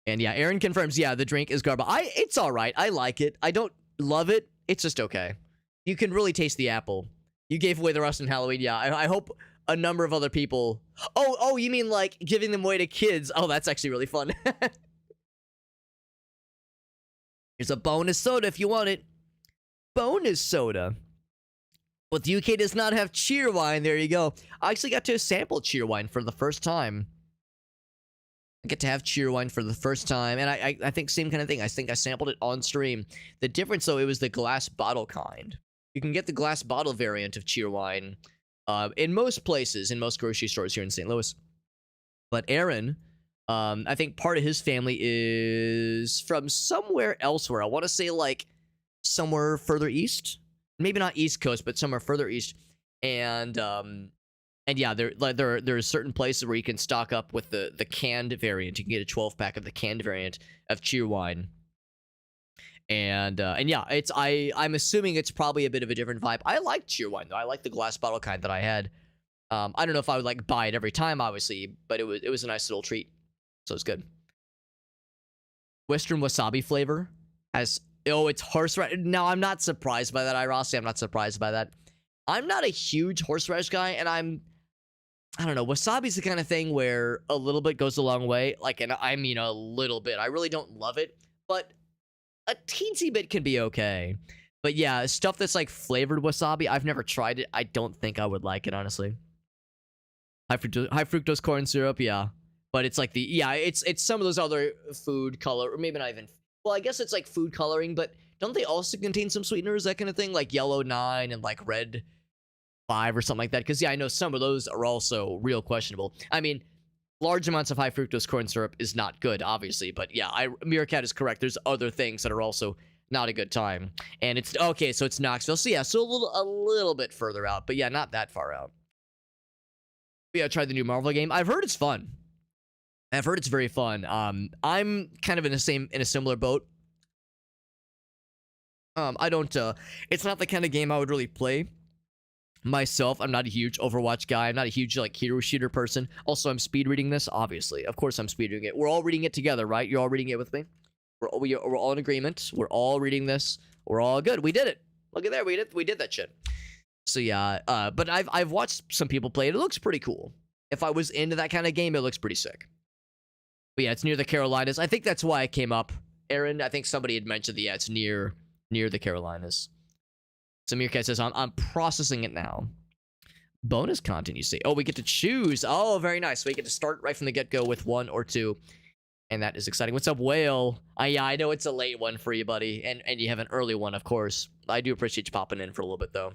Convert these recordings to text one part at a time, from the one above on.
And yeah, Aaron confirms, yeah, the drink is garbage. It's all right. I like it. I don't love it. It's just okay. You can really taste the apple. You gave away the rest in Halloween. Yeah, I hope a number of other people. Oh, you mean like giving them away to kids? Oh, that's actually really fun. Here's a bonus soda if you want it. Bonus soda. But the UK does not have cheer wine. There you go. I actually got to sample cheer wine for the first time. I get to have cheer wine for the first time, and I think same kind of thing. I think I sampled it on stream. The difference, though, it was the glass bottle kind. You can get the glass bottle variant of cheer wine in most places, in most grocery stores here in St. Louis. But Aaron, I think part of his family is from somewhere elsewhere. I want to say, like, somewhere further east. Maybe not East Coast, but somewhere further east. And yeah, there are certain places where you can stock up with the canned variant. You can get a 12-pack of the canned variant of cheer wine. And yeah, I'm assuming it's probably a bit of a different vibe. I like cheer wine though. I like the glass bottle kind that I had. I don't know if I would like buy it every time, obviously, but it was a nice little treat. So it's good. Western wasabi flavor has it's horseradish. Now I'm not surprised by that, Irossi. I'm not surprised by that. I'm not a huge horseradish guy, and I don't know. Wasabi's the kind of thing where a little bit goes a long way. Like, and I mean a little bit. I really don't love it, but a teensy bit can be okay. But yeah, stuff that's like flavored wasabi, I've never tried it. I don't think I would like it, honestly. High fructose corn syrup, yeah. But it's like it's some of those other food color, or maybe not even. Well, I guess it's like food coloring, but don't they also contain some sweeteners, that kind of thing, like yellow 9 and like red 5 or something like that? Because yeah, I know some of those are also real questionable. I mean, large amounts of high fructose corn syrup is not good, obviously, but yeah, Meerkat is correct. There's other things that are also not a good time, and it's okay. So it's Knoxville. So yeah, so a little bit further out, but yeah, not that far out. But yeah, try the new Marvel game. I've heard it's fun. I've heard it's very fun. I'm kind of in a similar boat. I don't. It's not the kind of game I would really play myself. I'm not a huge Overwatch guy. I'm not a huge like hero shooter person. Also, I'm speed reading this. Obviously, of course, I'm speed reading it. We're all reading it together, right? You're all reading it with me. We're all in agreement. We're all reading this. We're all good. We did it. Look at there. We did that shit. So yeah. But I've watched some people play it. It looks pretty cool. If I was into that kind of game, it looks pretty sick. But yeah, it's near the Carolinas. I think that's why it came up. Aaron, I think somebody had mentioned that, yeah, it's near the Carolinas. So Meerkat says, I'm processing it now. Bonus content, you see. Oh, we get to choose. Oh, very nice. We get to start right from the get-go with 1 or 2. And that is exciting. What's up, Whale? Yeah, I know it's a late one for you, buddy. And you have an early one, of course. I do appreciate you popping in for a little bit, though.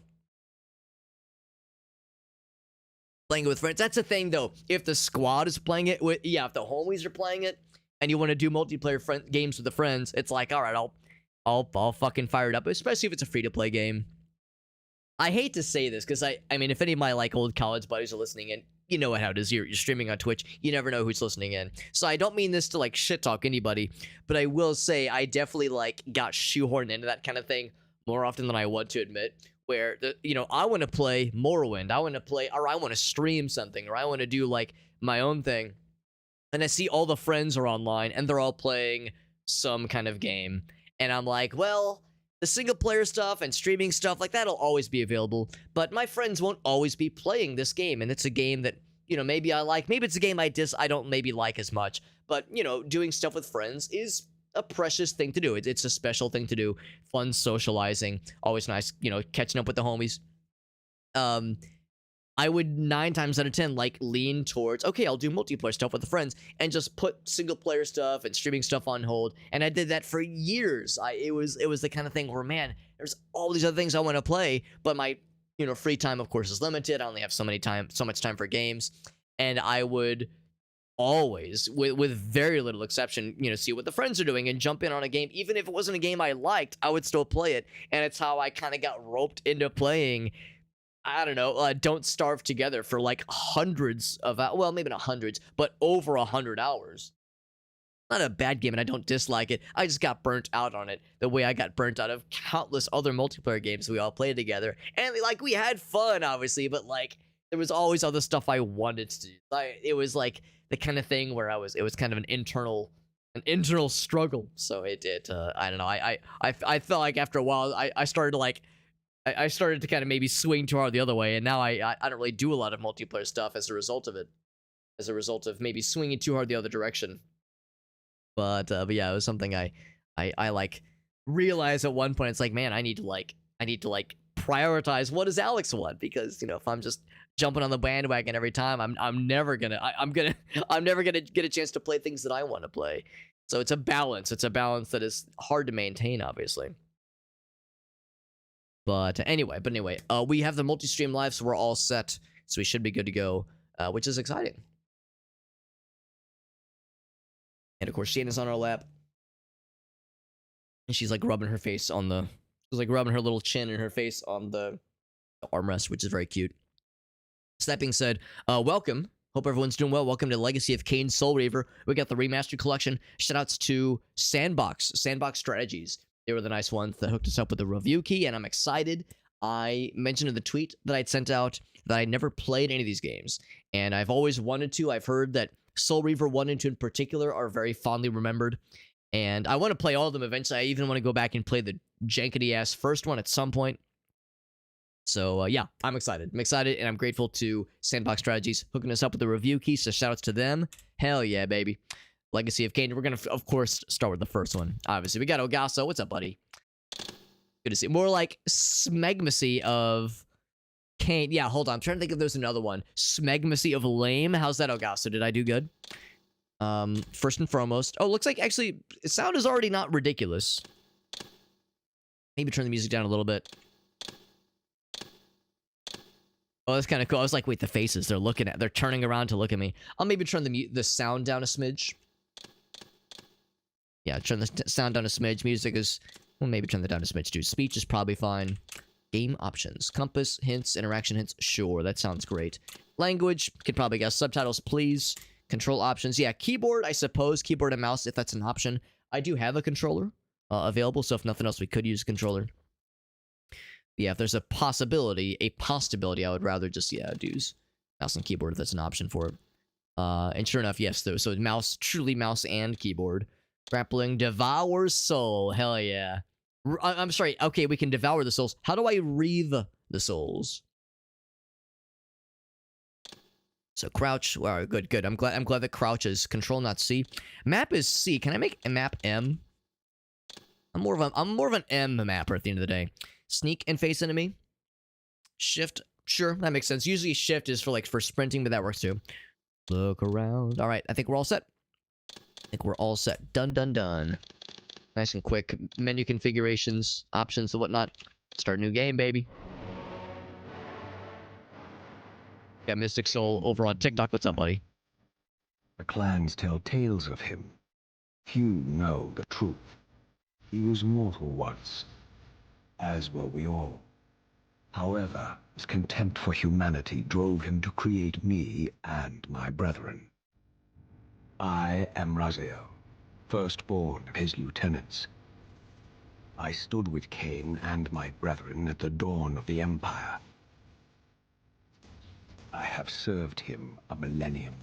Playing it with friends. That's the thing, though. If the squad is playing it with, yeah, if the homies are playing it, and you want to do multiplayer games with the friends, it's like, all right, I'll fucking fire it up. Especially if it's a free-to-play game. I hate to say this, because I mean, if any of my like old college buddies are listening in, you know how it is. You're streaming on Twitch. You never know who's listening in. So I don't mean this to like shit talk anybody, but I will say I definitely like got shoehorned into that kind of thing more often than I want to admit. Where I want to play Morrowind, I want to play, or I want to stream something, or I want to do like my own thing, and I see all the friends are online and they're all playing some kind of game, and I'm like, well, the single player stuff and streaming stuff like that'll always be available, but my friends won't always be playing this game, and it's a game that maybe I like, maybe it's a game I don't maybe like as much, but doing stuff with friends is a precious thing to do. It's a special thing to do. Fun socializing, always nice, catching up with the homies. I would 9 times out of 10 like lean towards, okay, I'll do multiplayer stuff with the friends and just put single player stuff and streaming stuff on hold. And I did that for years. It was the kind of thing where, man, there's all these other things I want to play, but my free time, of course, is limited. I only have so much time for games, and I would always, with very little exception, see what the friends are doing and jump in on a game. Even if it wasn't a game I liked, I would still play it. And it's how I kind of got roped into playing, I don't know, Don't Starve Together for like hundreds of, well, maybe not hundreds, but over 100 hours. Not a bad game, and I don't dislike it. I just got burnt out on it the way I got burnt out of countless other multiplayer games we all played together. And like, we had fun, obviously, but like, there was always other stuff I wanted to do. It was like the kind of thing where it was kind of an internal an internal struggle. So I don't know. I felt like after a while, I started to like, I started to kind of maybe swing too hard the other way, and now I don't really do a lot of multiplayer stuff as a result of it, as a result of maybe swinging too hard the other direction. But yeah, it was something I like realized at one point. It's like, man, I need to like prioritize what does Alex want, because if I'm just jumping on the bandwagon every time, I'm never gonna I'm never gonna get a chance to play things that I want to play. So it's a balance. It's a balance that is hard to maintain, obviously. But anyway, we have the multi-stream live, so we're all set. So we should be good to go, which is exciting. And of course, Shayna's on our lap, and she's like rubbing her face on the, she's like rubbing her little chin and her face on the armrest, which is very cute. So that being said, welcome. Hope everyone's doing well. Welcome to Legacy of Kain Soul Reaver. We got the remastered collection. Shoutouts to Sandbox Strategies. They were the nice ones that hooked us up with the review key, and I'm excited. I mentioned in the tweet that I'd sent out that I never played any of these games, and I've always wanted to. I've heard that Soul Reaver 1 and 2 in particular are very fondly remembered, and I want to play all of them eventually. I even want to go back and play the jankety-ass first one at some point. So, yeah, I'm excited. And I'm grateful to Sandbox Strategies hooking us up with the review key, so shoutouts to them. Hell yeah, baby. Legacy of Kain. We're going to, of course, start with the first one. Obviously, we got Ogasso. What's up, buddy? Good to see. More like Smegmacy of Kain. Yeah, hold on. I'm trying to think if there's another one. Smegmacy of Lame. How's that, Ogasso? Did I do good? First and foremost. Oh, looks like, actually, sound is already not ridiculous. Maybe turn the music down a little bit. Oh, that's kind of cool. I was like, wait, the faces they're turning around to look at me. I'll maybe turn the sound down a smidge. Yeah, turn the sound down a smidge. Music is, well, maybe turn that down a smidge too. Speech is probably fine. Game options. Compass, hints, interaction hints. Sure, that sounds great. Language, could probably guess. Subtitles, please. Control options. Yeah, keyboard, I suppose. Keyboard and mouse, if that's an option. I do have a controller available, so if nothing else, we could use a controller. Yeah, if there's a possibility, I would rather just, yeah, use mouse and keyboard if that's an option for it. And sure enough, yes, though. So mouse, truly mouse and keyboard. Grappling devours soul. Hell yeah. I'm sorry. Okay, we can devour the souls. How do I reave the souls? So crouch. Wow, good. I'm glad that crouch is control, not C. Map is C. Can I make a map M? I'm more of an M mapper at the end of the day. Sneak and face enemy. Shift. Sure, that makes sense. Usually shift is for sprinting, but that works too. Look around. All right, I think we're all set. Done. Nice and quick. Menu configurations, options, and whatnot. Start a new game, baby. Got Mystic Soul over on TikTok. What's up, buddy? The clans tell tales of him. Few know the truth. He was mortal once, as were we all. However, his contempt for humanity drove him to create me and my brethren. I am Raziel, firstborn of his lieutenants. I stood with Kain and my brethren at the dawn of the Empire. I have served him a millennium.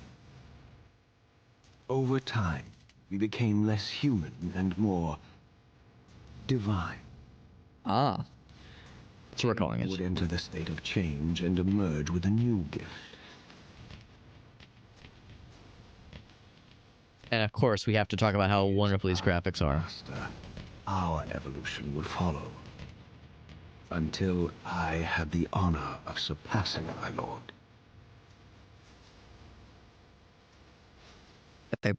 Over time, we became less human and more divine. Ah. That's what we're calling it. Would enter the state of change and emerge with a new gift. And of course, we have to talk about how wonderful these graphics are. Our evolution would follow. Until I had the honor of surpassing my lord. Got the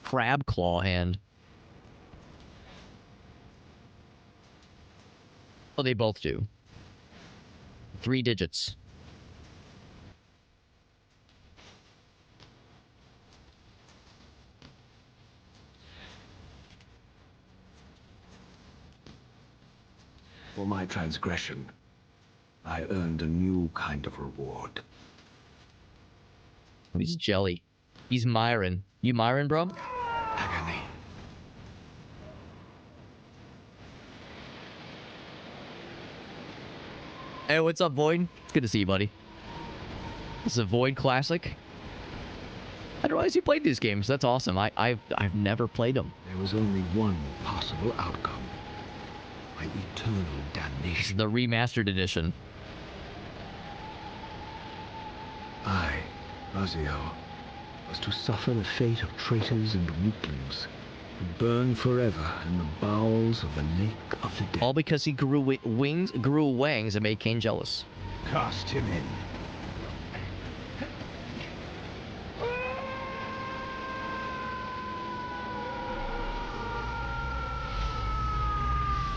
crab claw hand. Oh, they both do. 3 digits. For my transgression, I earned a new kind of reward. Oh, he's jelly. He's Myron. You Myron, bro? Agony. Hey, what's up, Void? It's good to see you, buddy. This is a Void classic. I didn't realize you played these games. That's awesome. I've never played them. There was only one possible outcome. My eternal This is damnation. the remastered edition. I, Raziel, was to suffer the fate of traitors and weaklings, to burn forever in the bowels of the lake of the dead. All because he grew grew wangs and made Kain jealous. Cast him in.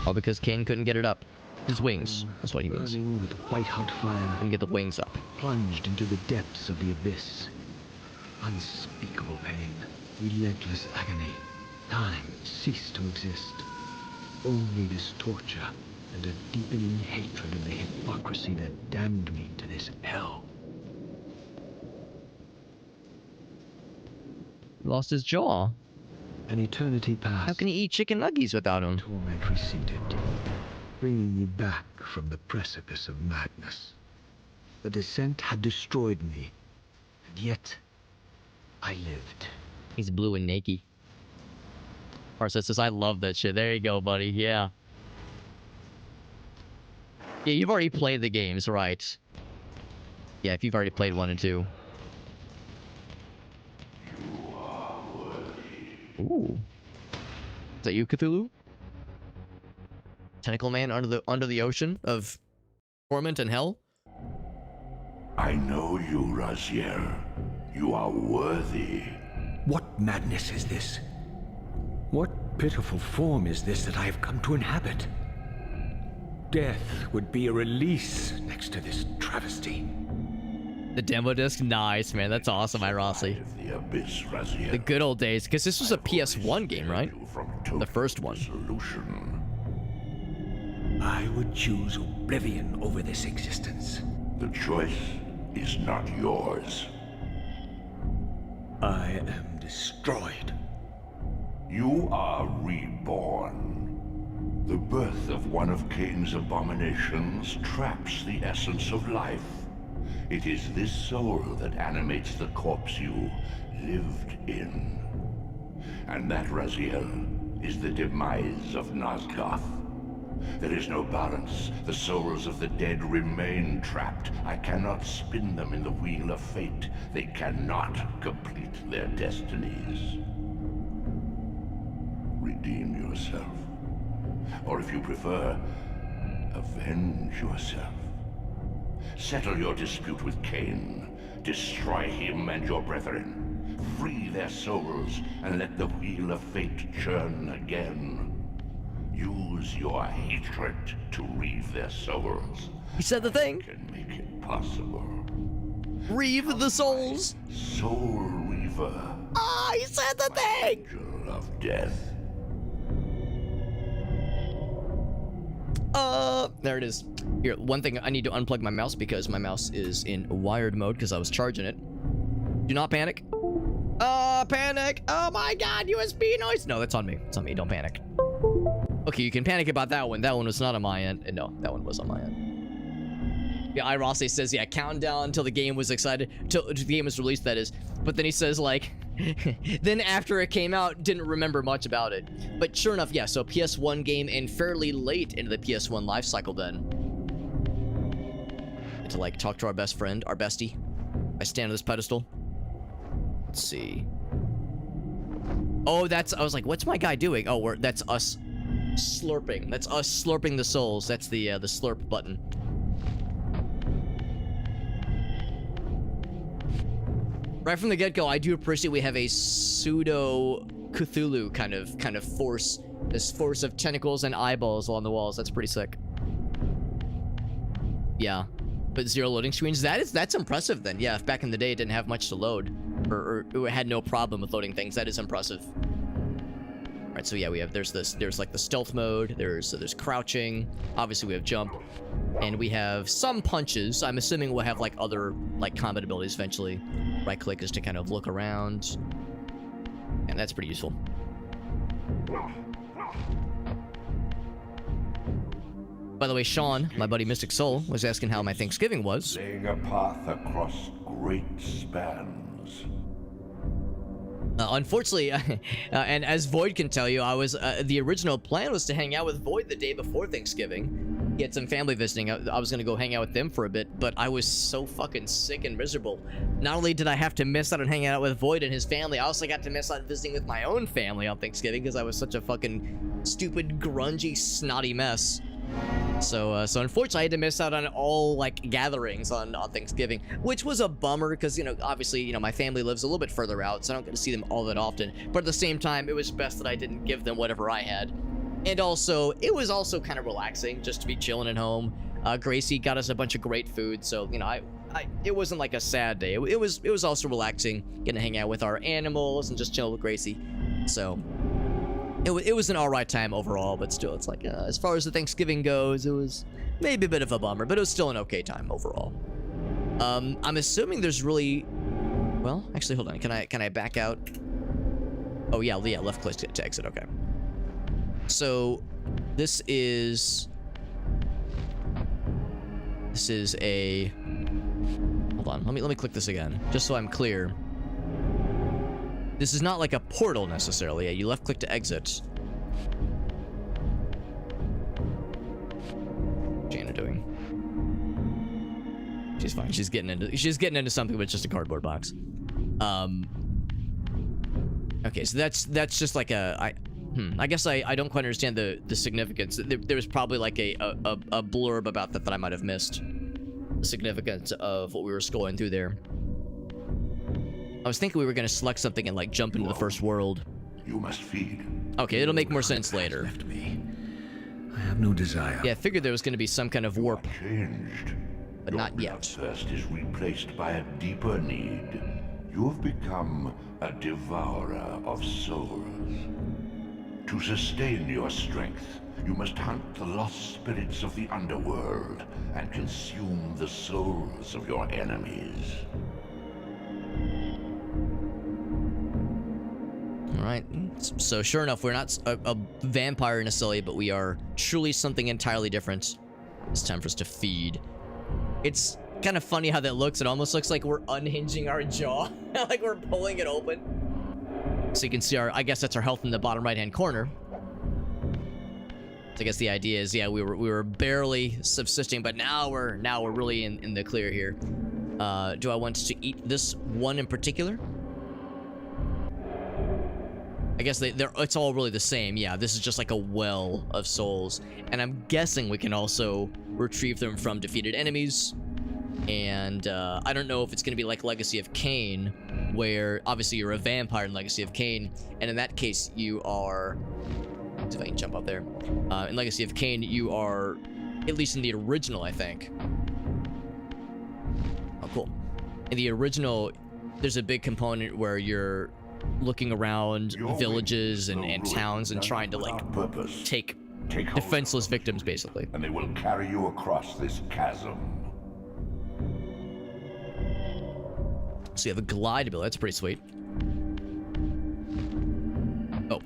All because Kain couldn't get it up. His wings. That's what he means. Burning with white-hot fire, Couldn't get the wings up. plunged into the depths of the abyss. Unspeakable pain, relentless agony. Time ceased to exist. Only this torture and a deepening hatred of the hypocrisy that damned me to this hell. Lost his jaw. An eternity passed. How can he eat chicken nuggies without him? Torment receded, bringing me back from the precipice of madness. The descent had destroyed me, and yet I lived. He's blue and naked. Parsa says, I love that shit. There you go, buddy. Yeah. Yeah, you've already played the games, right? Yeah, if you've already played 1 and 2. Ooh. Is that you, Cthulhu? Tentacle man under the ocean of torment and hell? I know you, Raziel. You are worthy. What madness is this? What pitiful form is this that I have come to inhabit? Death would be a release next to this travesty. The demo disc? Nice, man. That's awesome, Irossi. The abyss, Raziel. The good old days. Because this was a PS1 game, right? The first one. Solution. I would choose oblivion over this existence. The choice is not yours. I am destroyed. You are reborn. The birth of one of Kain's abominations traps the essence of life. It is this soul that animates the corpse you lived in. And that, Raziel, is the demise of Nosgoth. There is no balance. The souls of the dead remain trapped. I cannot spin them in the wheel of fate. They cannot complete their destinies. Redeem yourself. Or if you prefer, avenge yourself. Settle your dispute with Kain. Destroy him and your brethren. Free their souls and let the wheel of fate churn again. Use your hatred to reave their souls. He said the thing. Can make it possible. Reave the souls. Soul Reaver. Ah, he said the thing. Angel of death. There it is. Here, one thing, I need to unplug my mouse because my mouse is in wired mode because I was charging it. Do not panic. Panic. Oh my god, USB noise. No, that's on me. It's on me. Don't panic. Okay, you can panic about that one. That one was not on my end. No, that one was on my end. Yeah, Irose says, yeah, countdown until the game was excited. Till the game was released, that is. But then he says, like, then after it came out, didn't remember much about it. But sure enough, yeah, so PS1 game and fairly late into the PS1 life cycle then. And to, like, talk to our best friend, our bestie. I stand on this pedestal. Let's see. Oh, I was like, what's my guy doing? Oh, that's us slurping. That's us slurping the souls. That's the slurp button. Right from the get-go, I do appreciate we have a pseudo Cthulhu kind of force. This force of tentacles and eyeballs along the walls. That's pretty sick. Yeah. But 0 loading screens, that's impressive then. Yeah, if back in the day it didn't have much to load. Or it had no problem with loading things, that is impressive. Alright, so yeah, there's like the stealth mode, there's crouching, obviously we have jump, and we have some punches. I'm assuming we'll have like other like combat abilities eventually. Right click is to kind of look around, and that's pretty useful. By the way, Sean, my buddy Mystic Soul, was asking how my Thanksgiving was. Laying a path across great spans. Unfortunately, and as Void can tell you, I was the original plan was to hang out with Void the day before Thanksgiving. He had some family visiting. I was gonna go hang out with them for a bit, but I was so fucking sick and miserable. Not only did I have to miss out on hanging out with Void and his family, I also got to miss out on visiting with my own family on Thanksgiving because I was such a fucking stupid, grungy, snotty mess. So unfortunately, I had to miss out on all like gatherings on Thanksgiving, which was a bummer because, you know, obviously, you know, my family lives a little bit further out, so I don't get to see them all that often. But at the same time, it was best that I didn't give them whatever I had. And also, it was also kind of relaxing just to be chilling at home. Gracie got us a bunch of great food, so, you know, it wasn't like a sad day. It was also relaxing, getting to hang out with our animals and just chill with Gracie. So it was an alright time overall, but still, it's like, as far as the Thanksgiving goes, it was maybe a bit of a bummer, but it was still an okay time overall. I'm assuming there's really, well, actually, hold on, can I back out? Oh yeah, left click to exit, okay. So, this is a, hold on, let me click this again, just so I'm clear. This is not like a portal necessarily. Yeah, you left click to exit. What's Jana doing? She's fine. She's getting into something, but it's just a cardboard box. Okay, so that's just like a I guess I don't quite understand the significance. There was probably like a blurb about that I might have missed. The significance of what we were scrolling through there. I was thinking we were gonna select something and like jump into the first world. You must feed. Okay, it'll make more sense later. Left me. I have no desire. Yeah, I figured there was gonna be some kind of warp, Changed. but Your not yet. bloodthirst is replaced by a deeper need. You have become a devourer of souls. To sustain your strength, you must hunt the lost spirits of the underworld and consume the souls of your enemies. Alright, so sure enough, we're not a vampire necessarily, but we are truly something entirely different. It's time for us to feed. It's kind of funny how that looks. It almost looks like we're unhinging our jaw, like we're pulling it open. So you can see I guess that's our health in the bottom right-hand corner. So I guess the idea is, yeah, we were barely subsisting, but now we're really in the clear here. Do I want to eat this one in particular? I guess it's all really the same. Yeah, this is just like a well of souls. And I'm guessing we can also retrieve them from defeated enemies. And I don't know if it's going to be like Legacy of Kain, where obviously you're a vampire in Legacy of Kain. And in that case, you are... Let's see if I can jump up there. In Legacy of Kain, you are, at least in the original, I think. Oh, cool. In the original, there's a big component where you're looking around villages and towns and trying to like take defenseless victims, basically. And they will carry you across this chasm. So you have a glide ability. That's pretty sweet. Oh,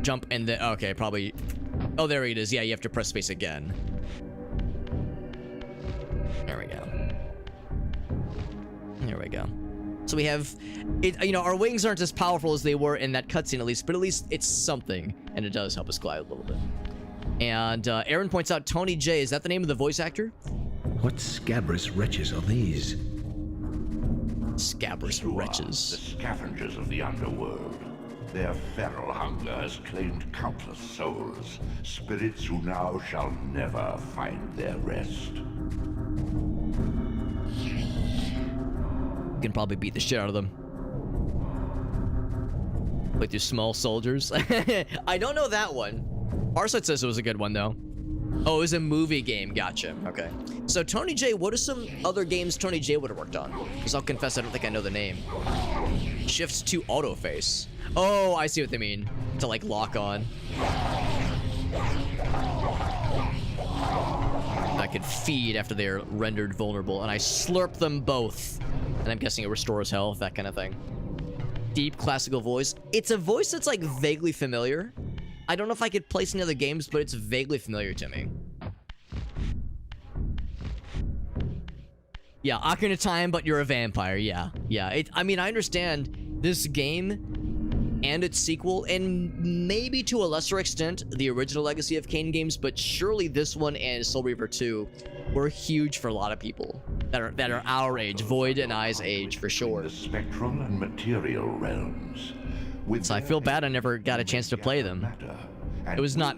jump and then okay, probably. Oh, there it is. Yeah, you have to press space again. There we go. There we go. So we have, you know, our wings aren't as powerful as they were in that cutscene at least, but at least it's something, and it does help us glide a little bit. And Aaron points out Tony J. Is that the name of the voice actor? What scabrous wretches are these? Scabrous You are wretches. the scavengers of the underworld. Their feral hunger has claimed countless souls, spirits who now shall never find their rest. Can probably beat the shit out of them with your small soldiers. I don't know that one. Farsight says it was a good one though. Oh, it was a movie game. Gotcha. Okay. So Tony J, what are some other games Tony J would have worked on? Because I'll confess I don't think I know the name. Shifts to auto face. Oh, I see what they mean. To like lock on. I could feed after they're rendered vulnerable, and I slurp them both. And I'm guessing it restores health, that kind of thing. Deep classical voice. It's a voice that's like vaguely familiar. I don't know if I could place any other games, but it's vaguely familiar to me. Yeah, Ocarina of Time, but you're a vampire. Yeah, yeah. I mean, I understand this game and its sequel, and maybe to a lesser extent the original Legacy of Kain games, but surely this one and Soul Reaver 2 were huge for a lot of people that are our age, Void and I's age for sure. The spectral and material realms. So I feel bad I never got a chance to play them. It was not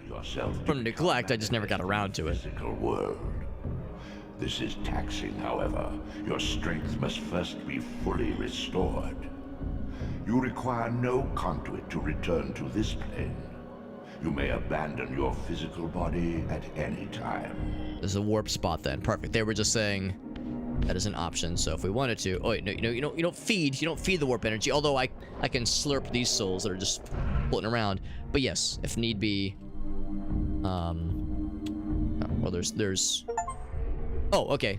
from neglect, I just never got around to it. World. This is taxing, however. Your strength must first be fully restored. You require no conduit to return to this plane. You may abandon your physical body at any time. There's a warp spot then. Perfect. They were just saying that is an option. So if we wanted to, oh wait, no, you don't feed the warp energy. Although I can slurp these souls that are just floating around. But yes, if need be. Oh, well, there's. Oh, okay.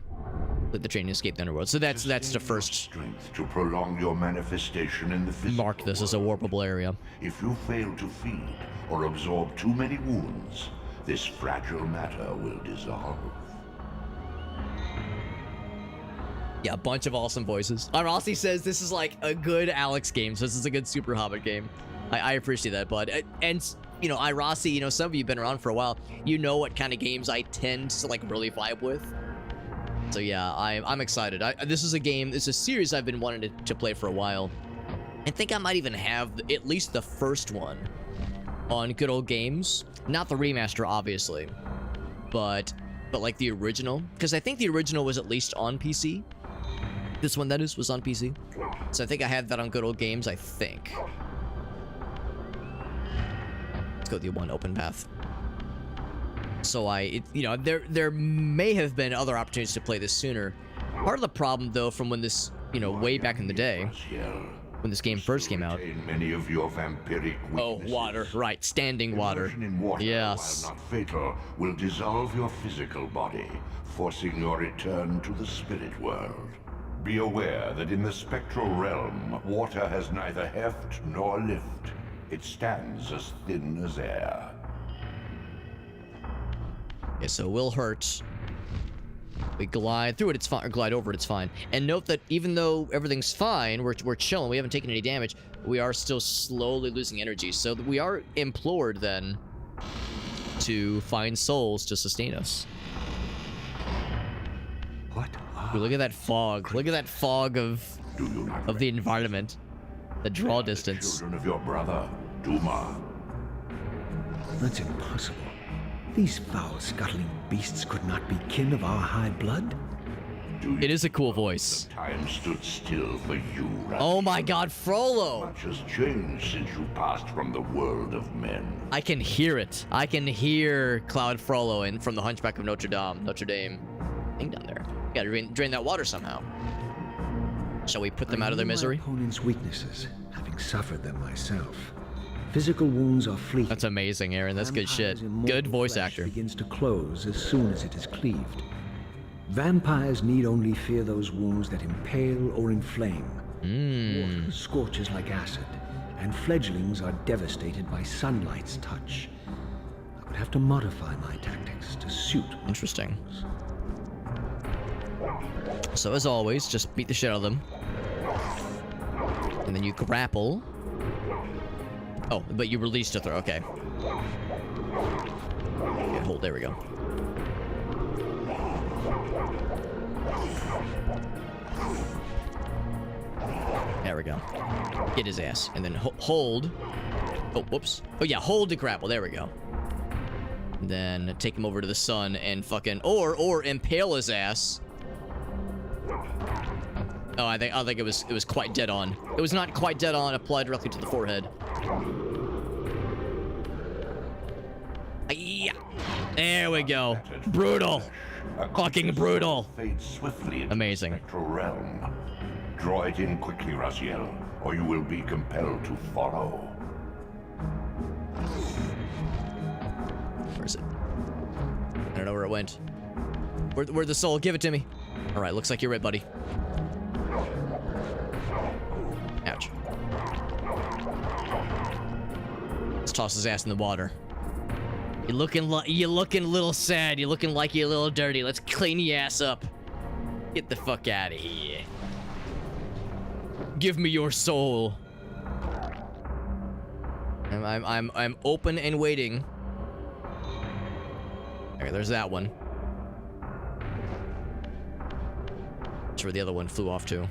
Let the train escape the underworld. So that's the first. Strength to prolong your manifestation in the physical Mark this as a warpable area. If you fail to feed or absorb too many wounds, this fragile matter will dissolve. Yeah, a bunch of awesome voices. Rossi says this is like a good Alex game. So this is a good Super Hobbit game. I appreciate that, bud. And you know, Rossi, you know, some of you have been around for a while. You know what kind of games I tend to like really vibe with. So yeah, I'm excited. This is a game, this is a series I've been wanting to play for a while. I think I might even have at least the first one on Good Old Games. Not the remaster, obviously, but like the original. Because I think the original was at least on PC. This one, that is, was on PC. So I think I had that on Good Old Games, I think. Let's go the one open path. So you know, there may have been other opportunities to play this sooner. Part of the problem, though, from when this, you know, way back in the day, when this game first came out. Many of your vampiric oh, water, right? Standing water. In water, yes. While not fatal, will dissolve your physical body, forcing your return to the spirit world. Be aware that in the spectral realm, water has neither heft nor lift. It stands as thin as air. Okay, so will hurt. We glide through it, it's fine. Or glide over it, it's fine. And note that even though everything's fine, we're chilling, we haven't taken any damage, we are still slowly losing energy. So we are implored then to find souls to sustain us. What? Ooh, look at that fog. Look at that fog of the environment. The draw distance. The children of your brother, Duma. That's impossible. These foul, scuttling beasts could not be kin of our high blood. It is a cool voice. Time stood still for you, right? Oh my god, Frollo! Much has changed since you passed from the world of men. I can hear it. I can hear Cloud Frollo and from the Hunchback of Notre Dame. Thing down there. Gotta drain that water somehow. Shall we put them out of their misery? My opponent's weaknesses, having suffered them myself. Physical wounds are fleeting. That's amazing, Aaron. That's good shit. Good voice actor. Begins to close as soon as it is cleaved. Vampires need only fear those wounds that impale or inflame. Water scorches like acid, and fledglings are devastated by sunlight's touch. I would have to modify my tactics to suit. Interesting. So as always, just beat the shit out of them. And then you grapple. Oh, but you released a throw, okay. Yeah, hold, there we go. There we go. Get his ass. And then hold. Oh, whoops. Oh yeah, hold to grapple, there we go. And then take him over to the sun and fucking, or impale his ass. Oh, I think it was quite dead on. It was not quite dead on, applied directly to the forehead. Yeah. There we go. Brutal. Fucking brutal. Fade swiftly into amazing. The spectral realm. Draw it in quickly, Raziel, or you will be compelled to follow. Where is it? I don't know where it went. Where'd the soul? Give it to me. All right, looks like you're it, buddy. Ouch. Let's toss his ass in the water. You're looking a little sad. You're looking like you're a little dirty. Let's clean your ass up. Get the fuck out of here. Give me your soul. I'm open and waiting. Okay, there's that one. That's where the other one flew off to.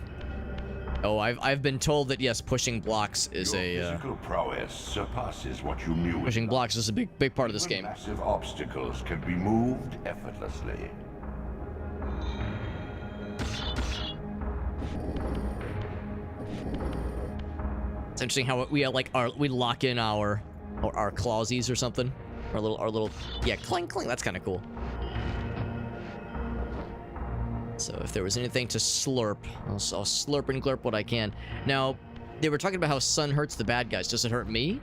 Oh, I've been told that yes, pushing blocks is Your physical prowess surpasses what you knew. pushing blocks is a big part of this Even game. Massive obstacles can be moved effortlessly. It's interesting how we like we lock in our clawsies or something. Our little yeah, clink clink. That's kind of cool. So if there was anything to slurp, I'll slurp and glurp what I can. Now, they were talking about how sun hurts the bad guys. Does it hurt me?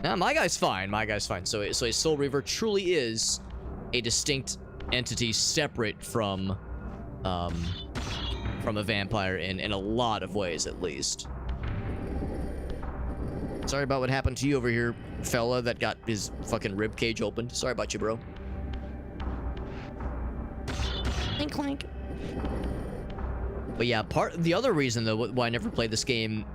No, my guy's fine. My guy's fine. So a Soul Reaver truly is a distinct entity, separate from a vampire in a lot of ways, at least. Sorry about what happened to you over here, fella that got his fucking rib cage opened. Sorry about you, bro. Clink, clink. But yeah, the other reason though why I never played this game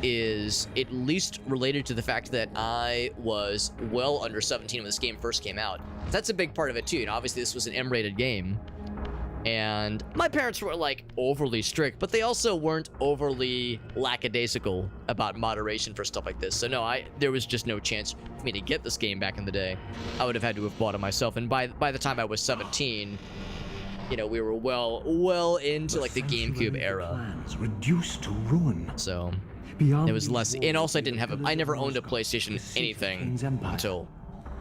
is at least related to the fact that I was well under 17 when this game first came out. That's a big part of it too. And obviously this was an M-rated game, and my parents were like overly strict, but they also weren't overly lackadaisical about moderation for stuff like this. So no, there was just no chance for me to get this game back in the day. I would have had to have bought it myself, and by the time I was 17, you know, we were well into like the GameCube era. Reduced to ruin. So it was less, and also I never owned a PlayStation anything until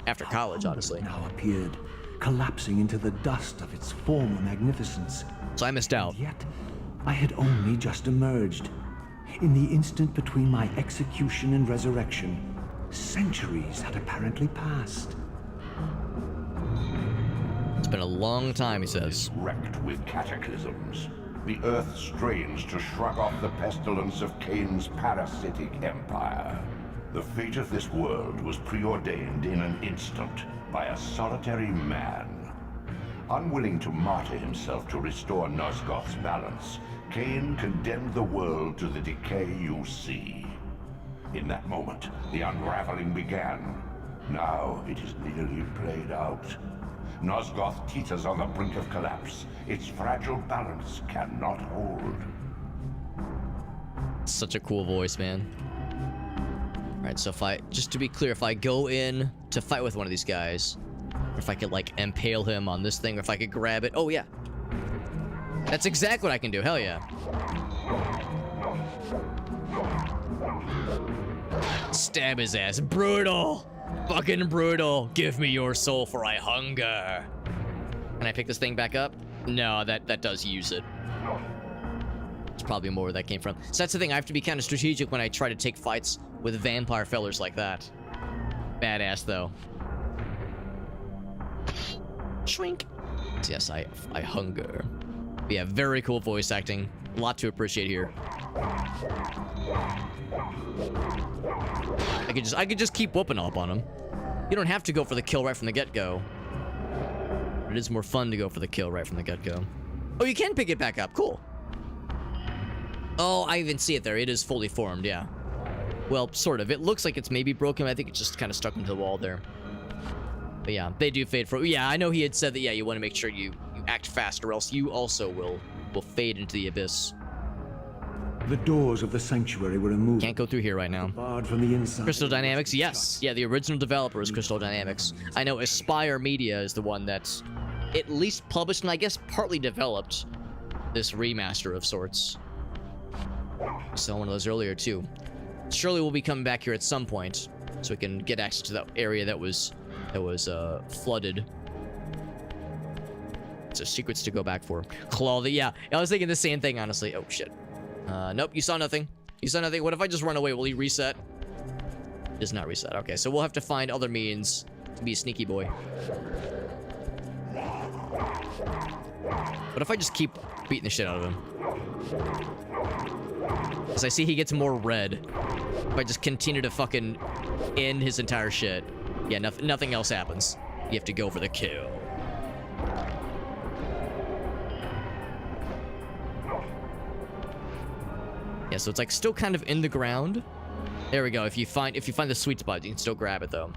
after college, honestly. Now appeared, collapsing into the dust of its former magnificence. So I missed out. And yet, I had only just emerged. In the instant between my execution and resurrection, centuries had apparently passed. It's been a long time, he says. Wrecked with cataclysms, the earth strains to shrug off the pestilence of Kain's parasitic empire. The fate of this world was preordained in an instant by a solitary man. Unwilling to martyr himself to restore Nosgoth's balance, Kain condemned the world to the decay you see. In that moment, the unraveling began. Now it is nearly played out. Nosgoth teeters on the brink of collapse. Its fragile balance cannot hold. Such a cool voice, man. Alright, so just to be clear, if I go in to fight with one of these guys, or if I could like impale him on this thing, or if I could grab it, oh yeah. That's exactly what I can do, hell yeah. Stab his ass, brutal! Fucking brutal. Give me your soul, for I hunger. Can I pick this thing back up? No, that does use it. It's probably more where that came from. So that's the thing, I have to be kind of strategic when I try to take fights with vampire fellers like that. Badass, though. Shrink. Yes, I hunger. But yeah, very cool voice acting. A lot to appreciate here. I could just keep whooping up on him. You don't have to go for the kill right from the get-go. It is more fun to go for the kill right from the get-go. Oh, you can pick it back up. Cool. Oh, I even see it there. It is fully formed, yeah. Well, sort of. It looks like it's maybe broken. I think it's just kind of stuck into the wall there. But yeah, they do fade for... Yeah, I know he had said that, yeah, you want to make sure you act fast, or else you also will fade into the abyss. The doors of the sanctuary were removed. Can't go through here right now. Barred from the inside. Crystal Dynamics, yes. Yeah, the original developer is Crystal Dynamics. I know Aspire Media is the one that's at least published and I guess partly developed this remaster of sorts. Saw one of those earlier too. Surely we'll be coming back here at some point so we can get access to that area that was flooded. So secrets to go back for. Claw the... Yeah, I was thinking the same thing, honestly. Oh, shit. Nope, you saw nothing. You saw nothing. What if I just run away? Will he reset? Does not reset. Okay, so we'll have to find other means to be a sneaky boy. What if I just keep beating the shit out of him? Because I see he gets more red. If I just continue to fucking end his entire shit. Yeah, nothing else happens. You have to go for the kill. Yeah, so it's like still kind of in the ground. There we go. If you find the sweet spot, you can still grab it though.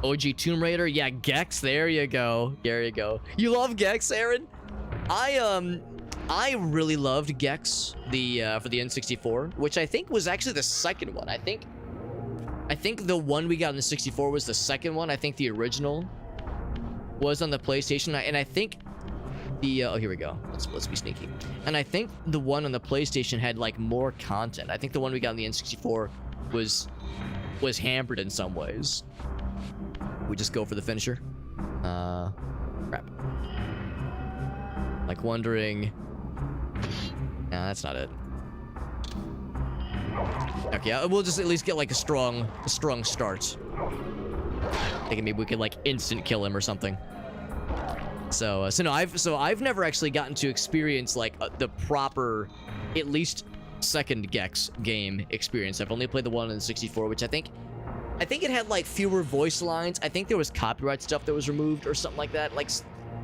OG Tomb Raider, yeah, Gex. There you go. There you go. You love Gex, Aaron? I really loved Gex for the N64, which I think was actually the second one. I think the one we got on the 64 was the second one. I think the original was on the PlayStation, and I think the oh, here we go. Let's be sneaky. And I think the one on the PlayStation had like more content. I think the one we got on the N64 was hampered in some ways. We just go for the finisher. Crap. Like wondering. Nah, that's not it. Okay, we'll just at least get like a strong start. Thinking maybe we could like instant kill him or something. So no, I've never actually gotten to experience like the proper, at least second Gex game experience. I've only played the one on the 64, which I think it had like fewer voice lines. I think there was copyright stuff that was removed or something like that. Like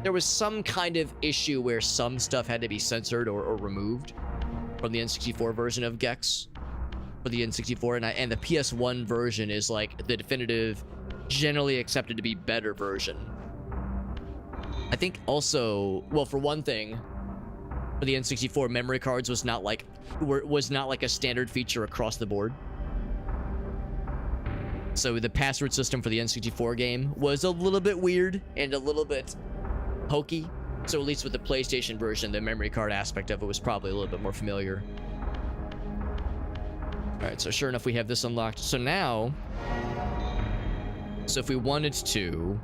there was some kind of issue where some stuff had to be censored or removed from the N64 version of Gex for the N64, and the PS1 version is like the definitive, generally accepted to be better version. I think also, well, for one thing, for the N64, memory cards was not like a standard feature across the board. So the password system for the N64 game was a little bit weird and a little bit hokey. So at least with the PlayStation version, the memory card aspect of it was probably a little bit more familiar. All right, so sure enough, we have this unlocked. So now, so if we wanted to,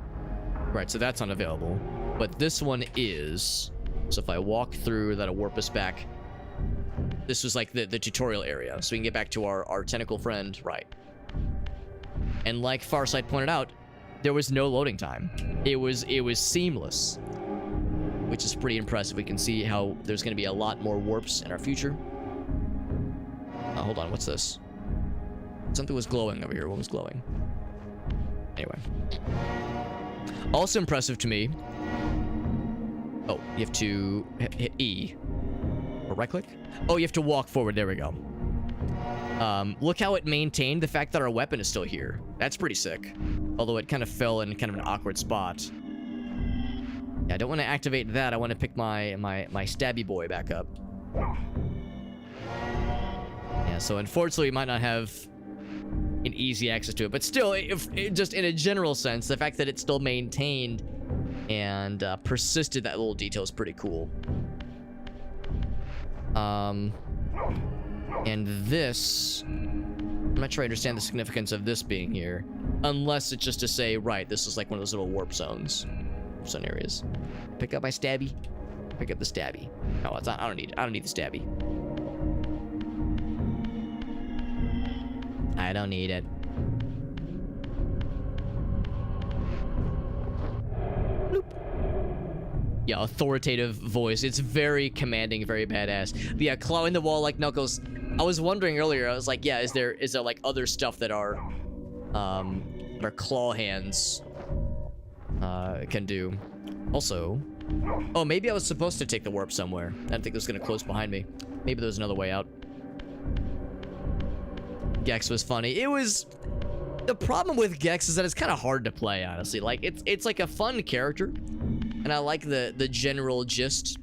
right, so that's unavailable. But this one is. So if I walk through, that'll warp us back. This was like the tutorial area. So we can get back to our tentacle friend, right. And like Farsight pointed out, there was no loading time. It was seamless, which is pretty impressive. We can see how there's going to be a lot more warps in our future. Hold on, what's this? Something was glowing over here. What was glowing? Anyway. Also impressive to me. Oh, you have to hit E. Or right click? Oh, you have to walk forward. There we go. Look how it maintained the fact that our weapon is still here. That's pretty sick. Although it kind of fell in kind of an awkward spot. Yeah, I don't want to activate that. I want to pick my stabby boy back up. Yeah, so unfortunately we might not have an easy access to it, but still, if just in a general sense, the fact that it still maintained and persisted that little detail is pretty cool. And this, I'm not sure I understand the significance of this being here, unless it's just to say, right, this is like one of those little warp zones, zone areas. Pick up my stabby. Pick up the stabby. No, it's not, I don't need the stabby. I don't need it. Bloop. Yeah, authoritative voice. It's very commanding, very badass. But yeah, clawing the wall like Knuckles. I was wondering earlier, I was like, yeah, is there like other stuff that our claw hands can do? Also, oh, maybe I was supposed to take the warp somewhere. I didn't think it was gonna close behind me. Maybe there's another way out. Gex was funny. It was, the problem with Gex is that it's kind of hard to play, honestly. Like it's like a fun character, and I like the general gist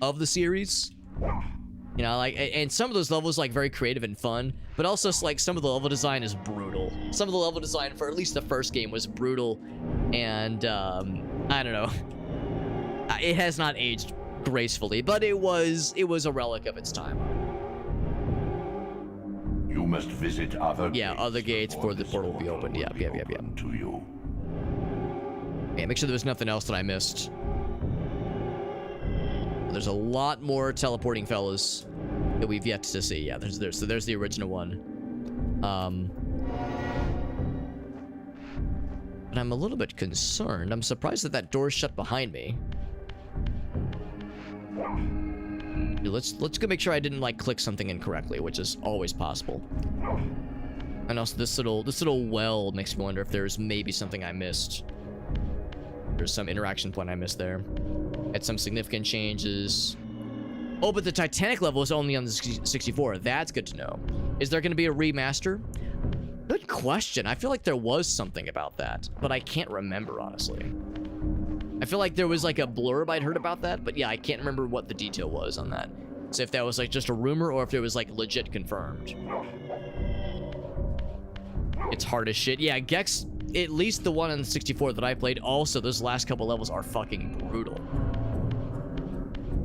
of the series. You know, like, and some of those levels like very creative and fun, but also like some of the level design is brutal. Some of the level design for at least the first game was brutal, and I don't know. It has not aged gracefully, but it was a relic of its time. You must visit other other gates for the portal will be opened. Yep. To you. Yeah, make sure there was nothing else that I missed. There's a lot more teleporting fellas that we've yet to see. Yeah, there's the original one. But I'm a little bit concerned. I'm surprised that door's shut behind me. Let's go make sure I didn't like click something incorrectly, which is always possible. And also this little well makes me wonder if there's maybe something I missed. There's some interaction point I missed there. Had some significant changes. Oh, but the Titanic level is only on the 64. That's good to know. Is there going to be a remaster? Good question. I feel like there was something about that, but I can't remember, honestly. I feel like there was like a blurb I'd heard about that, but yeah, I can't remember what the detail was on that. So if that was like just a rumor or if it was like legit confirmed. It's hard as shit. Yeah, Gex, at least the one on the 64 that I played, also those last couple levels are fucking brutal.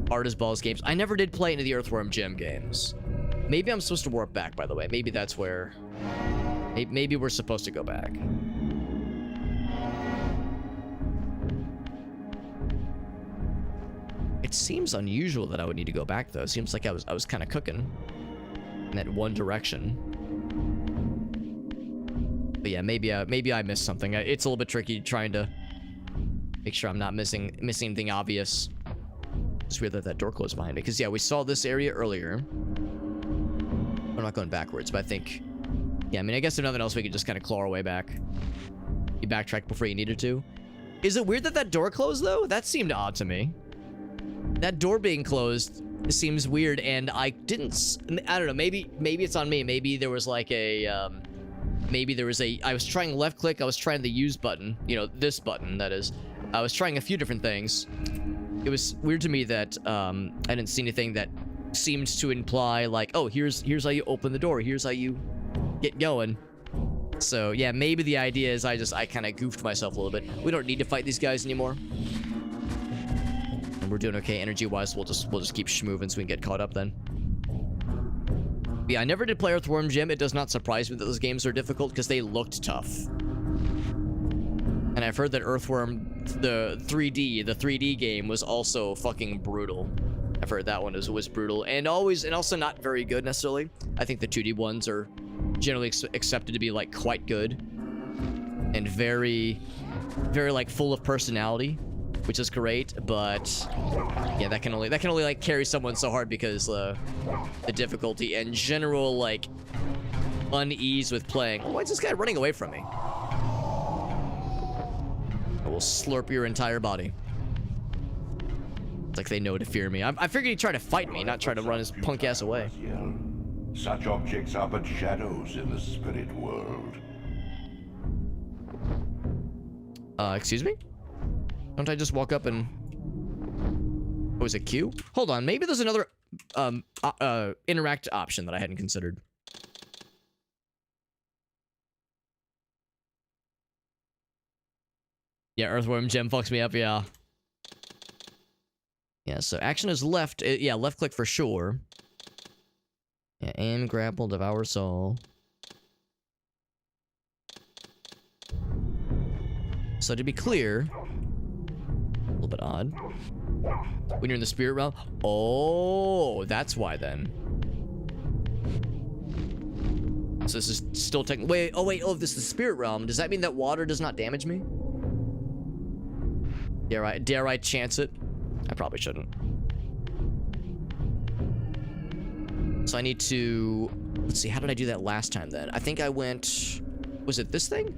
Hard as balls games. I never did play any of the Earthworm Jim games. Maybe I'm supposed to warp back, by the way. Maybe that's where... Maybe we're supposed to go back. It seems unusual that I would need to go back, though. It seems like I was kind of cooking in that one direction. But yeah, maybe I missed something. It's a little bit tricky trying to make sure I'm not missing anything obvious. It's weird that that door closed behind me. Because yeah, we saw this area earlier. I'm not going backwards, but I think... Yeah, I mean, I guess if nothing else, we could just kind of claw our way back. You backtrack before you needed to. Is it weird that that door closed, though? That seemed odd to me. That door being closed seems weird, and I didn't... I don't know, maybe it's on me. Maybe there was like a... I was trying left click, I was trying the use button. You know, this button, that is. I was trying a few different things. It was weird to me that I didn't see anything that seemed to imply like, oh, here's how you open the door, here's how you get going. So yeah, maybe the idea is I kind of goofed myself a little bit. We don't need to fight these guys anymore, and we're doing okay energy wise. We'll just keep schmoving so we can get caught up then. Yeah, I never did play Earthworm Jim. It does not surprise me that those games are difficult because they looked tough. And I've heard that Earthworm, the 3D game was also fucking brutal. I've heard that one was brutal and also not very good necessarily. I think the 2D ones are generally accepted to be like quite good and very, very like full of personality, which is great. But yeah, that can only like carry someone so hard because the difficulty and general like unease with playing. Why is this guy running away from me? I will slurp your entire body. It's like they know to fear me. I figured he'd try to fight me, not try to run his punk ass away. Such objects are but shadows in the spirit world. Excuse me? Don't I just walk up and... Oh, is it Q? Hold on, maybe there's another interact option that I hadn't considered. Yeah, Earthworm Jim fucks me up, yeah. Yeah, so action is left. Yeah, left click for sure. Yeah, aim, grapple, devour soul. So to be clear, a little bit odd. When you're in the spirit realm, oh, that's why then. So this is still technically. Wait, oh, if this is the spirit realm, does that mean that water does not damage me? Dare I chance it? I probably shouldn't. So I need to... Let's see, how did I do that last time then? I think I went... Was it this thing?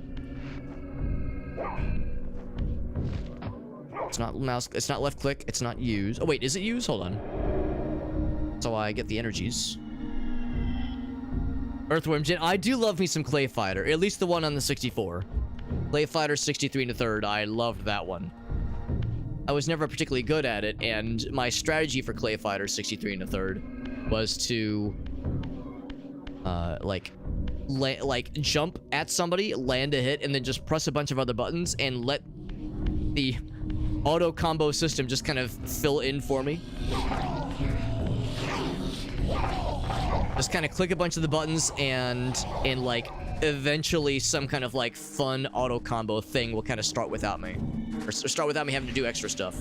It's not mouse... It's not left click. It's not use. Oh, wait, is it use? Hold on. So I get the energies. Earthworm Jim. I do love me some Clay Fighter. At least the one on the 64. Clay Fighter 63 1/3. I loved that one. I was never particularly good at it, and my strategy for Clay Fighter 63 1/3 was to, like jump at somebody, land a hit, and then just press a bunch of other buttons and let the auto combo system just kind of fill in for me. Just kind of click a bunch of the buttons and like eventually some kind of like fun auto combo thing will kind of start without me. Or start without me having to do extra stuff.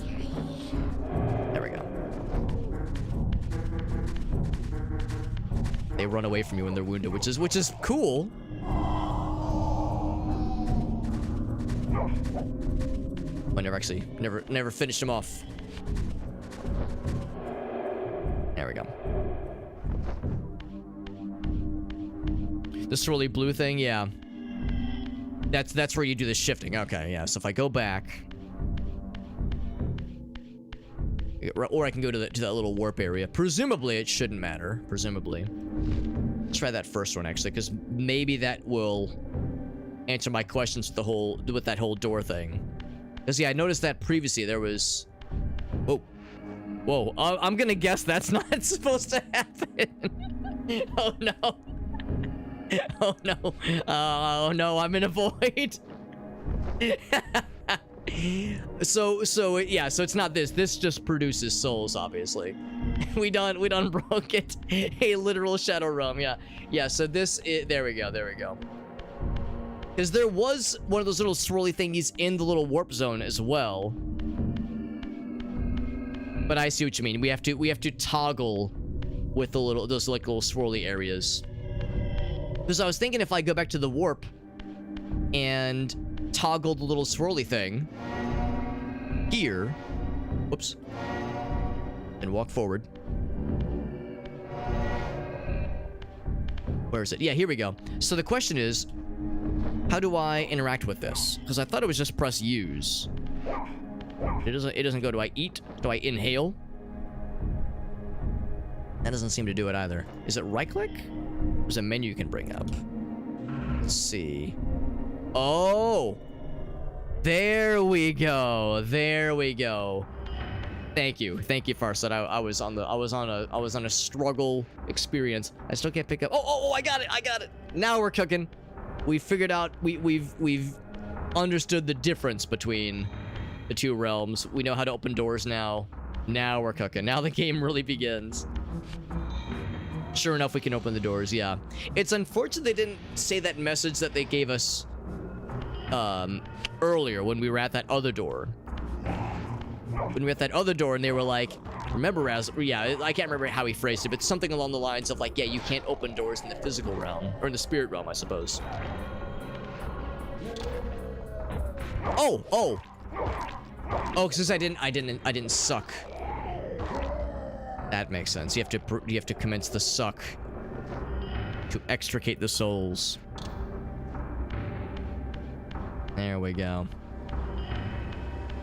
There we go. They run away from you when they're wounded, which is cool. I never finished him off. There we go. The swirly blue thing, yeah. That's where you do the shifting. Okay, yeah. So if I go back, Or I can go to that little warp area. Presumably, it shouldn't matter. Presumably. Let's try that first one, actually, because maybe that will answer my questions with that whole door thing. Because, yeah, I noticed that previously there was... Whoa. Whoa. I'm gonna guess that's not supposed to happen. Oh, no. Oh, no. Oh, no, I'm in a void. So it's not this. This just produces souls, obviously. we done broke it. A literal shadow realm, yeah. So there we go. Because there was one of those little swirly thingies in the little warp zone as well. But I see what you mean. We have to toggle with those little swirly areas. Because I was thinking if I go back to the warp and toggle the little swirly thing here, whoops, and walk forward. Where is it? Yeah, here we go. So the question is, how do I interact with this? Because I thought it was just press use. It doesn't go. Do I eat? Do I inhale? That doesn't seem to do it either. Is it right click? There's a menu you can bring up. Let's see. Oh, there we go. Thank you, Farsight. I was on a struggle experience. I still can't pick up. Oh, I got it. Now we're cooking. We figured out. We've understood the difference between the two realms. We know how to open doors now. Now we're cooking. Now the game really begins. Sure enough, we can open the doors. Yeah, it's unfortunate they didn't say that message that they gave us earlier when we were at that other door. When we were at that other door and they were like, remember Raz, yeah, I can't remember how he phrased it, but something along the lines of like, yeah, you can't open doors in the physical realm, or in the spirit realm, I suppose. Oh, because I didn't suck. That makes sense. You have to commence the suck to extricate the souls. There we go.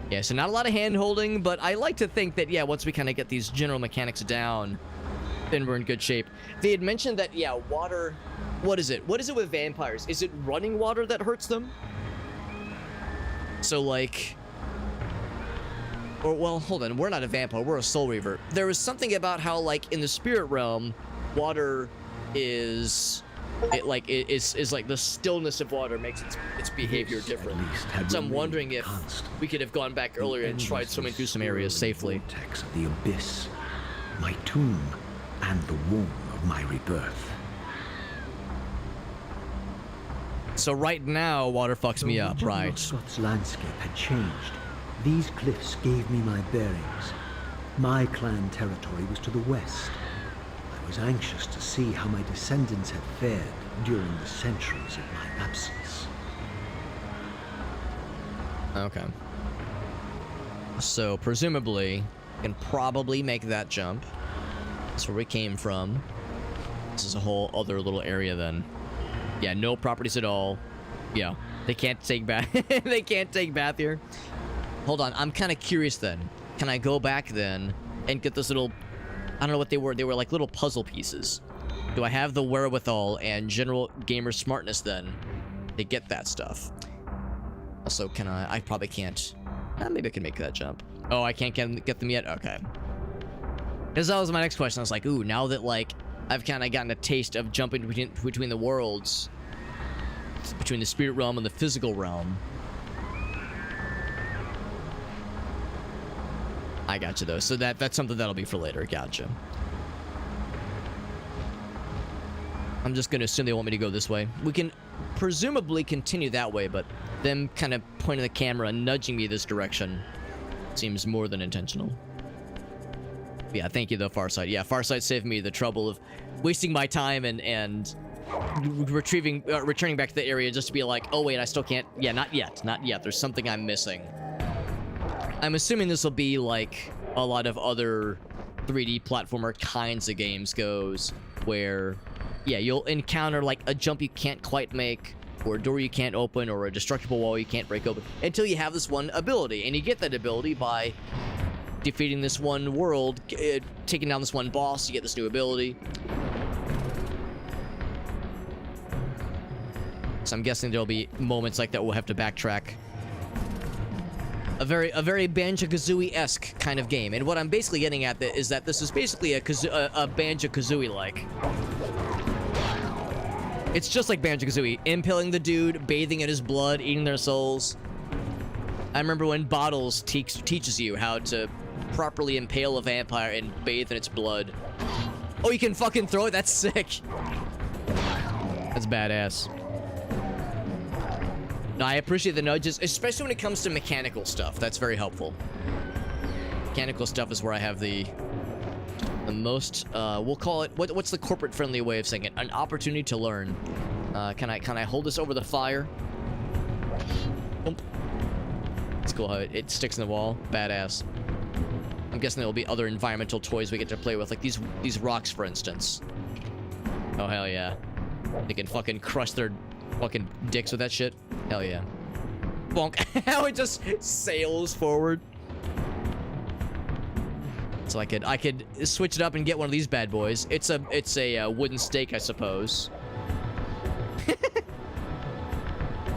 Yeah, so not a lot of hand-holding, but I like to think that, yeah, once we kind of get these general mechanics down, then we're in good shape. They had mentioned that, yeah, water... What is it? What is it with vampires? Is it running water that hurts them? So, like... Or, well, hold on. We're not a vampire. We're a soul reaver. There was something about how, like, in the spirit realm, water is... It's like the stillness of water makes its behavior different. So I'm wondering if we could have gone back earlier and tried swimming through some areas safely. Vortex of the abyss, my tomb, and the womb of my rebirth. So right now, water fucks me up, right? Scott's landscape had changed. These cliffs gave me my bearings. My clan territory was to the west. I was anxious to see how my descendants had fared during the centuries of my absence. Okay. So, presumably, we can probably make that jump. That's where we came from. This is a whole other little area then. Yeah, no properties at all. Yeah, they can't take bath. They can't take bath here. Hold on, I'm kind of curious then. Can I go back then and get this little... I don't know what they were. They were like little puzzle pieces. Do I have the wherewithal and general gamer smartness then to get that stuff? Also, can I probably can't. Maybe I can make that jump. Oh, I can't get them yet? Okay. Because that was my next question. I was like, ooh, now that, like, I've kind of gotten a taste of jumping between the worlds, between the spirit realm and the physical realm. I gotcha, though. So that's something that'll be for later. Gotcha. I'm just going to assume they want me to go this way. We can presumably continue that way, but them kind of pointing the camera and nudging me this direction seems more than intentional. Yeah, thank you, though, Farsight. Yeah, Farsight saved me the trouble of wasting my time and returning back to the area just to be like, oh, wait, I still can't. Yeah, not yet. Not yet. There's something I'm missing. I'm assuming this will be like a lot of other 3D platformer kinds of games goes, where, yeah, you'll encounter like a jump you can't quite make, or a door you can't open, or a destructible wall you can't break open, until you have this one ability, and you get that ability by defeating this one world, taking down this one boss, you get this new ability. So I'm guessing there'll be moments like that we'll have to backtrack. A very Banjo-Kazooie-esque kind of game. And what I'm basically getting at is that this is basically a Banjo-Kazooie-like. It's just like Banjo-Kazooie. Impaling the dude, bathing in his blood, eating their souls. I remember when Bottles teaches you how to properly impale a vampire and bathe in its blood. Oh, you can fucking throw it? That's sick. That's badass. No, I appreciate the nudges, especially when it comes to mechanical stuff. That's very helpful. Mechanical stuff is where I have the most, we'll call it, what's the corporate friendly way of saying it? An opportunity to learn. Can I hold this over the fire? Boom. It's cool how it sticks in the wall. Badass. I'm guessing there'll be other environmental toys we get to play with, like these rocks, for instance. Oh, hell yeah. They can fucking crush their fucking dicks with that shit. Hell yeah. Bonk. How it just sails forward. So I could switch it up and get one of these bad boys. It's a wooden stake, I suppose. I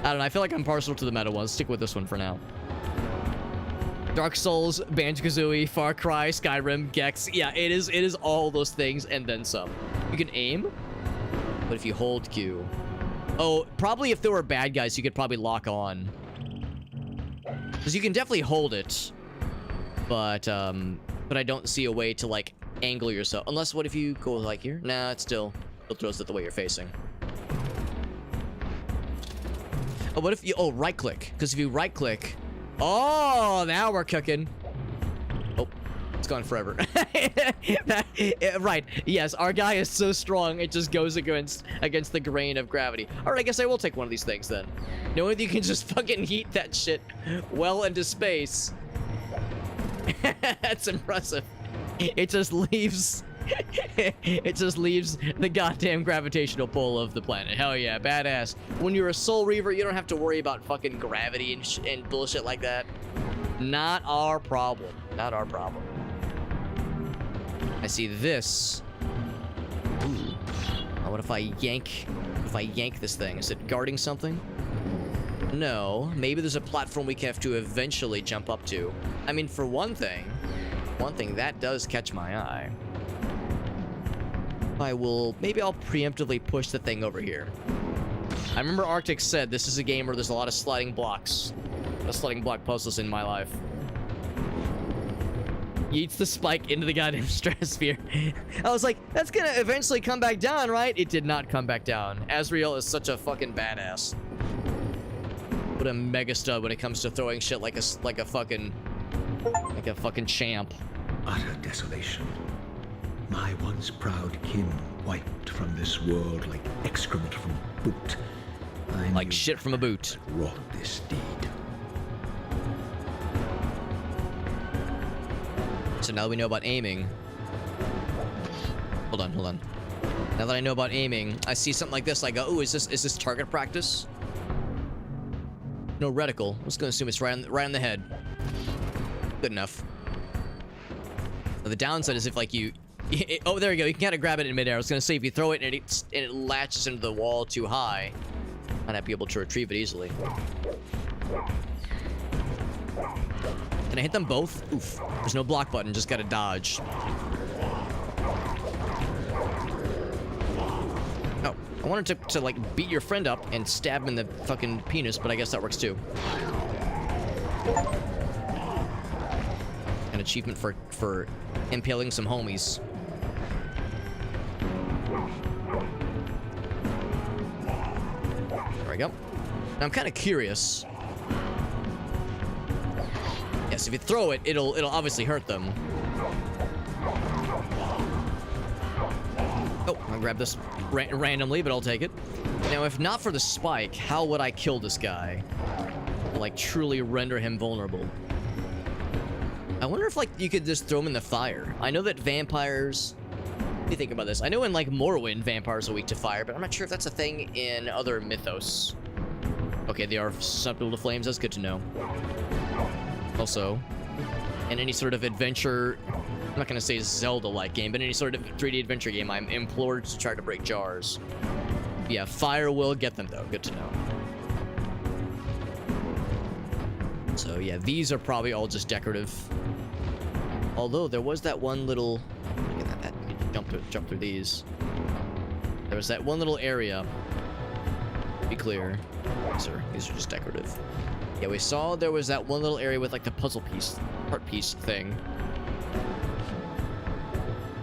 don't know. I feel like I'm partial to the metal ones. Stick with this one for now. Dark Souls, Banjo-Kazooie, Far Cry, Skyrim, Gex. Yeah, it is all those things and then some. You can aim, but if you hold Q. Oh, probably if there were bad guys, you could probably lock on. Because you can definitely hold it, but I don't see a way to, like, angle yourself. Unless, what if you go, like, here? Nah, it still throws it the way you're facing. Oh, what if you... Oh, right-click. Because if you right-click... Oh, now we're cooking. Oh, it's gone forever. Right. Yes, our guy is so strong, it just goes against the grain of gravity. All right, I guess I will take one of these things, then. Knowing that you can just fucking heat that shit well into space... That's impressive. It just leaves the goddamn gravitational pull of the planet. Hell yeah, badass. When you're a Soul Reaver, you don't have to worry about fucking gravity and bullshit like that. Not our problem. Not our problem. I see this. Ooh. What if I yank this thing? Is it guarding something? No, maybe there's a platform we have to eventually jump up to. I mean, for one thing that does catch my eye. Maybe I'll preemptively push the thing over here. I remember Arctic said this is a game where there's a lot of sliding blocks. Sliding block puzzles in my life. Yeets the spike into the goddamn stratosphere. I was like, that's gonna eventually come back down, right? It did not come back down. Asriel is such a fucking badass. What a mega stud when it comes to throwing shit like a fucking champ. Utter desolation. My once proud kin wiped from this world like excrement from boot. Like shit from a boot. Wrought this deed. So now that we know about aiming. Hold on. Now that I know about aiming, I see something like this. I go, ooh, is this target practice? No reticle. I'm just gonna assume it's right on the head. Good enough. Now, the downside is if like oh, there you go. You can kind of grab it in midair. I was gonna say if you throw it and it latches into the wall too high, might not be able to retrieve it easily. Can I hit them both? Oof. There's no block button. Just gotta dodge. Oh, I wanted to like beat your friend up and stab him in the fucking penis, but I guess that works too. An achievement for impaling some homies. There we go. Now I'm kind of curious. Yes, if you throw it, it'll obviously hurt them. Oh, I'll grab this randomly, but I'll take it. Now, if not for the spike, how would I kill this guy? Like, truly render him vulnerable. I wonder if, like, you could just throw him in the fire. I know that vampires... What do you think about this? I know in, like, Morrowind, vampires are weak to fire, but I'm not sure if that's a thing in other mythos. Okay, they are susceptible to flames. That's good to know. Also, in any sort of adventure, I'm not going to say Zelda-like game, but any sort of 3D adventure game, I'm implored to try to break jars. Yeah, fire will get them, though. Good to know. So, yeah, these are probably all just decorative. Although, there was that one little... Look at that. Jump through these. There was that one little area. Be clear. These are just decorative. Yeah, we saw there was that one little area with, like, the puzzle piece, part piece thing.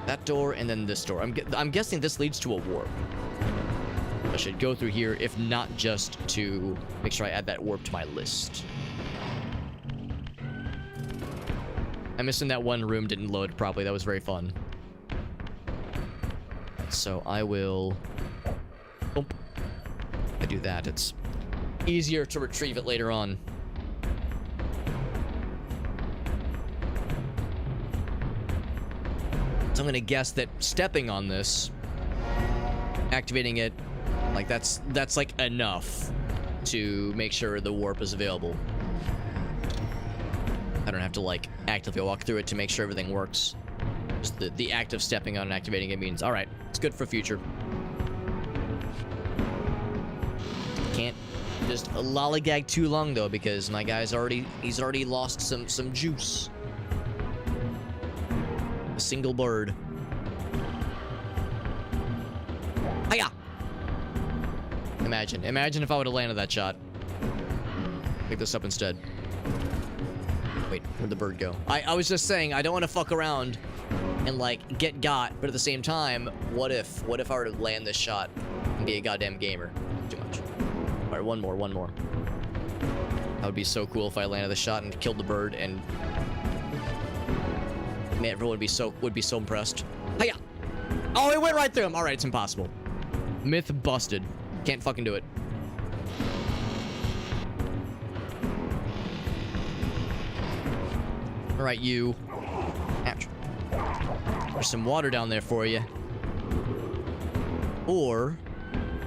That door, and then this door. I'm guessing this leads to a warp. I should go through here, if not just to make sure I add that warp to my list. I'm missing that one room didn't load properly. That was very fun. So I will... Oh, I do that. It's easier to retrieve it later on. So I'm gonna guess that stepping on this, activating it, like that's like enough to make sure the warp is available. I don't have to like actively walk through it to make sure everything works. Just the act of stepping on and activating it means, all right, it's good for future. Can't just lollygag too long though, because my guy's he's already lost some juice. A single bird. Hiya! Imagine if I would have landed that shot. Pick this up instead. Wait, where'd the bird go? I was just saying, I don't want to fuck around and, like, get got, but at the same time, what if I were to land this shot and be a goddamn gamer? Too much. Alright, one more. That would be so cool if I landed the shot and killed the bird, and... Man, everyone would be so impressed. Hiya! Oh, it went right through him! Alright, it's impossible. Myth busted. Can't fucking do it. Alright, you. Ouch. There's some water down there for you. Or...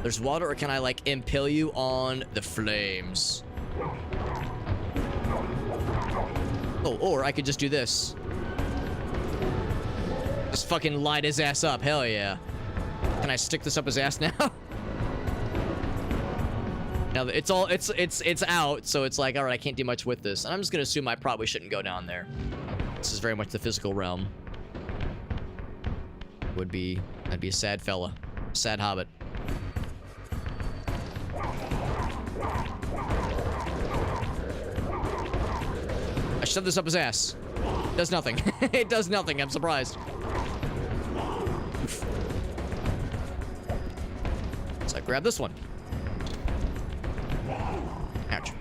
There's water, or can I, like, impale you on the flames? Oh, or I could just do this. Just fucking light his ass up. Hell yeah. Can I stick this up his ass now? Now it's out, so it's like, all right, I can't do much with this. And I'm just gonna assume I probably shouldn't go down there. This is very much the physical realm. I'd be a sad fella, sad hobbit. I shoved this up his ass. It does nothing. It does nothing. I'm surprised. Oof. So I grab this one. Ouch.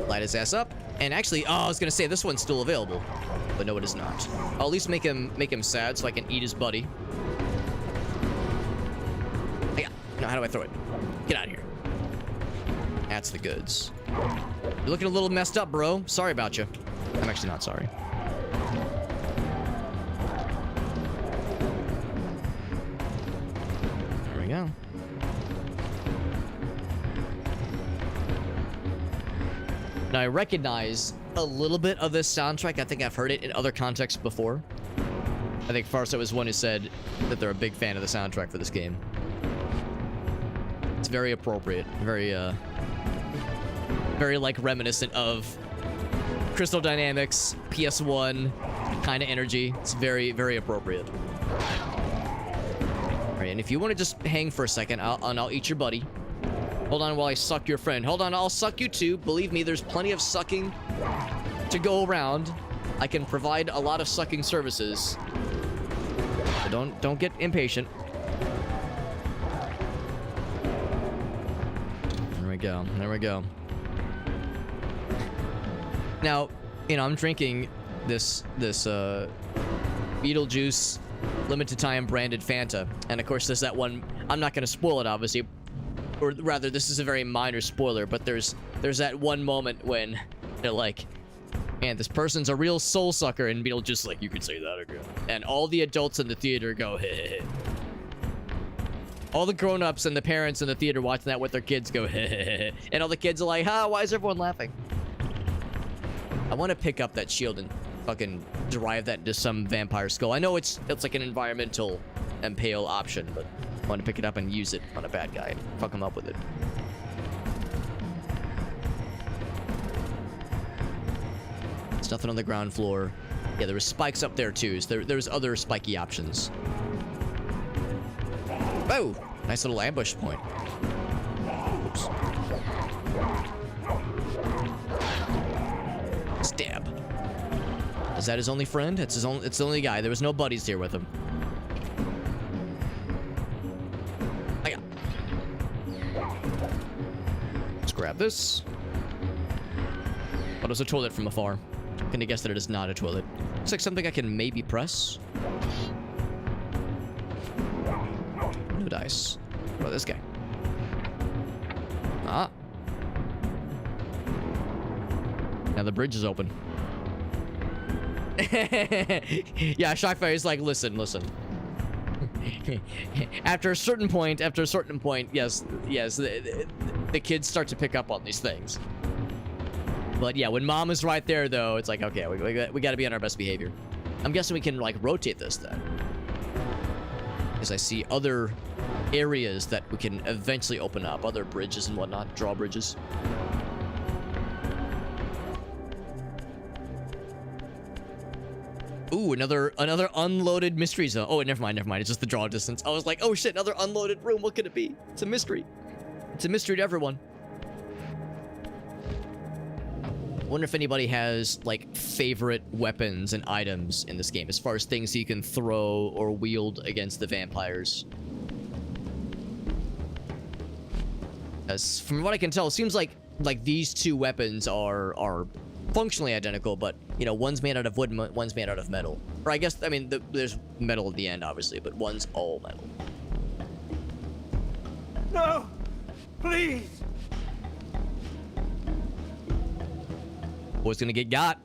Light his ass up. And actually, oh, I was gonna say this one's still available, but no, it is not. I'll at least make him sad so I can eat his buddy. Yeah. No, how do I throw it? Get out of here. That's the goods. You're looking a little messed up, bro. Sorry about you. I'm actually not sorry. There we go. Now, I recognize a little bit of this soundtrack. I think I've heard it in other contexts before. I think Farso was one who said that they're a big fan of the soundtrack for this game. It's very appropriate. Very, like, reminiscent of Crystal Dynamics, PS1 kind of energy. It's very, very appropriate. Alright, and if you want to just hang for a second, I'll eat your buddy. Hold on while I suck your friend. Hold on, I'll suck you too. Believe me, there's plenty of sucking to go around. I can provide a lot of sucking services. So don't get impatient. There we go. There we go. Now, you know, I'm drinking this Beetlejuice limited time branded Fanta, and of course there's that one. I'm not gonna spoil it, obviously, or rather, this is a very minor spoiler. But there's that one moment when they're like, "Man, this person's a real soul sucker," and Beetlejuice like, "You could say that again," and all the adults in the theater go, "Hey." All the grown-ups and the parents in the theater watching that with their kids go, and all the kids are like, why is everyone laughing? I want to pick up that shield and fucking drive that into some vampire skull. I know it's like an environmental impale option, but I want to pick it up and use it on a bad guy and fuck him up with it. There's nothing on the ground floor. Yeah, there were spikes up there too. So there's other spiky options. Oh, nice little ambush point. Oops. Stab. Is that his only friend? It's the only guy. There was no buddies here with him. Let's grab this. Oh, there's a toilet from afar. I'm gonna guess that it is not a toilet. Looks like something I can maybe press. No dice. What about this guy? Ah. Now the bridge is open. Yeah, Shockfire is like, listen. After a certain point, yes, the kids start to pick up on these things. But yeah, when mom is right there, though, it's like, okay, we got to be on our best behavior. I'm guessing we can, like, rotate this, then. Because I see other areas that we can eventually open up. Other bridges and whatnot. Drawbridges. Ooh, another unloaded mystery zone. Oh, never mind. It's just the draw distance. I was like, oh shit, another unloaded room. What could it be? It's a mystery. It's a mystery to everyone. I wonder if anybody has, like, favorite weapons and items in this game, as far as things you can throw or wield against the vampires. As from what I can tell, it seems like these two weapons are functionally identical, but, you know, one's made out of wood, one's made out of metal. Or I guess, I mean, there's metal at the end, obviously, but one's all metal. No! Please! Boy's gonna get got.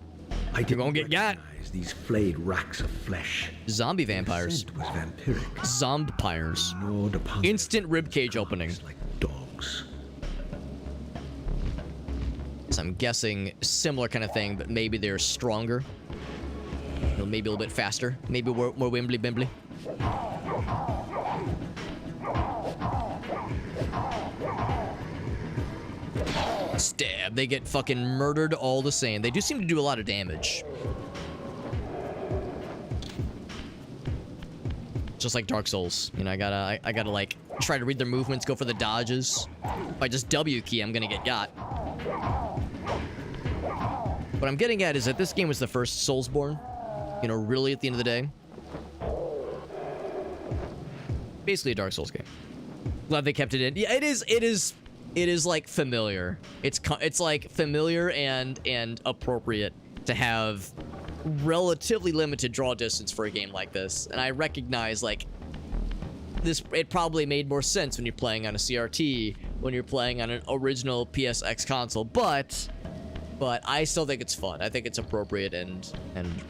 You're gonna get got. These flayed racks of flesh. Zombie vampires. The scent was vampiric. Zombpires. Gnawed upon Instant ribcage opening. like dogs. So I'm guessing similar kind of thing, but maybe they're stronger. Or maybe a little bit faster. Maybe more wimbly bimbly. Stab. They get fucking murdered all the same. They do seem to do a lot of damage. Just like Dark Souls. You know, I gotta like try to read their movements, go for the dodges. If I just W key, I'm gonna get got. What I'm getting at is that this game was the first Soulsborne. You know, really at the end of the day. Basically a Dark Souls game. Glad they kept it in. Yeah, it is like familiar. It's like familiar and appropriate to have relatively limited draw distance for a game like this. And I recognize, like, it probably made more sense when you're playing on a CRT, when you're playing on an original PSX console, but I still think it's fun. I think it's appropriate and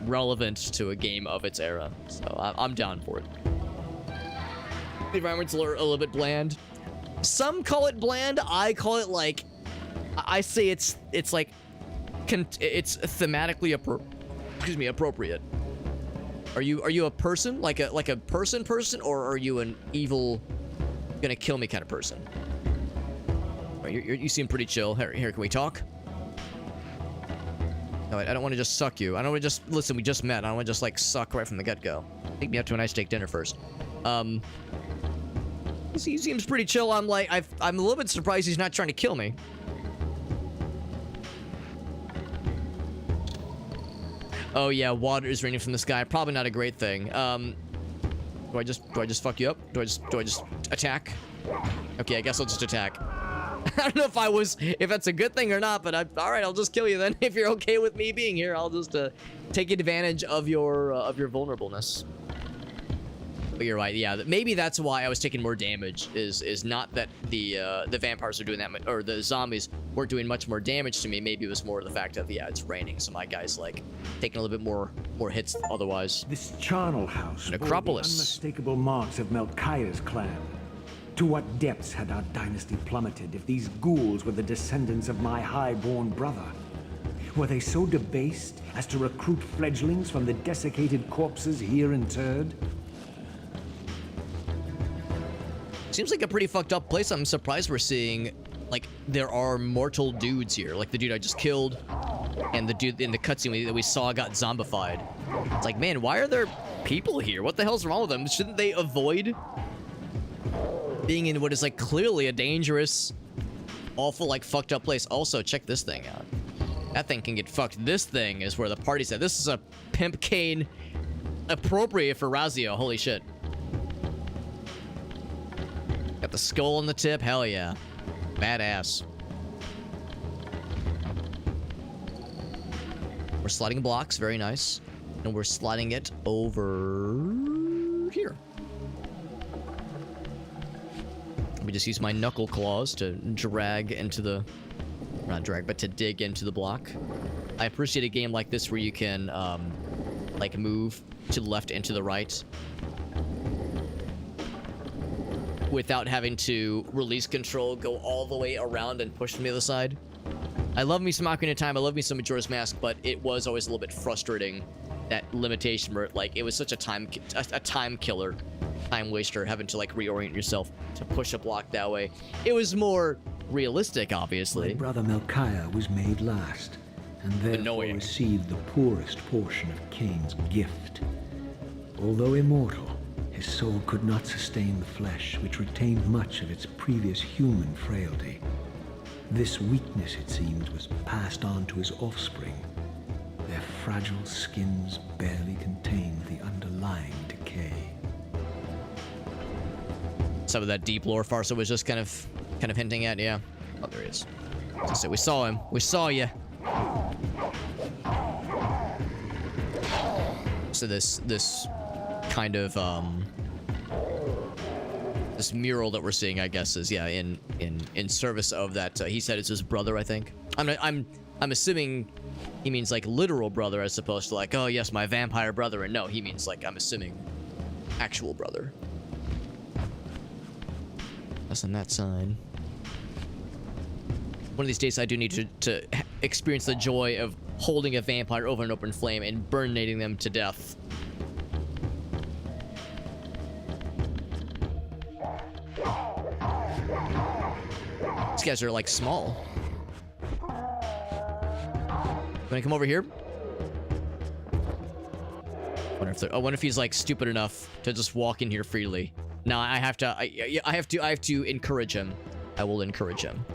relevant to a game of its era. So I'm down for it. The environment's a little bit bland. Some call it bland. I call it, like, I say it's like it's thematically appropriate. Are you a person, like a person, or are you an evil, gonna kill me kind of person? You seem pretty chill. Here, can we talk? No, I don't want to just suck you. I don't want to just listen. We just met. I don't want to just like suck right from the get-go. Take me out to a nice steak dinner first. He seems pretty chill. I'm a little bit surprised he's not trying to kill me. Oh yeah, water is raining from the sky. Probably not a great thing. Do I just fuck you up? Do I just attack? Okay, I guess I'll just attack. I don't know if that's a good thing or not, but all right, I'll just kill you then. If you're okay with me being here, I'll just take advantage of your vulnerableness. But you're right, yeah. Maybe that's why I was taking more damage. Is not that the vampires are doing that much, or the zombies weren't doing much more damage to me. Maybe it was more the fact that, yeah, it's raining, so my guy's like taking a little bit more hits otherwise. This charnel house. Necropolis. Unmistakable marks of Melchiah's clan. To what depths had our dynasty plummeted if these ghouls were the descendants of my high-born brother? Were they so debased as to recruit fledglings from the desiccated corpses here interred? Seems like a pretty fucked up place. I'm surprised we're seeing, like, there are mortal dudes here. Like the dude I just killed, and the dude in the cutscene that we saw got zombified. It's like, man, why are there people here? What the hell's wrong with them? Shouldn't they avoid being in what is, like, clearly a dangerous, awful, like, fucked up place? Also, check this thing out. That thing can get fucked. This thing is where the party's at. This is a Pimp Kain appropriate for Razio. Holy shit. Got the skull on the tip. Hell yeah. Badass. We're sliding blocks. Very nice. And we're sliding it over here. Let me just use my knuckle claws to drag into the... Not drag, but to dig into the block. I appreciate a game like this where you can, like, move to the left and to the right without having to release control, go all the way around and push from the other side. I love me some Ocarina of Time, I love me some Majora's Mask, but it was always a little bit frustrating, that limitation where, like, it was such a time killer, time waster, having to, like, reorient yourself to push a block that way. It was more realistic, obviously. My brother Melchiah was made last, and therefore received the poorest portion of Kain's gift. Although immortal, his soul could not sustain the flesh, which retained much of its previous human frailty. This weakness, it seems, was passed on to his offspring. Their fragile skins barely contained the underlying decay. Some of that deep lore Farsa was just kind of hinting at, yeah. Oh, there he is. So we saw him. We saw you. So this kind of this mural that we're seeing, I guess, is, yeah, in service of that. He said it's his brother, I think. I'm assuming he means, like, literal brother as opposed to, like, oh yes, my vampire brother. And no, he means, like, I'm assuming actual brother. That's on that side. One of these days I do need to experience the joy of holding a vampire over an open flame and burning them to death. These guys are, like, small. Wanna come over here? I wonder if he's, like, stupid enough to just walk in here freely. No, I have to encourage him. I will encourage him.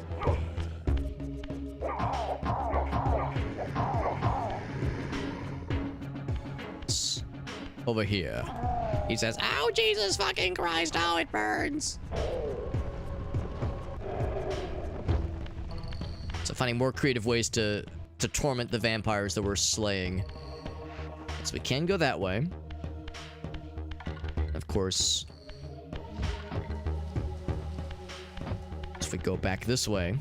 Over here. He says, "Oh, Jesus fucking Christ, oh, it burns." So finding more creative ways to torment the vampires that we're slaying. So we can go that way. Of course. So if we go back this way,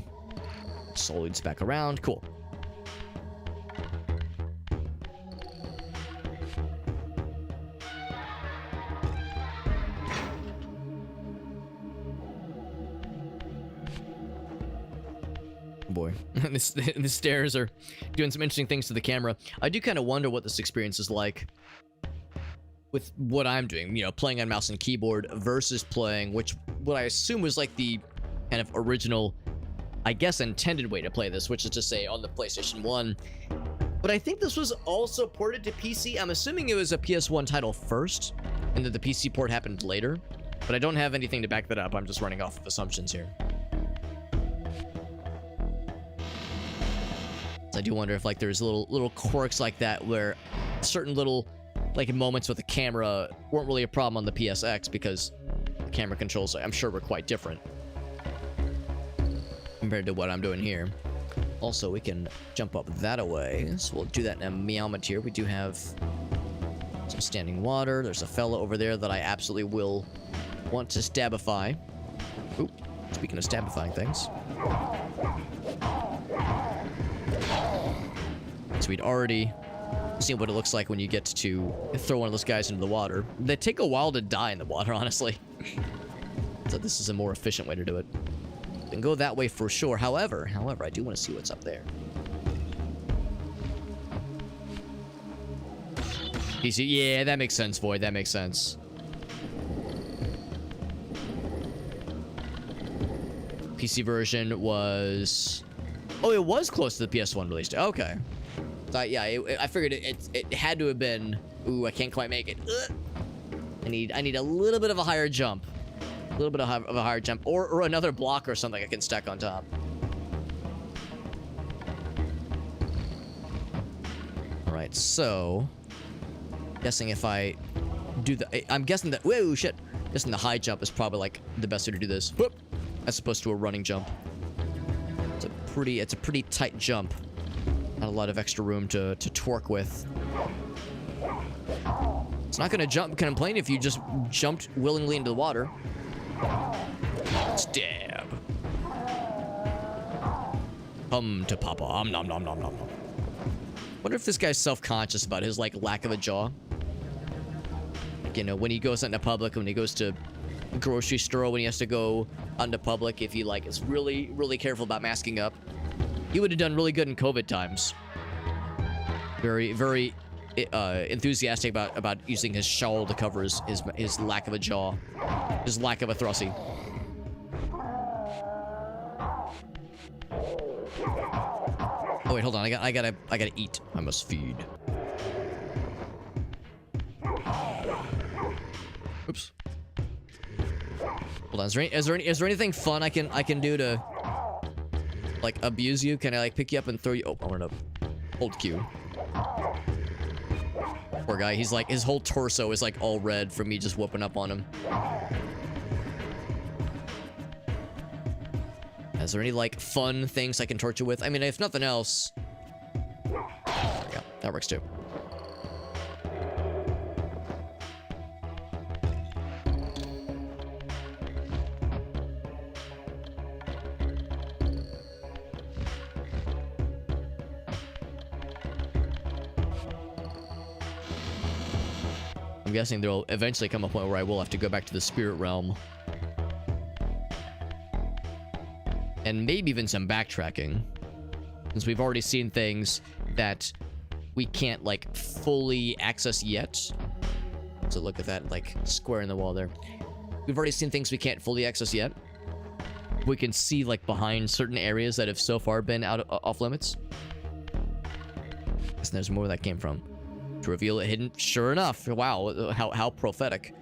soul leads back around. Cool. Boy, the stairs are doing some interesting things to the camera. I do kind of wonder what this experience is like with what I'm doing, you know, playing on mouse and keyboard versus playing, what I assume was like the kind of original, I guess, intended way to play this, which is to say on the PlayStation 1. But I think this was also ported to PC. I'm assuming it was a PS1 title first, and that the PC port happened later. But I don't have anything to back that up. I'm just running off of assumptions here. I do wonder if, like, there's little quirks like that where certain little, like, moments with the camera weren't really a problem on the PSX because the camera controls, I'm sure, were quite different compared to what I'm doing here. Also, we can jump up that away, so we'll do that in a Meowmint here. We do have some standing water. There's a fella over there that I absolutely will want to stabify. Oop, speaking of stabifying things. So we'd already seen what it looks like when you get to throw one of those guys into the water. They take a while to die in the water, honestly. So this is a more efficient way to do it. Can go that way for sure. However, I do want to see what's up there. PC, yeah, that makes sense, Void. That makes sense. PC version was... Oh, it was close to the PS1 release. Okay. So, yeah, I figured it had to have been... Ooh, I can't quite make it. Ugh. I need a little bit of a higher jump. A little bit of a higher jump. Or another block or something I can stack on top. Alright, so... Guessing if I do the... I'm guessing that... Whoa, shit. Guessing the high jump is probably, like, the best way to do this. Whoop! As opposed to a running jump. It's a pretty tight jump. Not a lot of extra room to twerk with. It's not gonna complain if you just jumped willingly into the water. Stab. Come to Papa. Nom nom nom nom. Wonder if this guy's self-conscious about his, like, lack of a jaw. Like, you know, when he goes out into public, when he goes to grocery store, when he has to go onto public, if he, like, is really, really careful about masking up. He would have done really good in COVID times. Very, very enthusiastic about using his shawl to cover his lack of a jaw. His lack of a thrussie. Oh wait, hold on. I gotta eat. I must feed. Oops. Hold on. Is there anything fun I can do to, like, abuse you? Can I, like, pick you up and throw you? Oh, I want to hold Q. Poor guy. He's like, his whole torso is, like, all red from me just whooping up on him. Is there any, like, fun things I can torture with? I mean, if nothing else... There we go. That works too. I'm guessing there will eventually come a point where I will have to go back to the spirit realm. And maybe even some backtracking. Since we've already seen things that we can't, like, fully access yet. So look at that, like, square in the wall there. We've already seen things we can't fully access yet. We can see, like, behind certain areas that have so far been off limits. And there's more where that came from. To reveal it hidden. Sure enough. Wow, how prophetic.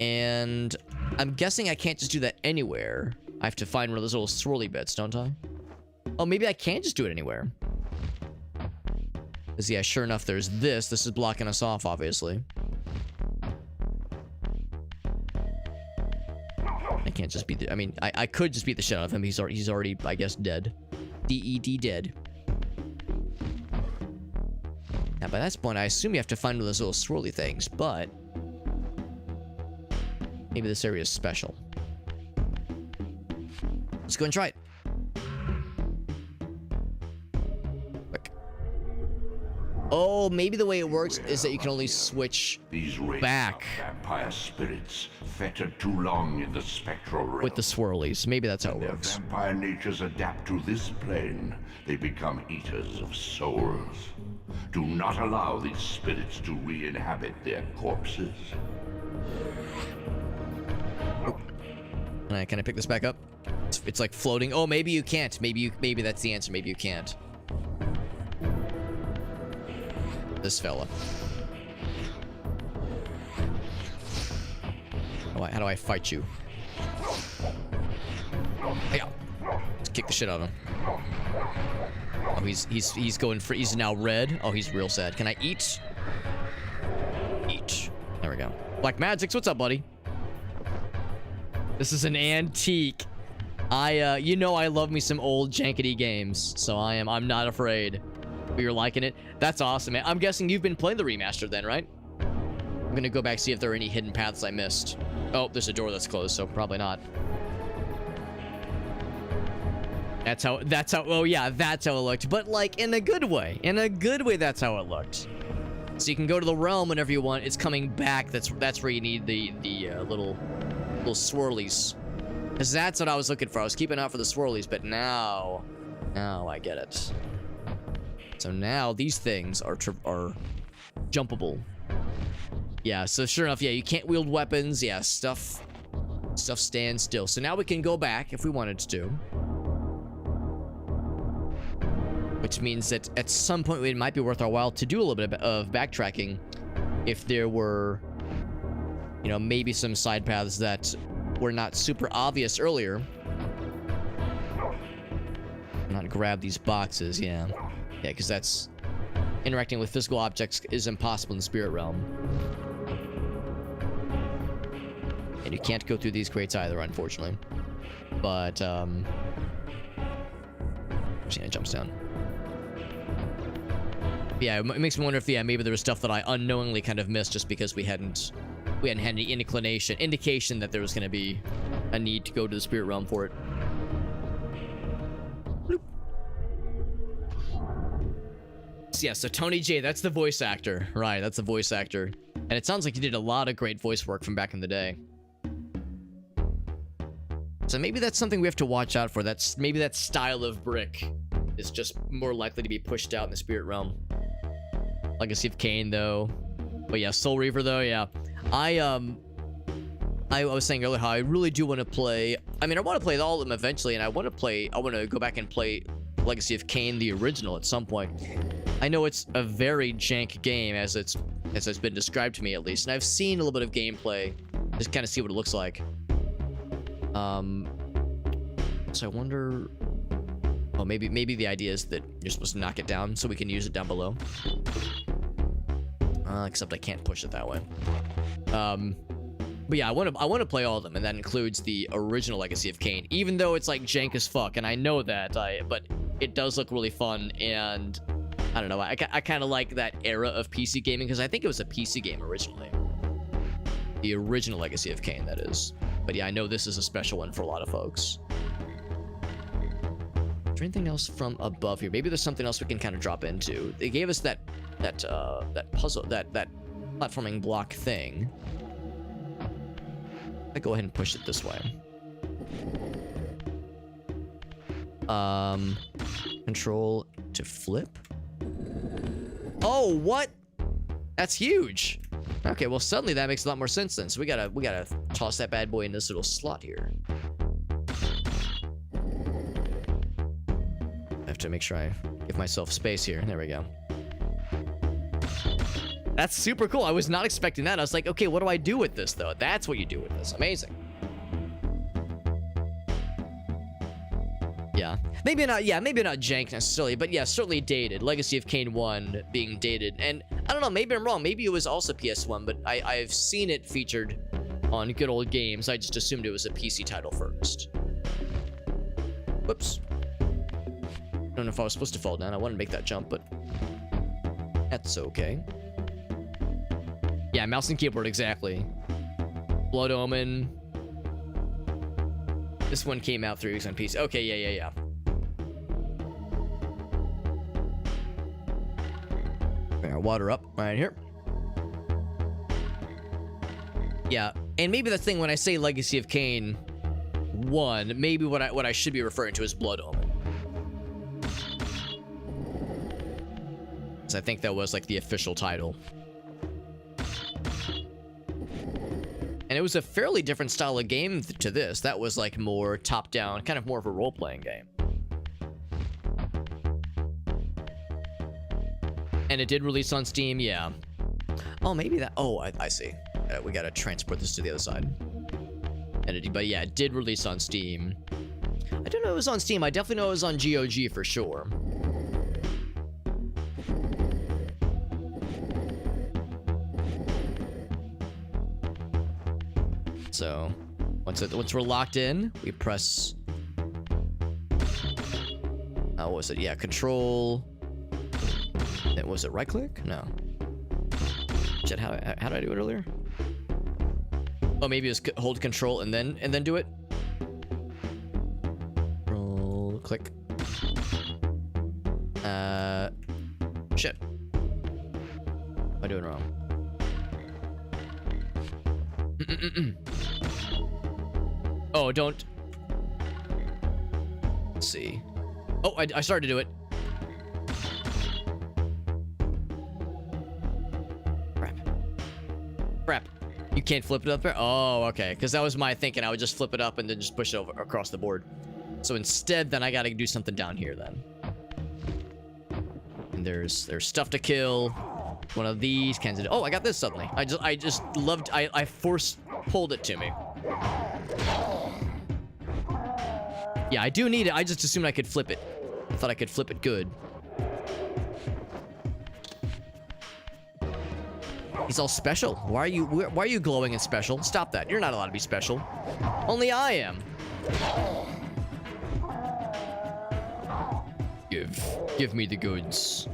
And I'm guessing I can't just do that anywhere. I have to find one of those little swirly bits, don't I? Oh, maybe I can just do it anywhere. Because, yeah, sure enough, there's this. This is blocking us off, obviously. I can't just beat the... I mean, I could just beat the shit out of him. He's already, I guess, dead. D-E-D dead. Now, by that point, I assume you have to find one of those little swirly things, but... Maybe this area is special. Let's go and try it. Quick. Oh, maybe the way it works is that you can only switch back. Vampire spirits fettered too long in the spectral realm. With the swirlies. Maybe that's how it Their works. vampire natures adapt to this plane. They become eaters of souls. Do not allow these spirits to re-inhabit their corpses. Can I pick this back up? It's like floating. Oh, maybe you can't. Maybe that's the answer. Maybe you can't. This fella. How do I fight you? Hey, let's kick the shit out of him. Oh, he's going for. He's now red. Oh, he's real sad. Can I eat? Eat. There we go. Black Magics, what's up, buddy? This is an antique. You know I love me some old jankety games, so I'm not afraid. But you're liking it? That's awesome, man. I'm guessing you've been playing the remaster then, right? I'm gonna go back see if there are any hidden paths I missed. Oh, there's a door that's closed, so probably not. That's how, oh yeah, that's how it looked. But, like, in a good way. In a good way, that's how it looked. So you can go to the realm whenever you want. It's coming back. That's where you need the little swirlies. Because that's what I was looking for. I was keeping out for the swirlies, but now I get it. So now these things are jumpable. Yeah, so sure enough, yeah, you can't wield weapons. Yeah, stuff stands still. So now we can go back if we wanted to. Which means that at some point it might be worth our while to do a little bit of backtracking if there were, you know, maybe some side paths that were not super obvious earlier. Not grab these boxes, yeah. Yeah, because that's interacting with physical objects is impossible in the spirit realm. And you can't go through these crates either, unfortunately. But, yeah, it jumps down. Yeah, it makes me wonder if, yeah, maybe there was stuff that I unknowingly kind of missed just because we hadn't had any indication that there was going to be a need to go to the spirit realm for it. Bloop. So yeah, so Tony J, that's the voice actor. Right, that's the voice actor. And it sounds like he did a lot of great voice work from back in the day. So maybe that's something we have to watch out for. Maybe that style of brick is just more likely to be pushed out in the spirit realm. Legacy of Kain, though. But yeah, Soul Reaver, though, yeah. I was saying earlier how I really do want to play. I mean, I want to play all of them eventually, and I want to go back and play Legacy of Kain, the original, at some point. I know it's a very jank game, as it's been described to me at least, and I've seen a little bit of gameplay, just kind of see what it looks like. So I wonder. Oh, maybe the idea is that you're supposed to knock it down so we can use it down below. Except I can't push it that way. But yeah, I want to play all of them, and that includes the original Legacy of Kain, even though it's like jank as fuck, and I know that. But it does look really fun, and I don't know. I kind of like that era of PC gaming because I think it was a PC game originally. The original Legacy of Kain, that is. But yeah, I know this is a special one for a lot of folks. Is there anything else from above here? Maybe there's something else we can kind of drop into. They gave us that puzzle, that platforming block thing. I go ahead and push it this way. Control to flip. Oh, what? That's huge. Okay, well suddenly that makes a lot more sense then. So we gotta toss that bad boy in this little slot here. I have to make sure I give myself space here. There we go. That's super cool. I was not expecting that. I was like, okay, what do I do with this though? That's what you do with this. Amazing. Yeah. Maybe not jank necessarily, but yeah, certainly dated. Legacy of Kain 1 being dated. And I don't know, maybe I'm wrong. Maybe it was also PS1, but I've seen it featured on good old games. I just assumed it was a PC title first. Whoops. I don't know if I was supposed to fall down. I wanted to make that jump, but that's okay. Yeah, mouse and keyboard, exactly. Blood Omen. This one came out 3 weeks on PC. Okay, yeah. Bring our water up right here. Yeah, and maybe the thing when I say Legacy of Kain 1, maybe what I should be referring to is Blood Omen. So I think that was like the official title. And it was a fairly different style of game to this. That was like more top-down, kind of more of a role-playing game. And it did release on Steam, yeah. Oh, maybe that... Oh, I see. We gotta transport this to the other side. But yeah, it did release on Steam. I don't know it was on Steam. I definitely know it was on GOG for sure. So, once we're locked in, we press... what was it? Yeah, control... Was it right-click? No. Shit, how did I do it earlier? Oh, maybe it was hold control and then do it? Roll, click. Shit. doing wrong? Oh, don't. Let's see. Oh, I started to do it. Crap. You can't flip it up there? Oh, okay. Because that was my thinking. I would just flip it up and then just push it over across the board. So instead, then I got to do something down here then. And there's stuff to kill. One of these cans of... Oh, I got this suddenly. I just loved... I force pulled it to me. Yeah, I do need it. I just assumed I could flip it. I thought I could flip it good. He's all special. Why are you glowing and special? Stop that. You're not allowed to be special. Only I am. Give me the goods.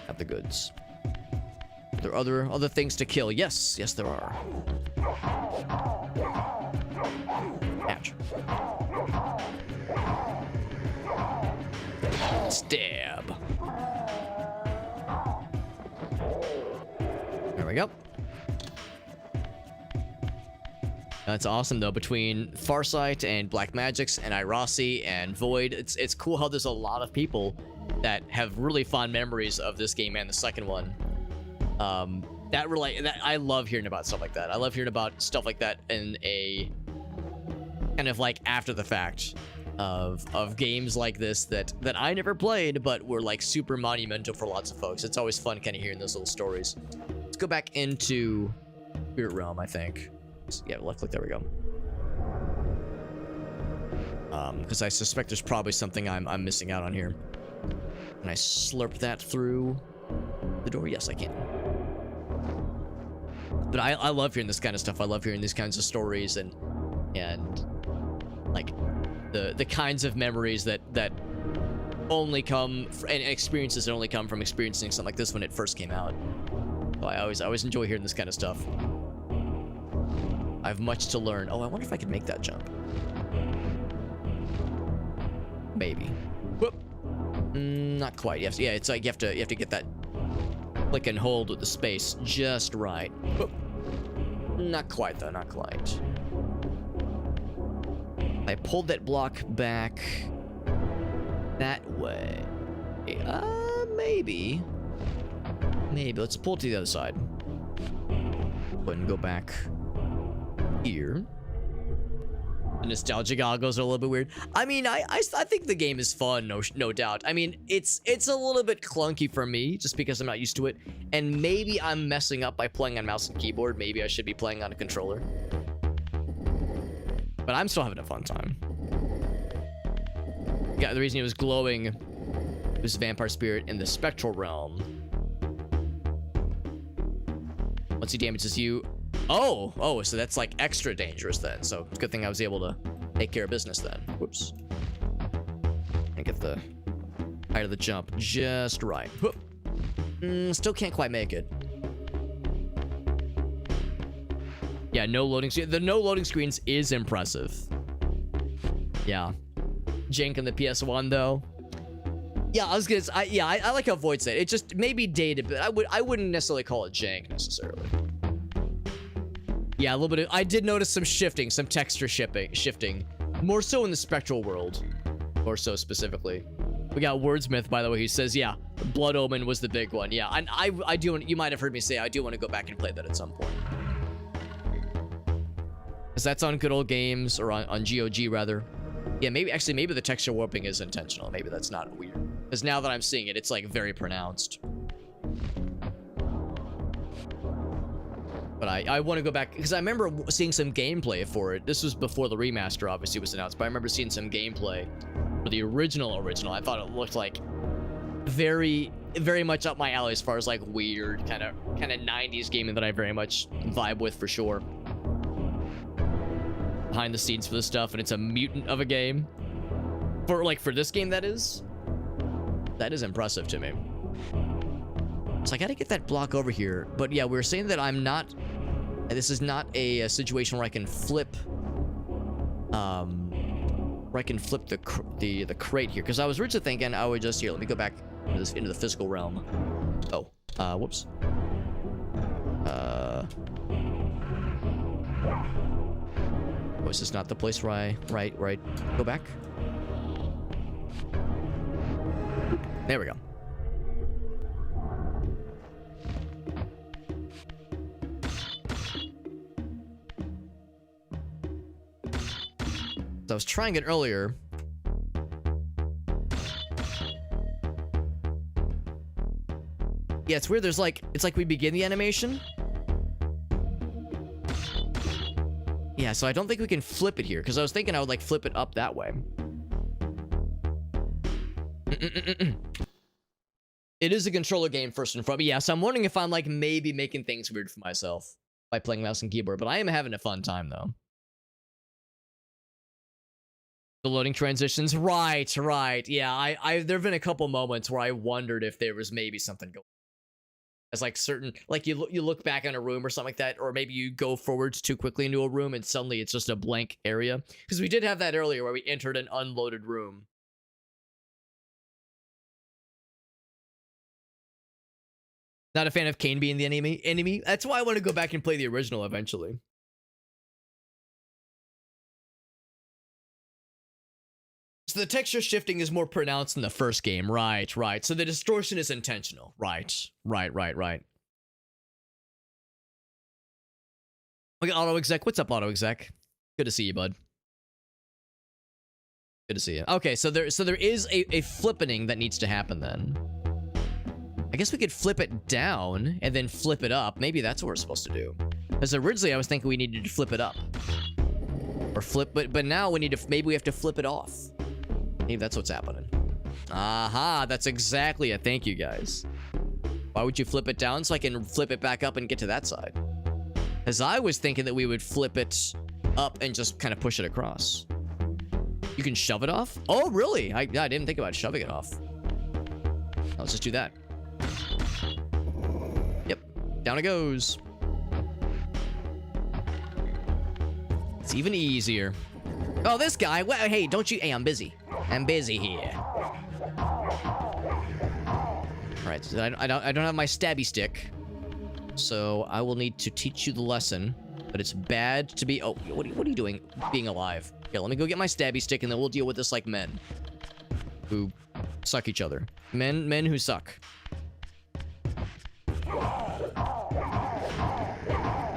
Have the goods. Are there other things to kill? Yes, there are. Ouch. Stab. There we go. That's awesome though. Between Farsight and Black Magic's and Irasi and Void, it's cool how there's a lot of people that have really fond memories of this game and the second one. That I love hearing about stuff like that. I love hearing about stuff like that in a kind of like after the fact of games like this that I never played but were like super monumental for lots of folks. It's always fun kind of hearing those little stories. Let's go back into Spirit Realm, I think. Yeah, left click, there we go. Because I suspect there's probably something I'm missing out on here. Can I slurp that through the door? Yes, I can. But I love hearing this kind of stuff. I love hearing these kinds of stories and like the kinds of memories that only come and experiences that only come from experiencing something like this when it first came out. So I always enjoy hearing this kind of stuff. I have much to learn. Oh, I wonder if I could make that jump. Maybe. Whoop. Not quite. Yeah, it's like you have to get that click and hold with the space just right. Whoop. Not quite though, not quite. I pulled that block back that way. Maybe. Let's pull it to the other side. Go ahead and go back here. The nostalgia goggles are a little bit weird. I mean, I think the game is fun, no doubt. I mean, it's a little bit clunky for me just because I'm not used to it, and maybe I'm messing up by playing on mouse and keyboard. Maybe I should be playing on a controller. But I'm still having a fun time. Yeah, the reason it was glowing was Vampire Spirit in the Spectral Realm. Once he damages you... Oh, so that's like extra dangerous then. So it's a good thing I was able to take care of business then. Whoops. And get the height of the jump just right. Whoop. Still can't quite make it. Yeah, no loading screen. The no loading screens is impressive. Yeah. Jank on the PS1 though. Yeah, I was gonna. I like how Void said it. Just maybe dated, but I wouldn't necessarily call it jank necessarily. Yeah, a little bit of, I did notice some shifting, some texture shifting. More so in the Spectral world. More so specifically. We got Wordsmith, by the way, who says, yeah, Blood Omen was the big one. Yeah, and I do, you might have heard me say, I do want to go back and play that at some point. Because that's on good old games, or on GOG rather. Yeah, maybe the texture warping is intentional. Maybe that's not weird. Because now that I'm seeing it, it's like very pronounced. But I want to go back, because I remember seeing some gameplay for it. This was before the remaster obviously was announced, but I remember seeing some gameplay for the original. I thought it looked like very, very much up my alley as far as like weird kind of 90s gaming that I very much vibe with for sure. Behind the scenes for this stuff, and it's a mutant of a game. For this game, that is impressive to me. So I gotta get that block over here. But yeah, we were saying that I'm not... This is not a situation where I can flip... Where I can flip the crate here. Because I was originally thinking I would just... Here, let me go back into the physical realm. Oh, whoops. Oh, is this not the place where I... Right. Go back. There we go. So I was trying it earlier. Yeah, it's weird. There's like, it's like we begin the animation. Yeah, so I don't think we can flip it here, because I was thinking I would like flip it up that way. It is a controller game first and foremost. Yeah, so I'm wondering if I'm like maybe making things weird for myself by playing mouse and keyboard, but I am having a fun time though. The loading transitions, right. Yeah, there have been a couple moments where I wondered if there was maybe something going. As like certain, like you look back on a room or something like that, or maybe you go forwards too quickly into a room and suddenly it's just a blank area. Because we did have that earlier where we entered an unloaded room. Not a fan of Kain being the enemy. That's why I want to go back and play the original eventually. So the texture shifting is more pronounced in the first game. Right. So the distortion is intentional. Right. Okay, Auto Exec. What's up, Auto Exec? Good to see you, bud. Good to see you. Okay, so there is a flippening that needs to happen then. I guess we could flip it down and then flip it up. Maybe that's what we're supposed to do. Because originally I was thinking we needed to flip it up. Or flip, but now we need to, maybe we have to flip it off. Maybe that's what's happening. Aha, that's exactly it. Thank you, guys. Why would you flip it down? So I can flip it back up and get to that side. As I was thinking that we would flip it up and just kind of push it across. You can shove it off? Oh, really? I didn't think about shoving it off. Let's just do that. Yep. Down it goes. It's even easier. Oh, this guy. Well, hey, don't you... Hey, I'm busy. I'm busy here. Alright, so I don't have my stabby stick. So I will need to teach you the lesson. But it's bad to be... Oh, what are you doing being alive? Okay, let me go get my stabby stick and then we'll deal with this like men. Who suck each other. Men who suck.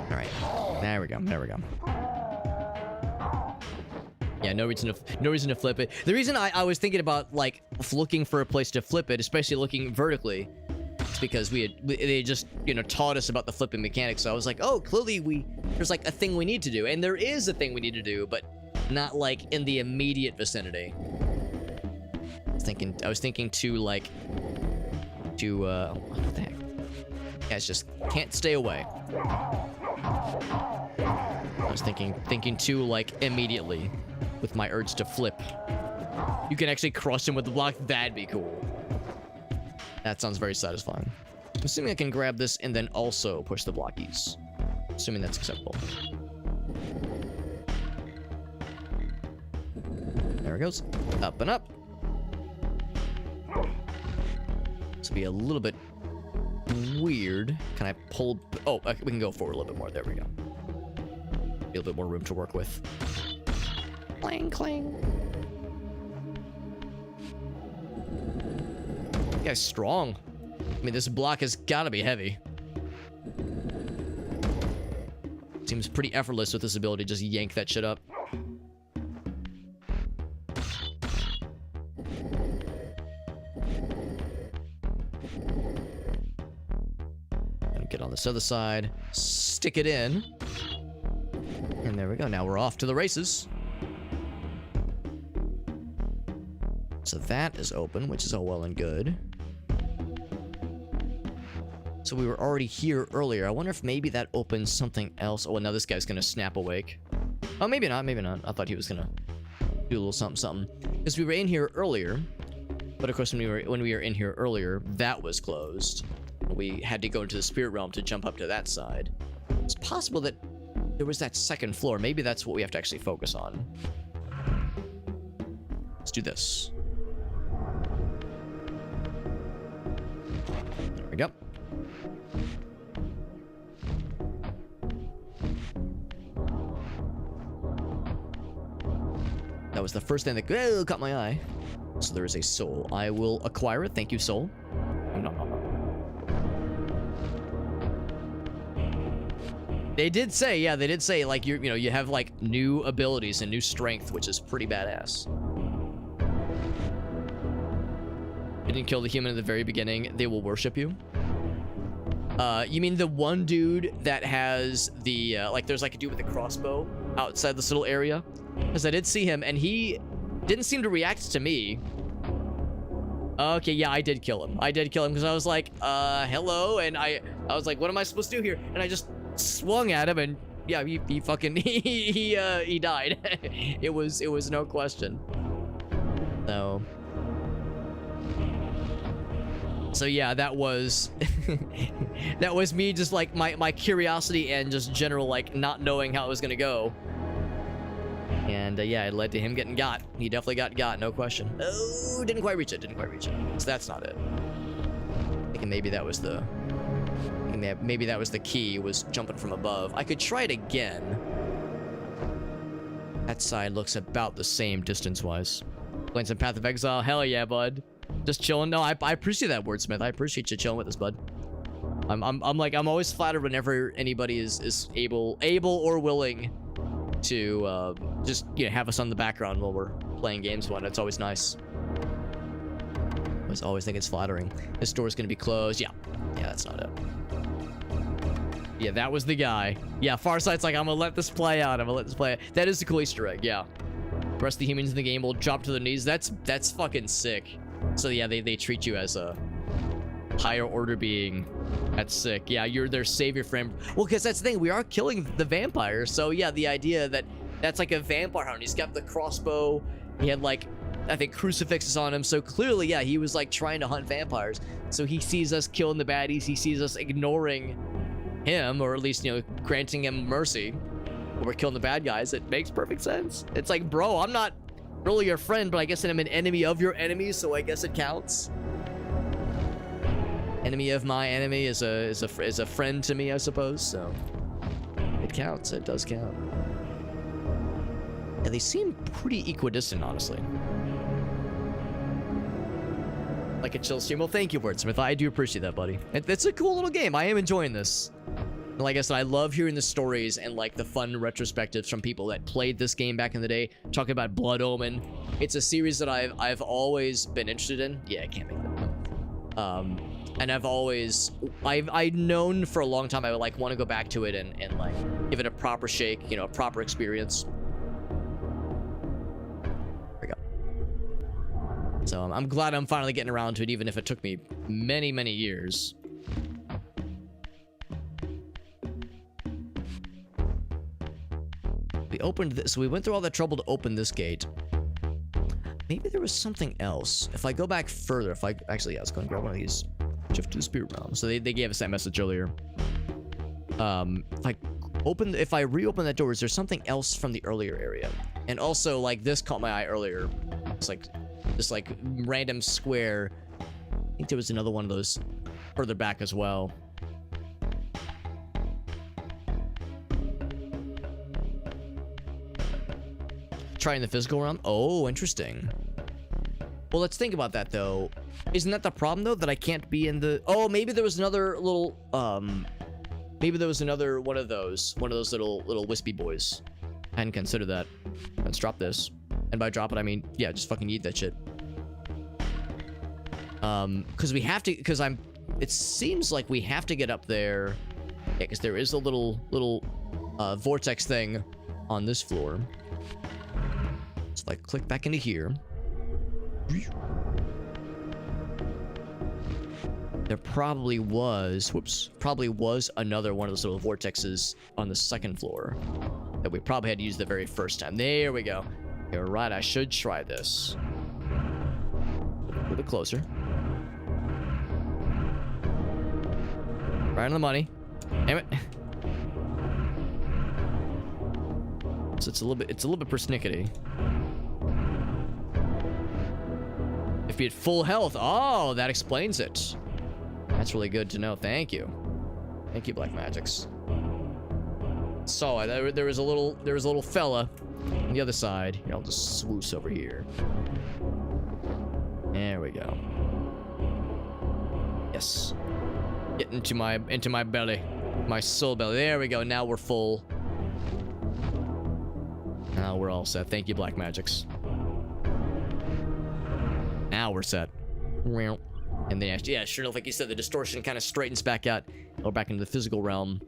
Alright. There we go. Yeah, no reason to flip it. The reason I was thinking about like looking for a place to flip it, especially looking vertically, is because they just, you know, taught us about the flipping mechanics. So I was like, oh, clearly there's like a thing we need to do, and there is a thing we need to do, but not like in the immediate vicinity. I was thinking to like what the heck? Guys just can't stay away. I was thinking too like immediately with my urge to flip. You can actually crush him with the block. That'd be cool. That sounds very satisfying. I'm assuming I can grab this and then also push the blockies. Assuming that's acceptable. There it goes. Up and up. This will be a little bit weird. Can I pull... Oh, we can go forward a little bit more. There we go. A little bit more room to work with. Clang, clang. This guy's strong. I mean, this block has got to be heavy. Seems pretty effortless with this ability to just yank that shit up. And get on this other side. Stick it in. And there we go. Now we're off to the races. So that is open, which is all well and good. So we were already here earlier. I wonder if maybe that opens something else. Oh, now this guy's gonna snap awake. Oh, maybe not, maybe not. I thought he was gonna do a little something. Because we were in here earlier. But of course, when we were in here earlier, that was closed. We had to go into the spirit realm to jump up to that side. It's possible that there was that second floor. Maybe that's what we have to actually focus on. Let's do this. There we go. That was the first thing that caught my eye. So there is a soul. I will acquire it. Thank you, soul. They did say, yeah, they did say, like, you know, you have, like, new abilities and new strength, which is pretty badass. You didn't kill the human at the very beginning. They will worship you. You mean the one dude that has the, like, there's, like, a dude with a crossbow outside this little area? Because I did see him, and he didn't seem to react to me. Okay, yeah, I did kill him. I did kill him because I was like, hello, and I was like, what am I supposed to do here? And I just swung at him, and yeah, he fucking he died. it was no question. So yeah, that was that was me, just like my curiosity and just general, like, not knowing how it was gonna go. And yeah, it led to him getting got. He definitely got, no question. Oh, didn't quite reach it. So that's not it. Thinking maybe that was the key, was jumping from above. I could try it again. That side looks about the same distance-wise. Playing some Path of Exile. Hell yeah, bud. Just chilling. No, I appreciate that, Wordsmith. I appreciate you chilling with us, bud. I'm always flattered whenever anybody is able or willing to just, you know, have us on the background while we're playing games. It's always nice. I always think it's flattering. This door's gonna be closed. Yeah, that's not it. Yeah, that was the guy. Yeah, Farsight's like, I'm gonna let this play out. That is the cool Easter egg. Yeah, the rest of the humans in the game will drop to their knees. That's fucking sick. So yeah, they treat you as a higher order being. That's sick. Yeah, you're their savior friend. Well, because that's the thing, we are killing the vampires. So yeah, the idea that that's like a vampire hunter. He's got the crossbow. He had, like, I think, crucifixes on him. So clearly, yeah, he was like trying to hunt vampires. So he sees us killing the baddies. He sees us ignoring him, or at least, you know, granting him mercy when we're killing the bad guys. It makes perfect sense. It's like, bro, I'm not really your friend, but I guess I'm an enemy of your enemy, so I guess it counts. Enemy of my enemy is a friend to me, I suppose. So it counts. It does count. Yeah, they seem pretty equidistant, honestly. Like a chill stream. Well, thank you, Wordsmith. I do appreciate that, buddy. It's a cool little game. I am enjoying this. And like I said, I love hearing the stories and, like, the fun retrospectives from people that played this game back in the day, talking about Blood Omen. It's a series that I've always been interested in. Yeah, I can't make that. And I've known for a long time I would, like, want to go back to it and like give it a proper shake, you know, a proper experience. There we go. So I'm glad I'm finally getting around to it, even if it took me many, many years. We opened this, so we went through all that trouble to open this gate. Maybe there was something else. If I go back further, actually, yeah, let's go and grab one of these. Shift to the spirit realm. So they gave us that message earlier. If I reopen that door, is there something else from the earlier area? And also, like, this caught my eye earlier. It's like this, like, random square. I think there was another one of those further back as well. Trying the physical realm. Oh, interesting. Well, let's think about that, though. Isn't that the problem, though, that I can't be in the... Oh, maybe there was another little, maybe there was another one of those little wispy boys. I hadn't considered that. Let's drop this. And by drop it, I mean, yeah, just fucking eat that shit. Because we have to, it seems like we have to get up there. Yeah, because there is a little vortex thing on this floor. So if I click back into here. There probably was another one of those little vortexes on the second floor that we probably had to use the very first time. There we go. You're right, I should try this. A little bit closer. Right on the money. Damn it. So it's a little bit persnickety. If you're at full health, oh, that explains it. That's really good to know. Thank you. Thank you, Black Magics. So there was a little fella On the other side. Here, I'll just swoosh over here. There we go. Yes. Get into my belly. My soul belly. There we go. Now we're full. Now we're all set. Thank you, Black Magics. Now we're set. And then, yeah, sure enough, like you said, the distortion kind of straightens back out. Or back into the physical realm.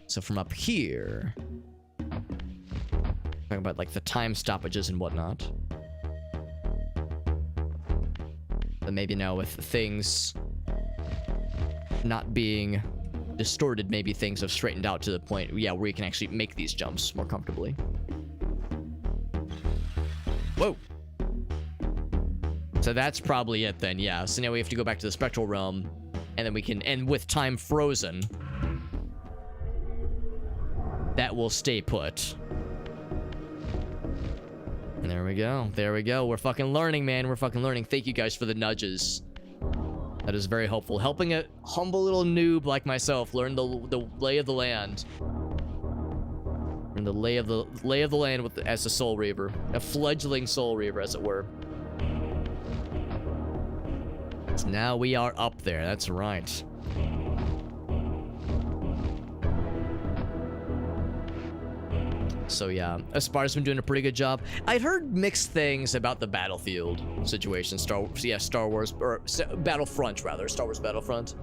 So from up here... Talking about, like, the time stoppages and whatnot. But maybe now with things not being distorted, maybe things have straightened out to the point, yeah, where you can actually make these jumps more comfortably. Whoa! So that's probably it then, yeah. So now we have to go back to the spectral realm, and then we can, and with time frozen, that will stay put. And there we go. There we go. We're fucking learning, man. We're fucking learning. Thank you guys for the nudges. That is very helpful. Helping a humble little noob like myself learn the lay of the land. And the lay of the land with as a Soul Reaver. A fledgling Soul Reaver, as it were. So now we are up there. That's right. So yeah, Aspire's been doing a pretty good job. I'd heard mixed things about the Battlefield situation. Star Wars, or Battlefront rather. Star Wars Battlefront.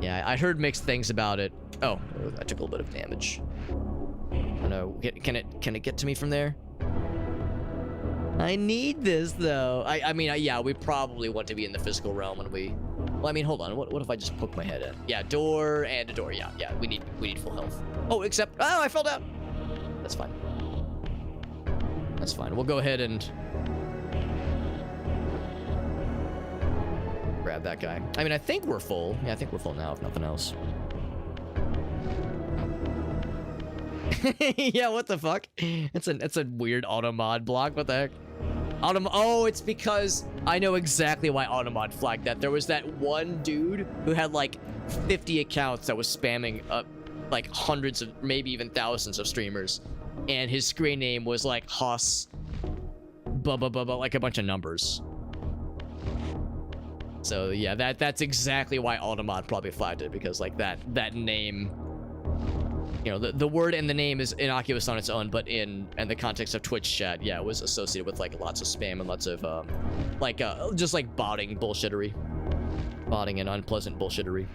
Yeah, I heard mixed things about it. Oh, I took a little bit of damage. Oh no, can it get to me from there? I need this though. I mean, yeah, we probably want to be in the physical realm when we... Well, I mean, hold on. What if I just poke my head in? Yeah, door and a door. Yeah, we need full health. Oh, except... Oh, I fell down. That's fine. That's fine. We'll go ahead and grab that guy. I mean, I think we're full. Yeah, I think we're full now, if nothing else. Yeah, what the fuck? It's a weird automod block. What the heck? Oh, it's because I know exactly why automod flagged that. There was that one dude who had like 50 accounts that was spamming up like hundreds of, maybe even thousands of streamers, and his screen name was like Haas, like a bunch of numbers. So yeah, that's exactly why automod probably flagged it, because like that name, you know, the word and the name is innocuous on its own, but in the context of Twitch chat, yeah, it was associated with like lots of spam and lots of just like botting bullshittery, botting and unpleasant bullshittery.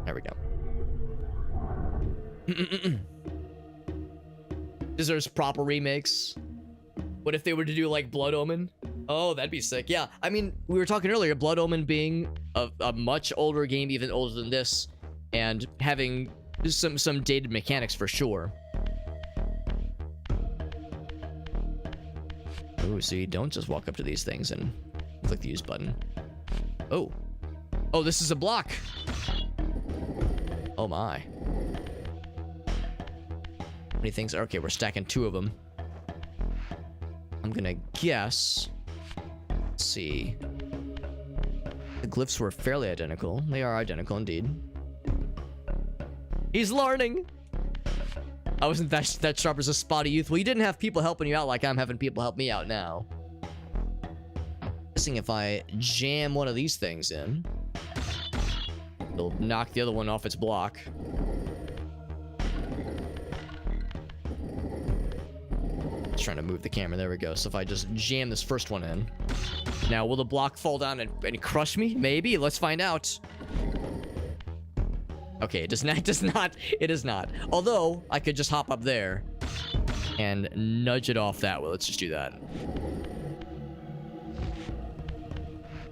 There we go. Deserves proper remakes. What if they were to do like Blood Omen? Oh, that'd be sick. Yeah, I mean, we were talking earlier, Blood Omen being a much older game, even older than this, and having some dated mechanics for sure. Ooh, so you don't just walk up to these things and click the use button. Oh, this is a block. Oh my. How many things? Okay, we're stacking 2 of them. I'm gonna guess. Let's see. The glyphs were fairly identical. They are identical indeed. He's learning. I wasn't that sharp as a spotty youth. Well, you didn't have people helping you out like I'm having people help me out now. Guessing if I jam one of these things in, it'll knock the other one off its block. Just trying to move the camera. There we go. So if I just jam this first one in, now will the block fall down and crush me? Maybe. Let's find out. Okay, it does not. It does not. Although I could just hop up there and nudge it off that way. Let's just do that.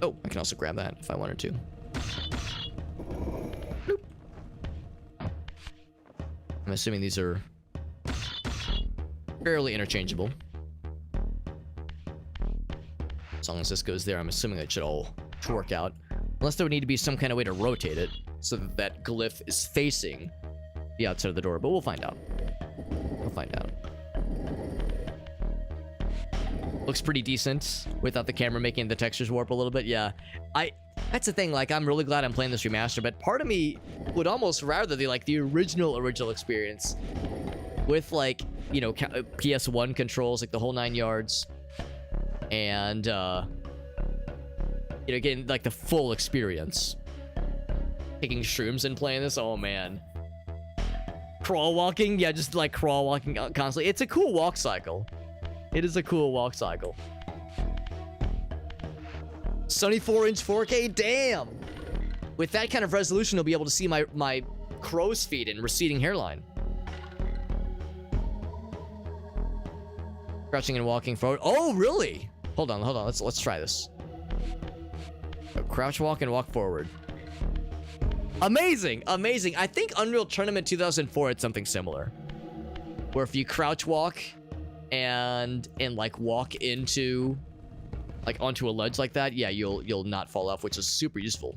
Oh, I can also grab that if I wanted to. Bloop. I'm assuming these are fairly interchangeable. As long as this goes there, I'm assuming it should all work out. Unless there would need to be some kind of way to rotate it so that that glyph is facing the outside of the door. But we'll find out. We'll find out. Looks pretty decent without the camera making the textures warp a little bit. Yeah, that's the thing. Like, I'm really glad I'm playing this remaster, but part of me would almost rather the original experience. with like, you know, PS1 controls, like the whole 9 yards, and you know, getting like the full experience. Taking shrooms and playing this, oh man. Crawl walking, yeah, just like crawl walking constantly. It's a cool walk cycle. It is a cool walk cycle. 74-inch 4K, damn. With that kind of resolution, you'll be able to see my crow's feet and receding hairline. Crouching and walking forward. Oh, really? Hold on. Let's try this. Crouch, walk, and walk forward. Amazing. I think Unreal Tournament 2004 had something similar, where if you crouch walk and like walk into like onto a ledge like that, yeah, you'll not fall off, which is super useful.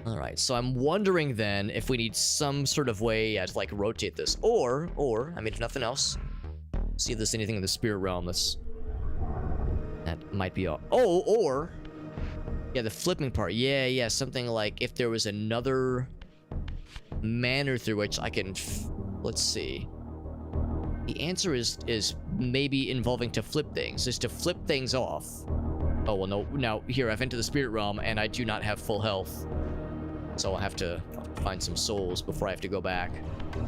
All right, so I'm wondering then if we need some sort of way to like rotate this, or I mean, if nothing else, see if there's anything in the spirit realm that might be all. Oh, or yeah, the flipping part. Yeah, something like if there was another manner through which I can. Let's see. The answer is maybe involving to flip things, is to flip things off. Oh well, no. Now here I've entered the spirit realm and I do not have full health. So I'll have to find some souls before I have to go back.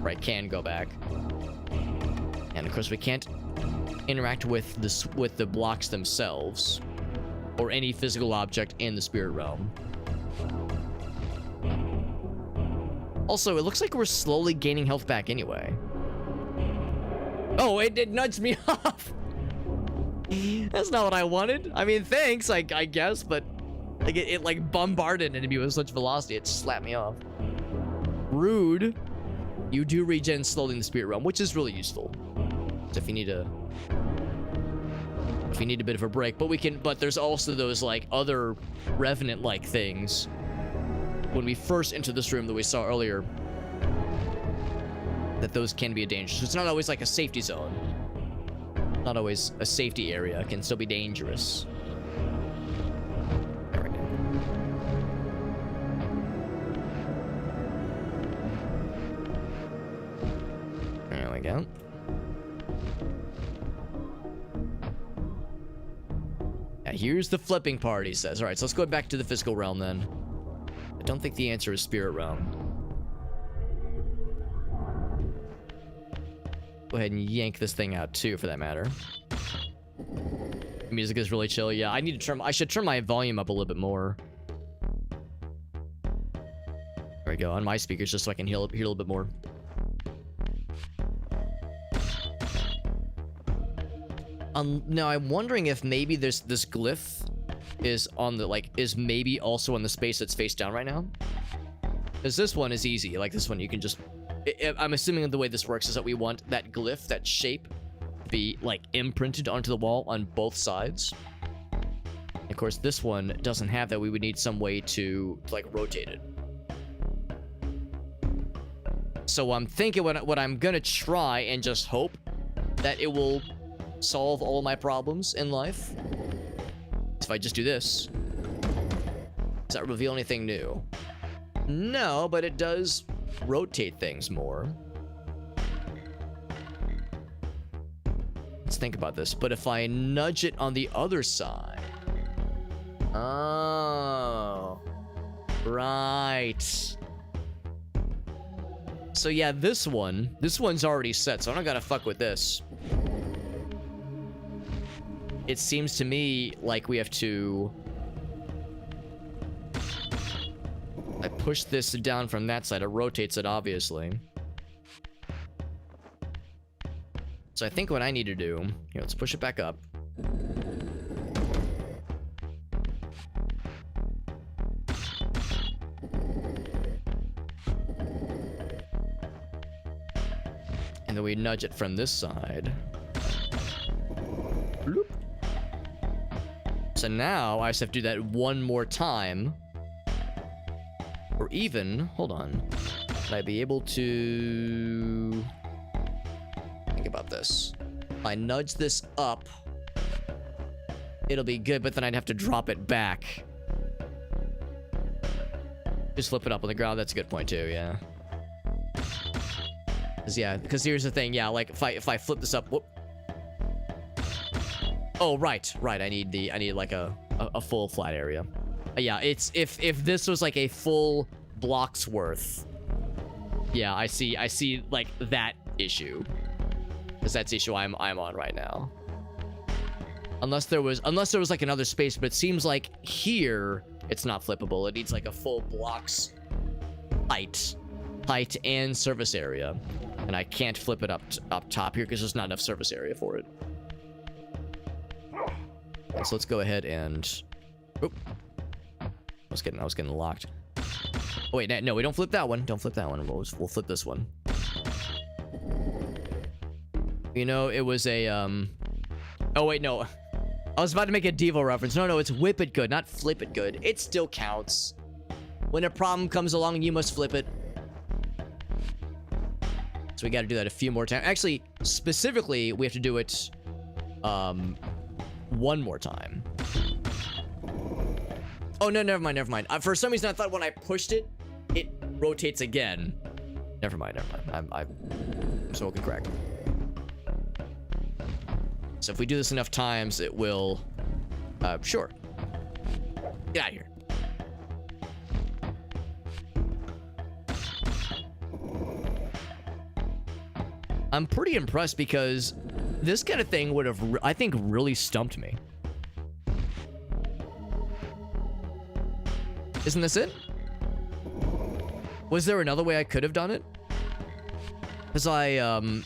Or I can go back. And of course we can't interact with the blocks themselves. Or any physical object in the spirit realm. Also, it looks like we're slowly gaining health back anyway. Oh, it nudged me off! That's not what I wanted. I mean, thanks, I guess, but like it like bombarded an enemy with such velocity, it slapped me off. Rude. You do regen slowly in the spirit realm, which is really useful. So if you need a bit of a break, but there's also those like other revenant-like things when we first enter this room that we saw earlier, that those can be a danger. So it's not always like a safety zone. Not always a safety area. It can still be dangerous. There we go. There we go. Yeah, here's the flipping part, he says. All right, so let's go back to the physical realm then. I don't think the answer is spirit realm. Go ahead and yank this thing out too, for that matter. The music is really chill. Yeah, I should turn my volume up a little bit more. There we go, on my speakers, just so I can hear a little bit more. Now I'm wondering if maybe this glyph is on the is maybe also in the space that's face down right now. Because this one is easy. Like this one, you can just. I'm assuming the way this works is that we want that glyph, that shape, to be like imprinted onto the wall on both sides. Of course, this one doesn't have that. We would need some way to like rotate it. So I'm thinking what I'm gonna try and just hope that it will solve all my problems in life. If I just do this. Does that reveal anything new? No, but it does rotate things more. Let's think about this. But if I nudge it on the other side. Oh. Right. So yeah, this one's already set, so I don't gotta fuck with this. It seems to me like we have to. I push this down from that side. It rotates it, obviously. So I think what I need to do. Here, let's push it back up. And then we nudge it from this side. Bloop. So now I just have to do that one more time. Or even, hold on. Would I be able to think about this? If I nudge this up, it'll be good, but then I'd have to drop it back. Just flip it up on the ground. That's a good point too, yeah. Because here's the thing, yeah, like if I flip this up, whoop. Oh, right. I need like a full flat area. Yeah, it's if this was like a full block's worth. Yeah, I see like that issue. Because that's the issue I'm on right now. Unless there was like another space, but it seems like here it's not flippable. It needs like a full block's height and surface area. And I can't flip it up top here because there's not enough surface area for it. And so let's go ahead and... Oop. I was getting locked. Oh, wait, no, we don't flip that one. Don't flip that one. We'll flip this one. You know, it was a, Oh, wait, no. I was about to make a Devo reference. No, it's whip it good, not flip it good. It still counts. When a problem comes along, you must flip it. So we got to do that a few more times. Actually, specifically, we have to do it, one more time. Oh, no, never mind. For some reason, I thought when I pushed it, it rotates again. Never mind. I'm smoking crack. So if we do this enough times, it will... Sure. Get out of here. I'm pretty impressed because this kind of thing would have, I think, really stumped me. Isn't this it? Was there another way I could have done it? Because I'm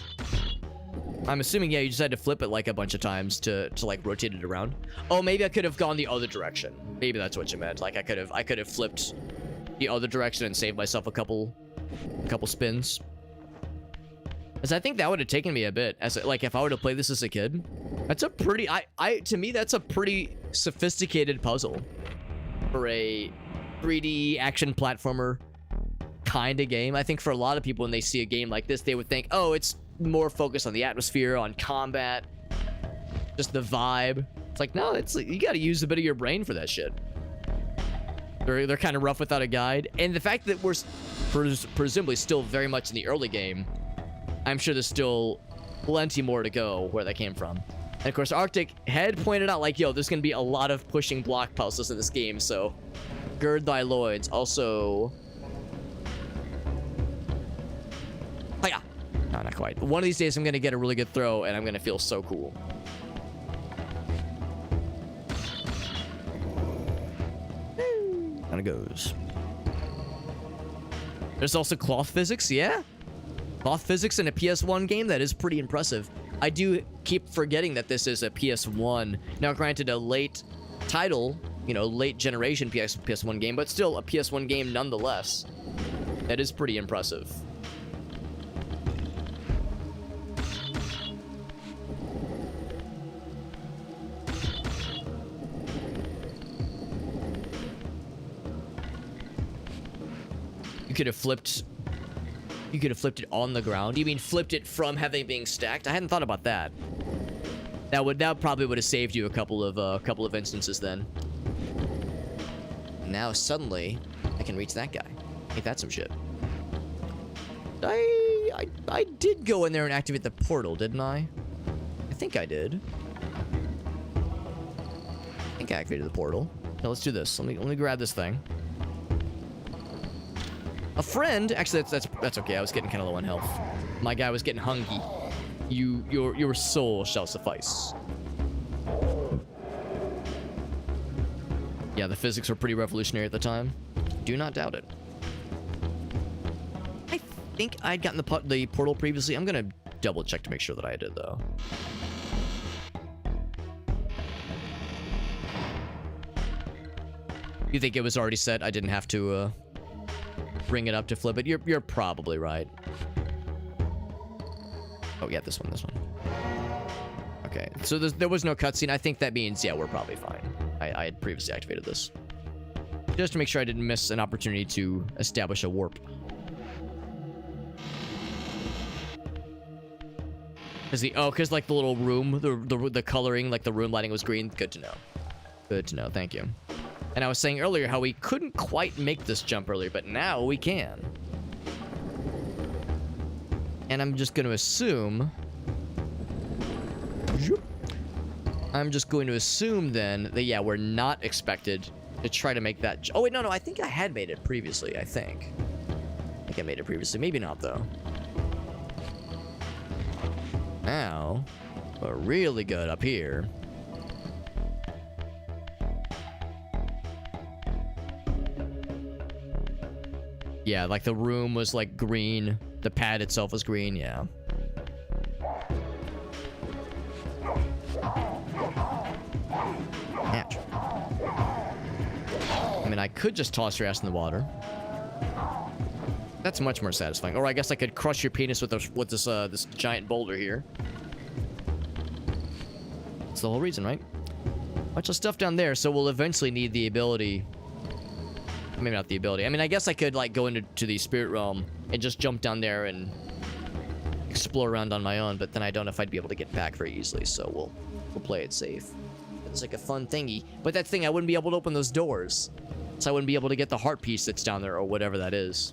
assuming, yeah, you just had to flip it like a bunch of times to like rotate it around. Oh, maybe I could have gone the other direction. Maybe that's what you meant. Like I could have flipped the other direction and saved myself a couple spins. Because I think that would have taken me a bit. Like if I were to play this as a kid, that's a pretty to me that's a pretty sophisticated puzzle for a 3D action platformer kind of game. I think for a lot of people when they see a game like this, they would think, oh, it's more focused on the atmosphere, on combat, just the vibe. It's like, no, it's like, you got to use a bit of your brain for that shit. They're kind of rough without a guide, and the fact that we're presumably still very much in the early game, I'm sure there's still plenty more to go where that came from. And of course, Arctic had pointed out, like, yo, there's gonna be a lot of pushing block puzzles in this game, so gird thy loins. Also, oh yeah, no, not quite. One of these days, I'm gonna get a really good throw, and I'm gonna feel so cool. Kind of goes. There's also cloth physics, yeah. Cloth physics in a PS1 game, that is pretty impressive. I do keep forgetting that this is a PS1. Now, granted, a late title, you know, late generation PS1 game, but still a PS1 game nonetheless. That is pretty impressive. You could have flipped it on the ground. You mean flipped it from having being stacked? I hadn't thought about that. That probably would have saved you a couple of instances then. Now suddenly I can reach that guy. Ain't that some shit? I did go in there and activate the portal, didn't I? I think I did. I think I activated the portal. Now let's do this. Let me grab this thing. A friend, actually, that's okay. I was getting kind of low on health. My guy was getting hungry. Your soul shall suffice. Yeah, the physics were pretty revolutionary at the time. Do not doubt it. I think I'd gotten the portal previously. I'm gonna double check to make sure that I did though. You think it was already set? I didn't have to bring it up to flip it. You're probably right. Oh yeah, this one. Okay, so there was no cutscene. I think that means, yeah, we're probably fine. I had previously activated this just to make sure I didn't miss an opportunity to establish a warp. Because like the little room, the coloring, like the room lighting was green. Good to know. Good to know. Thank you. And I was saying earlier how we couldn't quite make this jump earlier, but now we can. And I'm just going to assume... I'm just going to assume then that, yeah, we're not expected to try to make that... Oh, wait, no, I think I had made it previously, I think. I think I made it previously. Maybe not, though. Now, we're really good up here. Yeah, like the room was like green. The pad itself was green, yeah. Ouch. I mean, I could just toss your ass in the water. That's much more satisfying. Or I guess I could crush your penis with this giant boulder here. That's the whole reason, right? Bunch of stuff down there, so we'll eventually need the ability... Maybe not the ability. I mean, I guess I could, like, go into the spirit realm and just jump down there and explore around on my own, but then I don't know if I'd be able to get back very easily, so we'll play it safe. It's like a fun thingy. But that thing, I wouldn't be able to open those doors. So I wouldn't be able to get the heart piece that's down there, or whatever that is.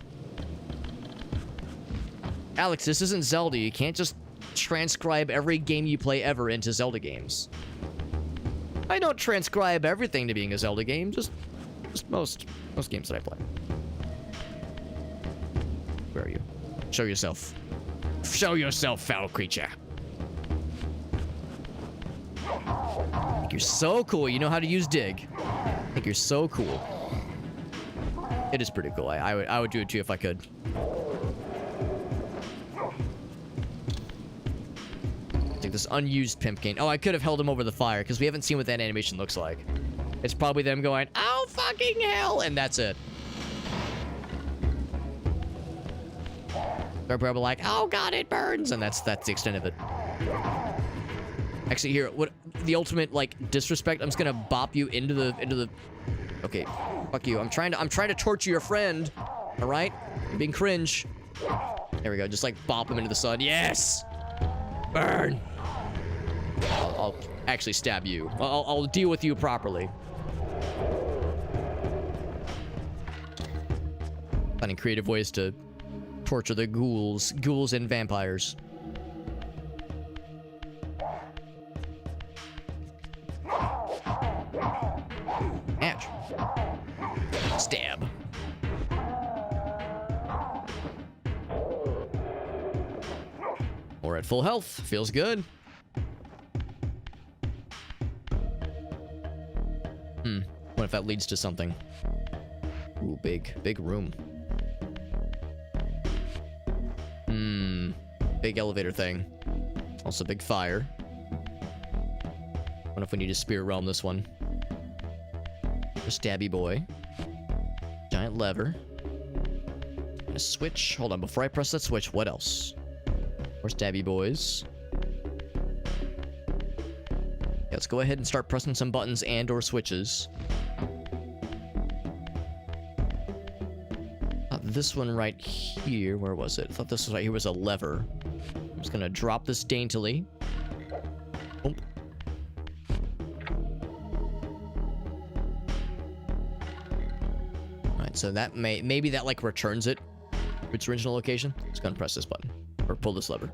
Alex, this isn't Zelda. You can't just transcribe every game you play ever into Zelda games. I don't transcribe everything to being a Zelda game, just most games that I play. Where are you? Show yourself. Show yourself, foul creature. I think you're so cool. You know how to use dig. I think you're so cool. It is pretty cool. I would do it too if I could. Take this unused pimp cane. Oh, I could have held him over the fire because we haven't seen what that animation looks like. It's probably them going, oh, fucking hell, and that's it. They're probably like, oh, God, it burns, and that's the extent of it. Actually, here, what the ultimate, like, disrespect, I'm just gonna bop you into the... Okay, fuck you. I'm trying to torture your friend, all right? You're being cringe. There we go, just, like, bop him into the sun. Yes! Burn! I'll actually stab you. I'll deal with you properly. Finding creative ways to torture the ghouls and vampires. Ouch. Stab. We're at full health. Feels good. What if that leads to something? Ooh, big room. Big elevator thing. Also big fire. What if we need to spear realm this one? A stabby boy. Giant lever. And a switch. Hold on, before I press that switch, what else? More stabby boys. Yeah, let's go ahead and start pressing some buttons and or switches. This one right here, where was it? I thought this was right here was a lever. I'm just gonna drop this daintily. Boom. Alright, so that maybe that like returns it to its original location. Just gonna press this button. Or pull this lever.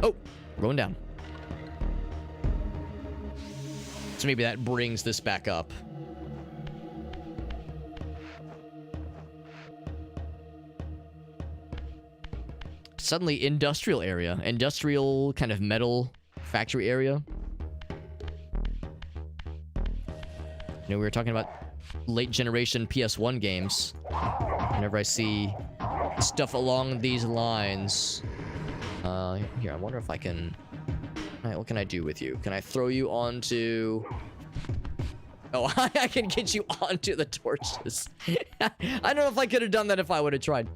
Oh! We're going down. So maybe that brings this back up. Suddenly industrial area. Industrial kind of metal factory area. You know, we were talking about late generation PS1 games. Whenever I see stuff along these lines. Here, I wonder if I can... Alright, what can I do with you? Can I throw you onto... Oh, I can get you onto the torches. I don't know if I could have done that if I would have tried.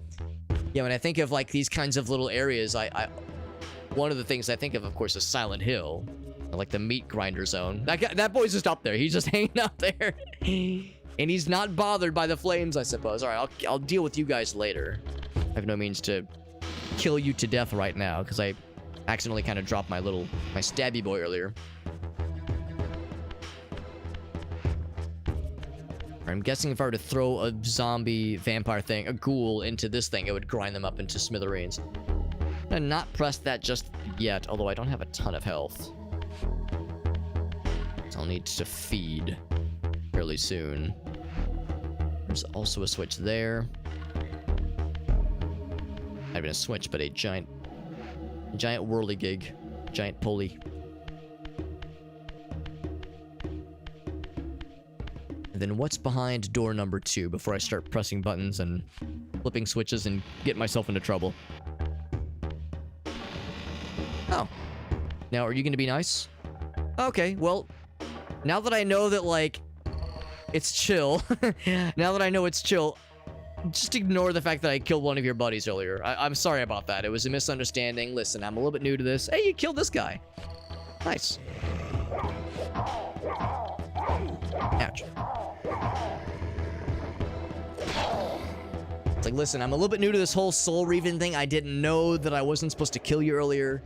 Yeah, when I think of, like, these kinds of little areas, one of the things I think of course, is Silent Hill. Like the meat grinder zone. That boy's just up there. He's just hanging out there. And he's not bothered by the flames, I suppose. Alright, I'll deal with you guys later. I have no means to kill you to death right now, because I accidentally kind of dropped my stabby boy earlier. I'm guessing if I were to throw a zombie vampire thing, a ghoul, into this thing, it would grind them up into smithereens. I'm gonna not press that just yet, although I don't have a ton of health. So I'll need to feed fairly soon. There's also a switch there. Not even a switch, but a giant whirligig. Giant pulley. And then what's behind door number 2 before I start pressing buttons and flipping switches and get myself into trouble? Oh. Now, are you gonna be nice? Okay, well, now that I know that, like, it's chill, now that I know it's chill, just ignore the fact that I killed one of your buddies earlier. I'm sorry about that. It was a misunderstanding. Listen, I'm a little bit new to this. Hey, you killed this guy. Nice. Ouch. It's like, listen, I'm a little bit new to this whole soul reaving thing. I didn't know that I wasn't supposed to kill you earlier,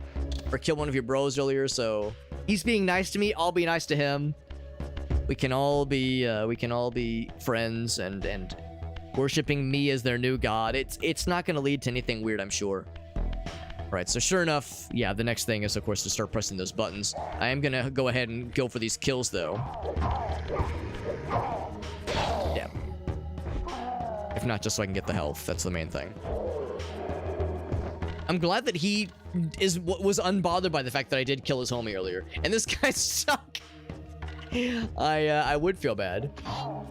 or kill one of your bros earlier, so he's being nice to me. I'll be nice to him. We can all be friends and worshiping me as their new god. It's not going to lead to anything weird, I'm sure. All right, so sure enough, yeah, the next thing is, of course, to start pressing those buttons. I am going to go ahead and go for these kills, though. Yeah. If not, just so I can get the health. That's the main thing. I'm glad that he was unbothered by the fact that I did kill his homie earlier. And this guy sucked. I would feel bad.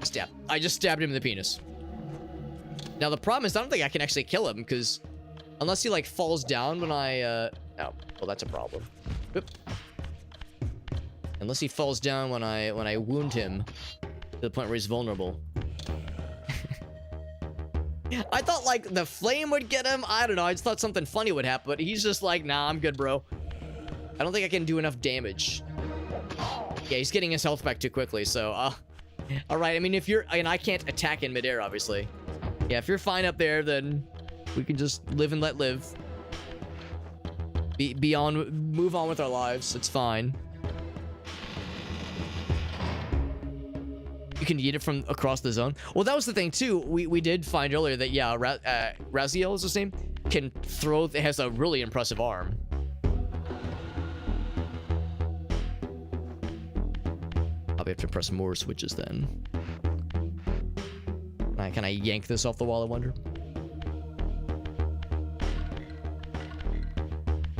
Stab. I just stabbed him in the penis. Now, the problem is I don't think I can actually kill him, because unless he, like, falls down when I, oh, well, that's a problem. Oop. Unless he falls down when I wound him to the point where he's vulnerable. I thought, like, the flame would get him. I don't know. I just thought something funny would happen, but he's just like, nah, I'm good, bro. I don't think I can do enough damage. Yeah, he's getting his health back too quickly, so, all right. I mean, if you're, and I can't attack in midair, obviously. Yeah, if you're fine up there, then we can just live and let live. Move on with our lives. It's fine. You can eat it from across the zone. Well, that was the thing too. We did find earlier that, yeah, Raziel is his name, can throw. It has a really impressive arm. Probably have to press more switches then. Can I yank this off the wall, I wonder?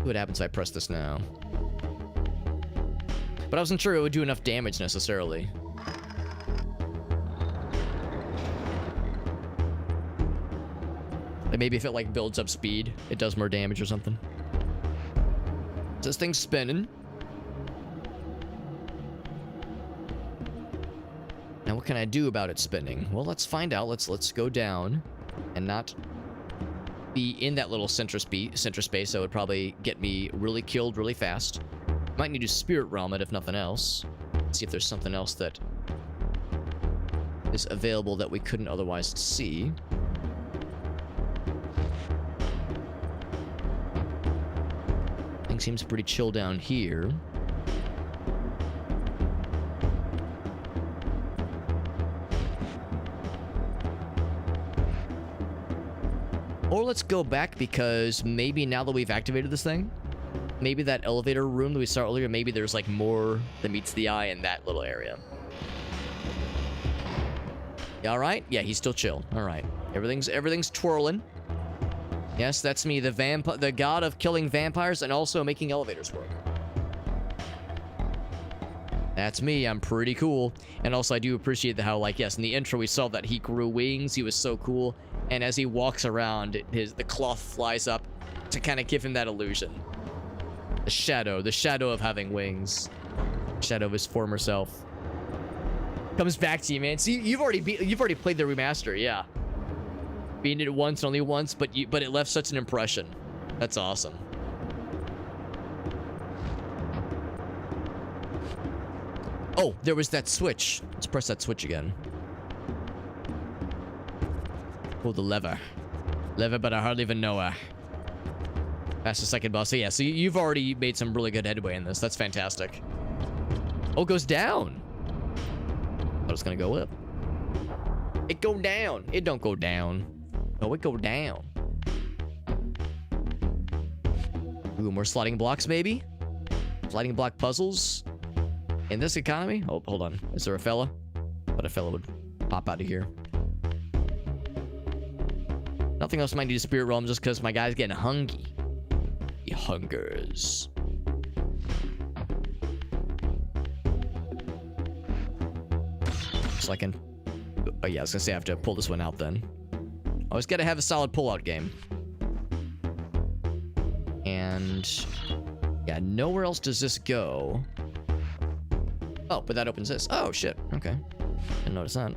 What happens if I press this now? But I wasn't sure it would do enough damage necessarily. Like maybe if it like builds up speed, it does more damage or something. This thing's spinning. Now what can I do about it spinning? Well, let's find out. Let's go down and not be in that little center space. That would probably get me really killed really fast. Might need to spirit realm it if nothing else. See if there's something else that is available that we couldn't otherwise see. Thing seems pretty chill down here. Or let's go back, because maybe now that we've activated this thing, maybe that elevator room that we saw earlier, maybe there's like more that meets the eye in that little area. You all right? Yeah, he's still chill. All right. Everything's twirling. Yes, that's me, the god of killing vampires and also making elevators work. That's me. I'm pretty cool. And also, I do appreciate how, like, yes, in the intro we saw that he grew wings. He was so cool. And as he walks around, the cloth flies up to kind of give him that illusion. The shadow of having wings. Shadow of his former self. Comes back to you, man. See, you've already played the remaster, yeah. Beating it once, only once, but it left such an impression. That's awesome. Oh, there was that switch. Let's press that switch again. Pull the lever. Lever, but I hardly even know her. That's the second boss. So yeah, so you've already made some really good headway in this. That's fantastic. Oh, it goes down. I was gonna go up. It go down. It don't go down. No, it go down. Ooh, more sliding blocks, maybe? Sliding block puzzles? In this economy? Oh, hold on. Is there a fella? But a fella would pop out of here. Nothing else might need a spirit realm just because my guy's getting hungry. He hungers. So I can... Oh yeah, I was gonna say I have to pull this one out then. Always gotta have a solid pull-out game. And... yeah, nowhere else does this go. Oh, but that opens this. Oh, shit. Okay. Didn't notice that.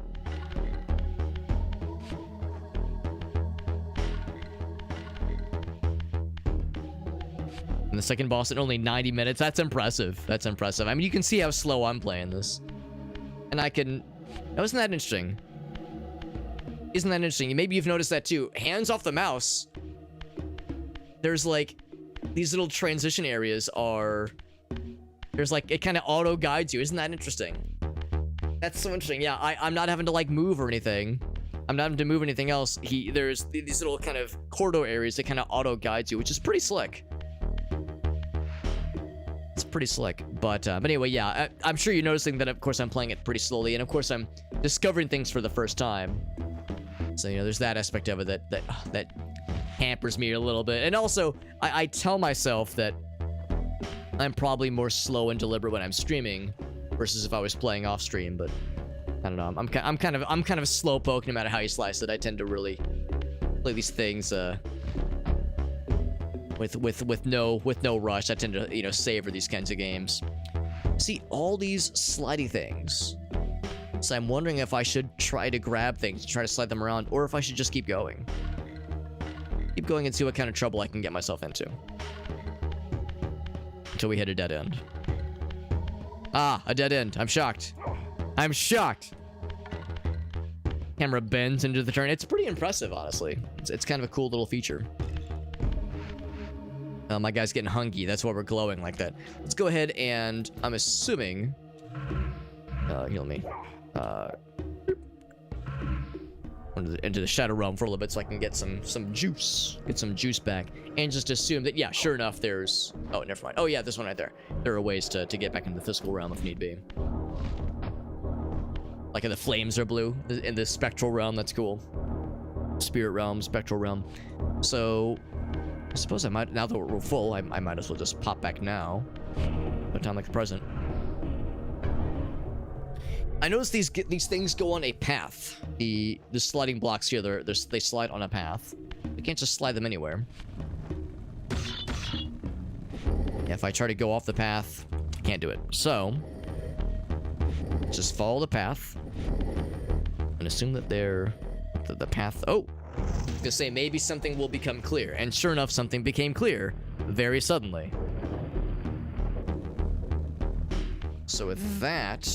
And the second boss in only 90 minutes. That's impressive. That's impressive. I mean, you can see how slow I'm playing this. And I can... Oh, isn't that interesting? Isn't that interesting? Maybe you've noticed that too. Hands off the mouse. There's like... these little transition areas are... there's like... it kind of auto-guides you. Isn't that interesting? That's so interesting. Yeah, I'm not having to like move or anything. I'm not having to move anything else. There's these little kind of corridor areas that kind of auto-guides you, which is pretty slick. It's pretty slick. But anyway, yeah, I'm sure you're noticing that, of course, I'm playing it pretty slowly. And, of course, I'm discovering things for the first time. So, you know, there's that aspect of it that hampers me a little bit. And also, I tell myself that I'm probably more slow and deliberate when I'm streaming versus if I was playing off stream. But I don't know. I'm kind of a slowpoke no matter how you slice it. I tend to really play these things with no rush. I tend to, you know, savor these kinds of games. See all these slidey things. So I'm wondering if I should try to grab things, try to slide them around, or if I should just keep going. Keep going and see what kind of trouble I can get myself into. Until we hit a dead end. Ah, a dead end. I'm shocked. I'm shocked. Camera bends into the turn. It's pretty impressive, honestly. It's kind of a cool little feature. My guy's getting hungry. That's why we're glowing like that. Let's go ahead and I'm assuming... heal me. Into the Shadow Realm for a little bit so I can get some juice. Get some juice back. And just assume that, yeah, sure enough, there's... oh, never mind. Oh, yeah, this one right there. There are ways to get back into the physical realm if need be. Like the flames are blue in the spectral realm. That's cool. Spirit realm, spectral realm. So... I suppose I might, now that we're full, I might as well just pop back now. Put time like the present. I noticed these things go on a path. The sliding blocks here, they slide on a path. You can't just slide them anywhere. Yeah, if I try to go off the path, I can't do it. So, just follow the path. And assume that they're... the path... oh! I was gonna say, maybe something will become clear. And sure enough, something became clear very suddenly. So with that,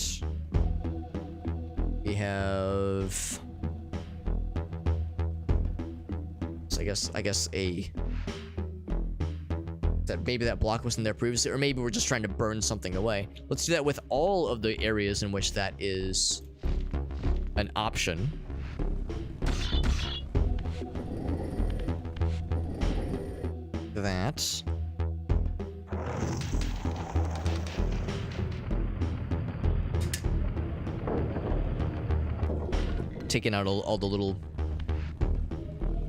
we have... so I guess that maybe that block wasn't there previously, or maybe we're just trying to burn something away. Let's do that with all of the areas in which that is an option. That. Taking out all the little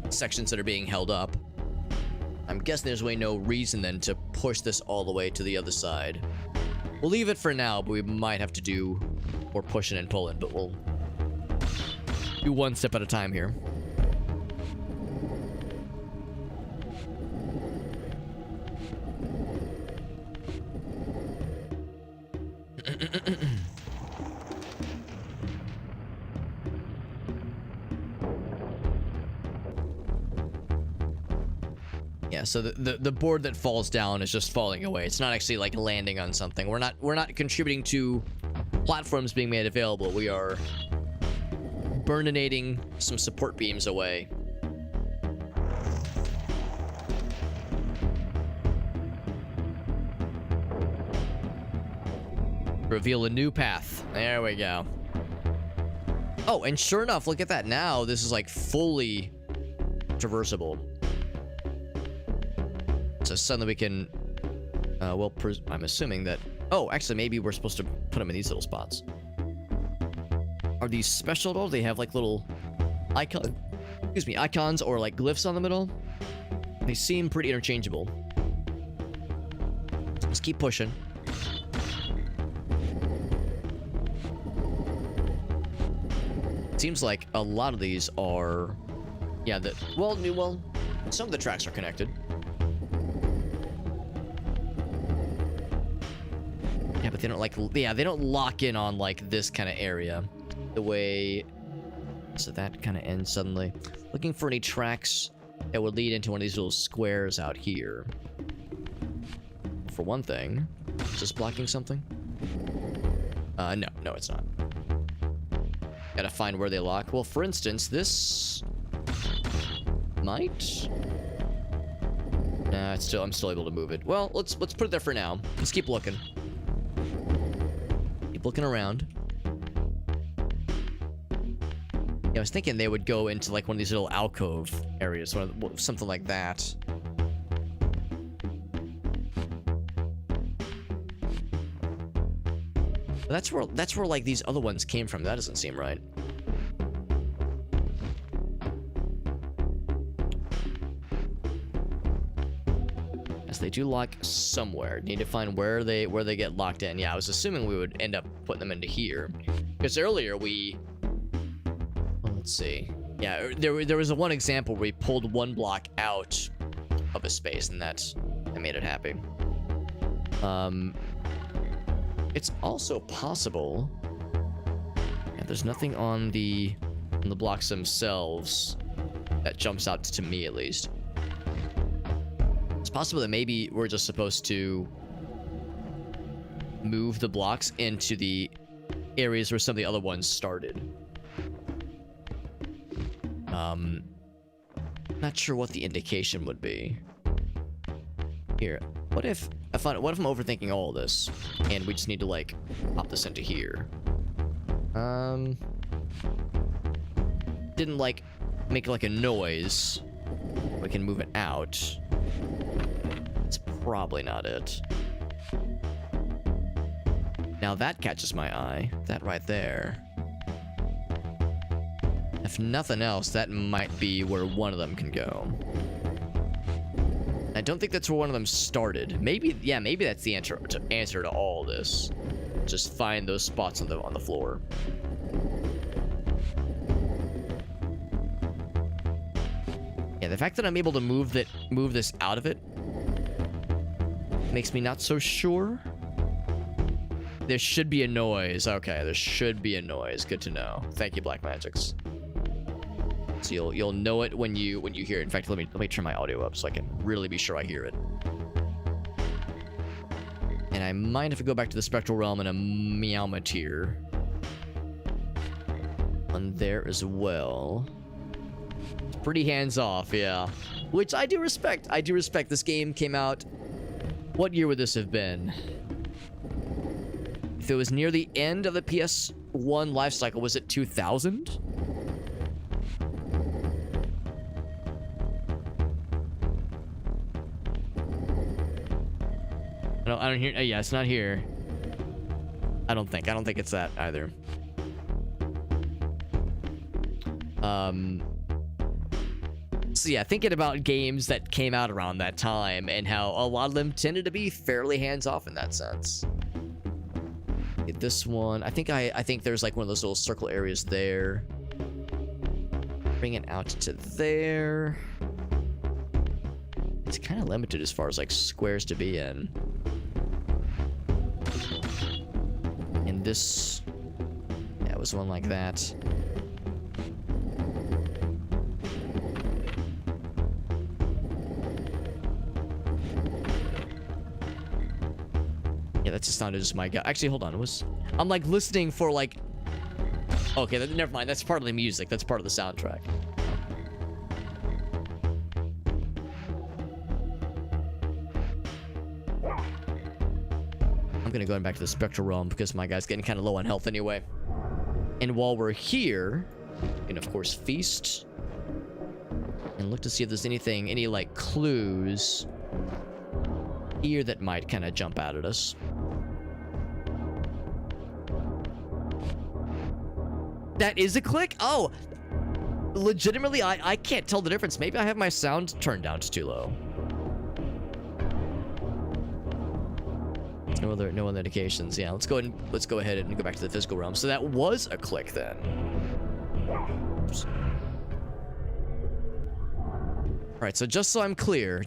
sections that are being held up. I'm guessing there's no reason then to push this all the way to the other side. We'll leave it for now, but we might have to do more pushing and pulling, but we'll do one step at a time here. Yeah, so the board that falls down is just falling away. It's not actually like landing on something. We're not contributing to platforms being made available. We are burninating some support beams away. Reveal a new path. There we go. Oh, and sure enough, look at that. Now this is like fully traversable. So suddenly we can, well, I'm assuming that, oh, actually maybe we're supposed to put them in these little spots. Are these special at all? They have like little icons or like glyphs on the middle. They seem pretty interchangeable. Let's keep pushing. Seems like a lot of these are, yeah, well, some of the tracks are connected. Yeah, but they don't like, yeah, they don't lock in on like this kind of area the way, so that kind of ends suddenly. Looking for any tracks that would lead into one of these little squares out here. For one thing, is this blocking something? No, it's not. Gotta find where they lock. Well, for instance, this might. Nah, I'm still able to move it. Well, let's put it there for now. Let's keep looking. Keep looking around. Yeah, I was thinking they would go into like one of these little alcove areas, something like that. That's where like these other ones came from. That doesn't seem right. Yes, they do lock somewhere. Need to find where they get locked in. Yeah, I was assuming we would end up putting them into here, because earlier we. Well, let's see. Yeah, there was one example where we pulled one block out of a space, and that made it happy. It's also possible. Yeah, there's nothing on the blocks themselves that jumps out to me, at least. It's possible that maybe we're just supposed to move the blocks into the areas where some of the other ones started. Not sure what the indication would be. Here, what if I'm overthinking all of this and we just need to like pop this into here? Didn't like make like a noise. We can move it out. It's probably not it. Now that catches my eye. That right there. If nothing else, that might be where one of them can go. I don't think that's where one of them started. Maybe, yeah, maybe that's the answer to all this. Just find those spots on the floor. Yeah, the fact that I'm able to move this out of it makes me not so sure. There should be a noise. Okay, there should be a noise. Good to know. Thank you, Black Magics. So you'll know it when you hear it. In fact, let me turn my audio up so I can really be sure I hear it. And I might have to go back to the Spectral Realm and a Meowmateer on there as well. It's pretty hands off, yeah. Which I do respect. I do respect. This game came out. What year would this have been? If it was near the end of the PS1 life cycle, was it 2000? I don't hear. Yeah, it's not here. I don't think it's that either. So yeah, thinking about games that came out around that time and how a lot of them tended to be fairly hands-off in that sense. This one, I think there's like one of those little circle areas there. Bring it out to there. It's kind of limited as far as like squares to be in. And this, yeah, was one like that. Yeah, that just sounded just my guy. Actually, hold on. I'm like listening for like. Okay, never mind. That's part of the music. That's part of the soundtrack. I'm gonna go back to the Spectral Realm because my guy's getting kind of low on health anyway. And while we're here, and of course feast and look to see if there's anything, any like clues here that might kind of jump out at us. That is a click? Oh, legitimately, I can't tell the difference. Maybe I have my sound turned down to too low. No other indications. Yeah, let's go ahead and go back to the physical realm. So that was a click then. Oops. All right, so just so I'm clear.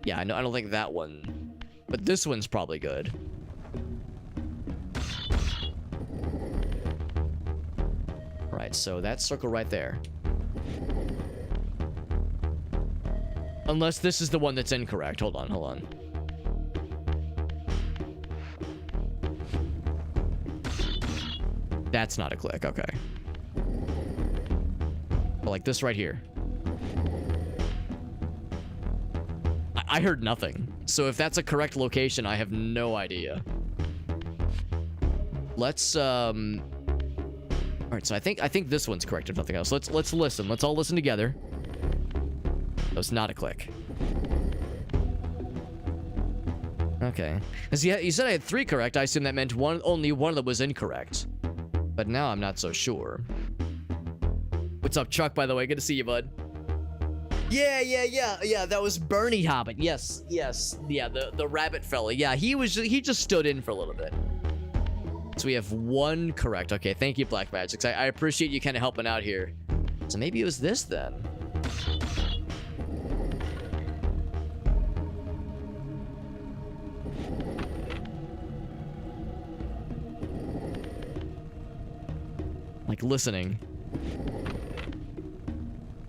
Yeah, I don't think that one, but this one's probably good. Right, so that circle right there. Unless this is the one that's incorrect. Hold on. That's not a click, okay. But like this right here. I heard nothing. So if that's a correct location, I have no idea. Let's all right, so I think this one's correct if nothing else. Let's listen. Let's all listen together. That was not a click. Okay. Because you said I had 3 correct. I assume that meant only one of them was incorrect. But now I'm not so sure. What's up, Chuck, by the way? Good to see you, bud. Yeah, that was Bernie Hobbit. Yes. Yeah, the rabbit fella. Yeah, he just stood in for a little bit. So we have 1 correct. Okay, thank you, Black Magic. I appreciate you kind of helping out here. So maybe it was this then. Like listening.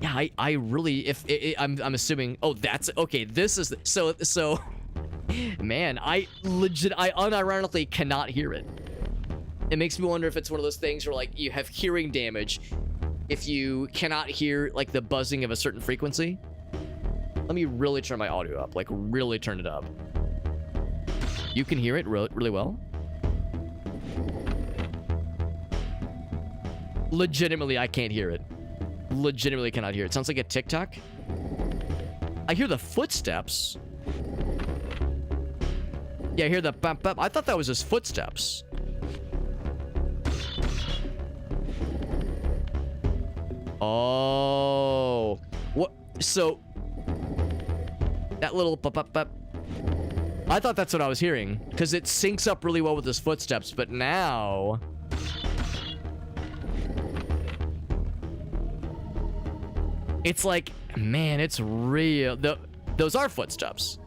Yeah, I really, I'm assuming, oh, that's, okay, this is, so, man, I unironically cannot hear it. It makes me wonder if it's one of those things where, like, you have hearing damage if you cannot hear, like, the buzzing of a certain frequency. Let me really turn my audio up, like, really turn it up. You can hear it really well? Legitimately, I can't hear it. Legitimately cannot hear it. Sounds like a TikTok. I hear the footsteps. Yeah, I hear the bump bump. I thought that was his footsteps. Oh. What? So that little bump bump bump. I thought that's what I was hearing because it syncs up really well with his footsteps, but now it's like, man, it's real. Those are footsteps.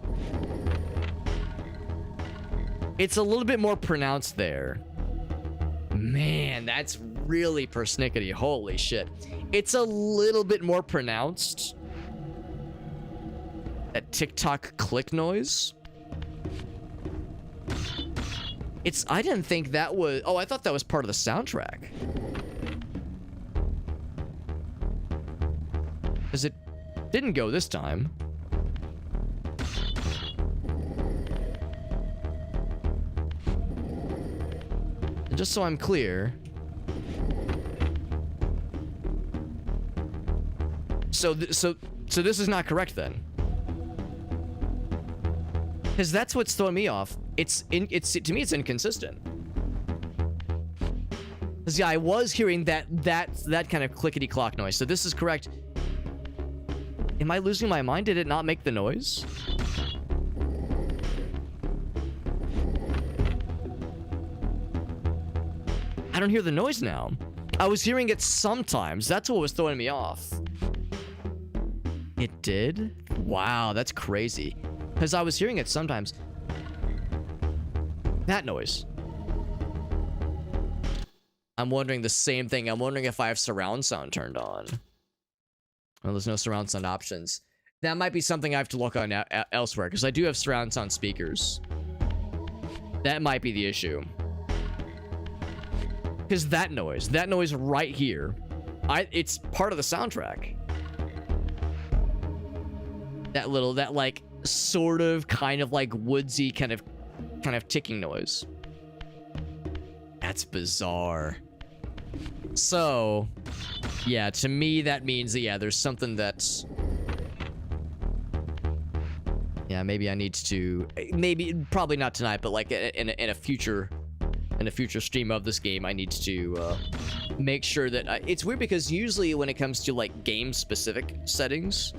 It's a little bit more pronounced there. Man, that's really persnickety. Holy shit. It's a little bit more pronounced. That TikTok click noise. I didn't think that was, oh, I thought that was part of the soundtrack. Because it didn't go this time. And just so I'm clear. So this is not correct then. Because that's what's throwing me off. To me, it's inconsistent. Because yeah, I was hearing that kind of clickety clock noise. So this is correct. Am I losing my mind? Did it not make the noise? I don't hear the noise now. I was hearing it sometimes. That's what was throwing me off. It did? Wow, that's crazy. Because I was hearing it sometimes. That noise. I'm wondering the same thing. I'm wondering if I have surround sound turned on. Well, there's no surround sound options. That might be something I have to look on elsewhere, because I do have surround sound speakers. That might be the issue. Because that noise right here, it's part of the soundtrack. That like sort of kind of like woodsy kind of ticking noise. That's bizarre. So, yeah, to me that means that, yeah, there's something that's... Yeah, maybe I need to... Maybe, probably not tonight, but like in a future stream of this game, I need to make sure that... it's weird because usually when it comes to like game-specific settings,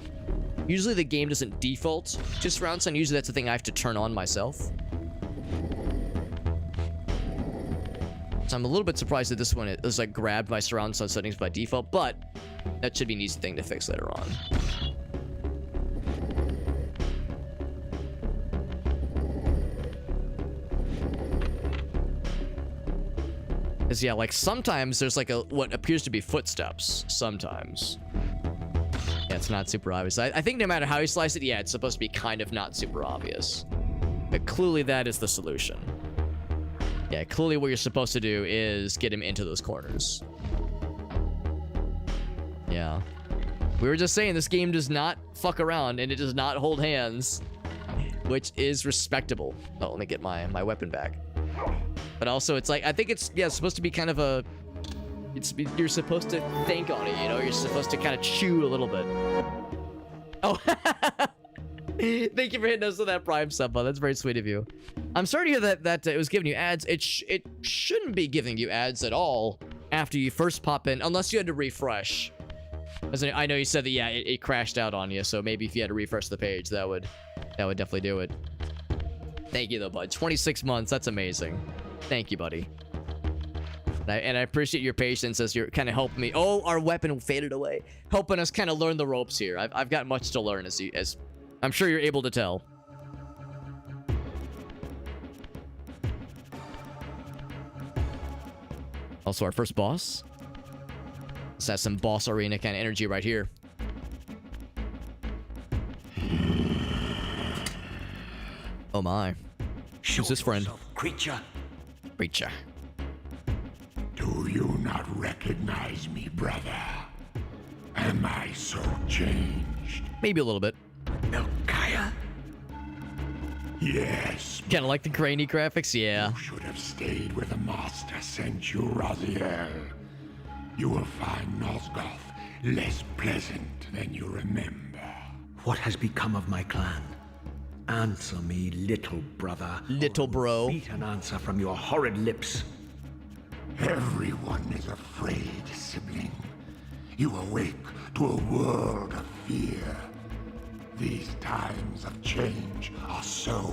usually the game doesn't default to surround sound. Usually that's the thing I have to turn on myself. So I'm a little bit surprised that this one is like grabbed my surround sound settings by default, but that should be an easy thing to fix later on. Cause yeah, like sometimes there's like what appears to be footsteps. Sometimes. Yeah, it's not super obvious. I think no matter how you slice it, yeah, it's supposed to be kind of not super obvious. But clearly that is the solution. Yeah, clearly what you're supposed to do is get him into those corners. Yeah. We were just saying this game does not fuck around and it does not hold hands, which is respectable. Oh, let me get my weapon back. But also it's like, I think it's, yeah, it's supposed to be kind of a, you're supposed to think on it, you know? You're supposed to kind of chew a little bit. Oh, thank you for hitting us with that Prime sub, bud. That's very sweet of you. I'm sorry to hear that it was giving you ads. It shouldn't be giving you ads at all after you first pop in, unless you had to refresh. As I know you said that, yeah, it crashed out on you, so maybe if you had to refresh the page, that would definitely do it. Thank you, though, bud. 26 months. That's amazing. Thank you, buddy. And I appreciate your patience as you're kind of helping me. Oh, our weapon faded away. Helping us kind of learn the ropes here. I've got much to learn, as I'm sure you're able to tell. Also, our first boss. This has some boss arena kind of energy right here. Oh my. Who's this friend? Creature. Creature. Do you not recognize me, brother? Am I so changed? Maybe a little bit. Elkaya? Yes. Kind of like the grainy graphics, yeah. You should have stayed where the master sent you, Raziel. You will find Nosgoth less pleasant than you remember. What has become of my clan? Answer me, little brother. Little bro. Beat an answer from your horrid lips. Everyone is afraid, sibling. You awake to a world of fear. These times of change are so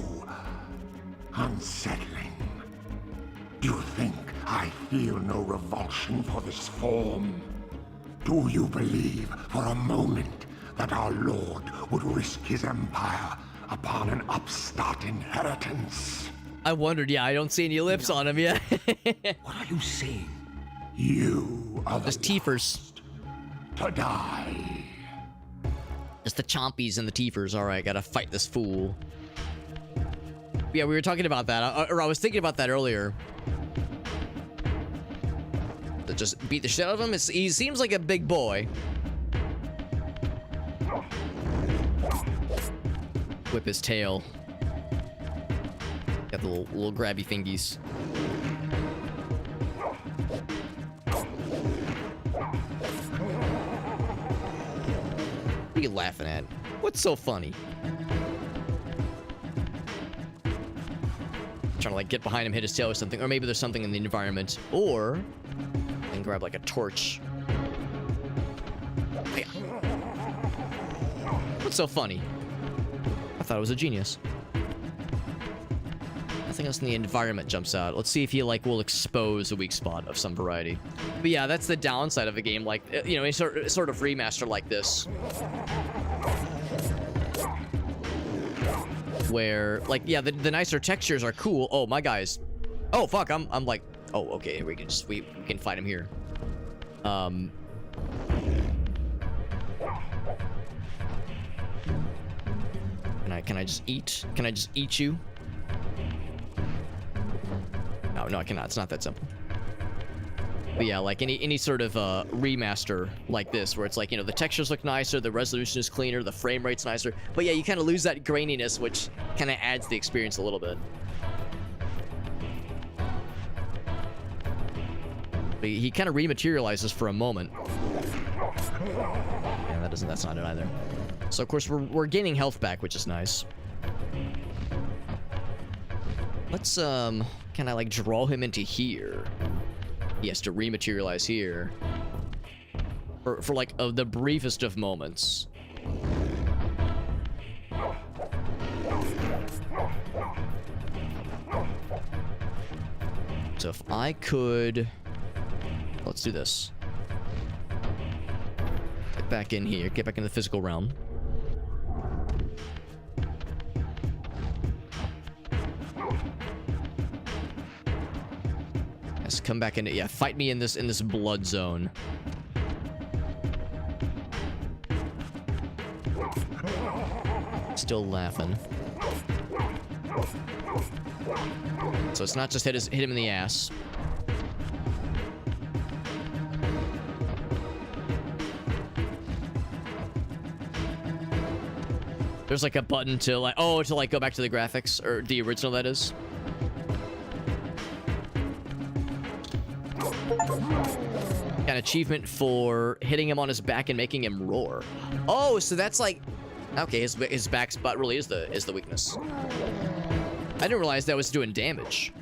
unsettling. Do you think I feel no revulsion for this form? Do you believe for a moment that our Lord would risk his empire upon an upstart inheritance? I wondered, yeah, I don't see any lips on him yet. What are you saying? You are the Just teefers. last to die. Just the chompies and the teefers. Alright, gotta fight this fool. Yeah, we were talking about that, or I was thinking about that earlier. To just beat the shit out of him. He seems like a big boy. Whip his tail. Got the little grabby thingies. What are you laughing at? What's so funny? Trying to like get behind him, hit his tail or something, or maybe there's something in the environment, or then grab like a torch. Yeah. What's so funny? I thought it was a genius. Nothing else in the environment jumps out. Let's see if he like will expose a weak spot of some variety. But yeah, that's the downside of a game like, you know, a sort of remaster like this, where like, yeah, the nicer textures are cool. Oh, my guys. Oh fuck, I'm like, oh okay, we can fight him here. Can I just eat? Can I just eat you? No, I cannot. It's not that simple. But yeah, like any sort of remaster like this, where it's like, you know, the textures look nicer, the resolution is cleaner, the frame rate's nicer. But yeah, you kind of lose that graininess, which kind of adds the experience a little bit. But He kind of rematerializes for a moment. Yeah, that's not it either. So of course we're gaining health back, which is nice. Let's can I like draw him into here? He has to rematerialize here. For like the briefest of moments. So if I could... Let's do this. Get back in here. Get back in the physical realm. Let's come back into... Yeah, fight me in this blood zone. Still laughing. So it's not just hit him in the ass. There's like a button to like, oh, to like go back to the graphics, or the original, that is. Got an achievement for hitting him on his back and making him roar. Oh, so that's like, okay, his back spot really is the weakness. I didn't realize that was doing damage.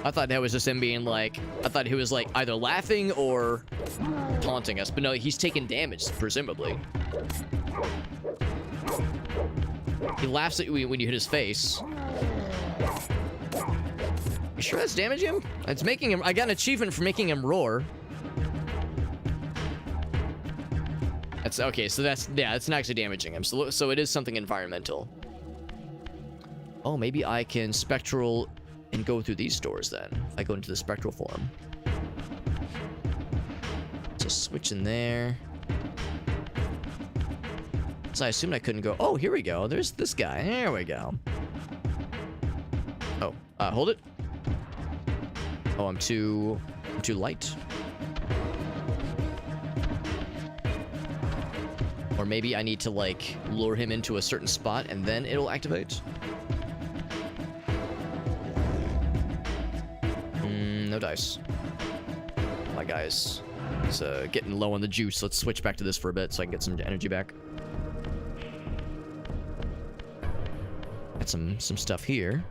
I thought that was just him being like, I thought he was like either laughing or taunting us, but no, he's taking damage, presumably. He laughs at you when you hit his face. You sure that's damaging him? It's making him, I got an achievement for making him roar. That's okay, so that's, yeah, it's not actually damaging him. So it is something environmental. Oh, maybe I can spectral and go through these doors then. If I go into the spectral form. So switch in there. So I assumed I couldn't go. Oh, here we go. There's this guy. There we go. Oh, hold it. Oh, I'm too light. Or maybe I need to like lure him into a certain spot and then it'll activate. No dice. My guy's getting low on the juice. Let's switch back to this for a bit so I can get some energy back. Got some stuff here.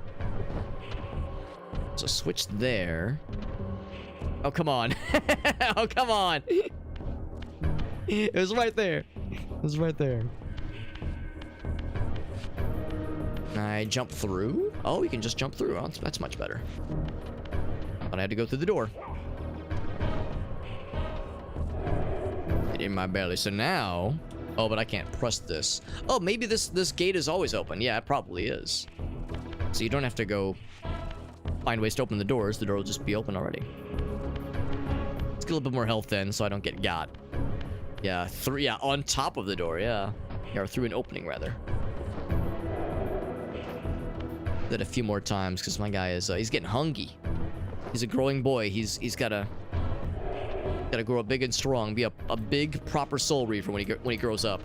So switch there. Oh, come on. Oh, come on. It was right there. It was right there. Can I jump through? Oh, you can just jump through. Oh, that's much better. But I had to go through the door. It in my belly. So now... Oh, but I can't press this. Oh, maybe this gate is always open. Yeah, it probably is. So you don't have to go find ways to open the doors. The door will just be open already. Let's get a little bit more health then so I don't get got. Yeah, yeah, on top of the door, yeah. Yeah, or through an opening, rather. Did a few more times because my guy is, he's getting hungry. He's a growing boy. He's gotta grow up big and strong. Be a big proper soul reaver when he grows up.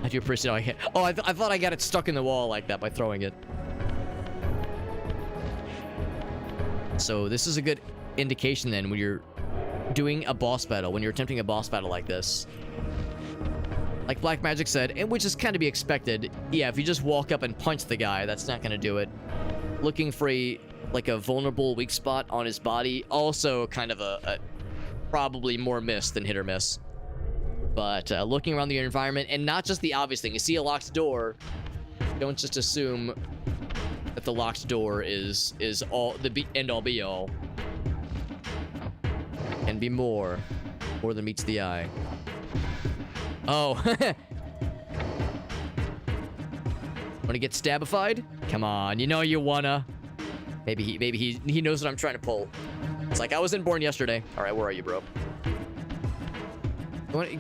I do appreciate how I hit. Oh, I thought I got it stuck in the wall like that by throwing it. So this is a good indication then when you're doing a boss battle, when you're attempting a boss battle like this. Like Black Magic said, and which is kind of be expected. Yeah, if you just walk up and punch the guy, that's not gonna do it. Looking for a vulnerable weak spot on his body, also kind of a probably more miss than hit or miss. But looking around the environment, and not just the obvious thing. You see a locked door, don't just assume that the locked door is all the end all be all. Can be more than meets the eye. Oh. Wanna get stabified? Come on, you know you wanna. Maybe he knows what I'm trying to pull. It's like I wasn't born yesterday. All right, where are you, bro?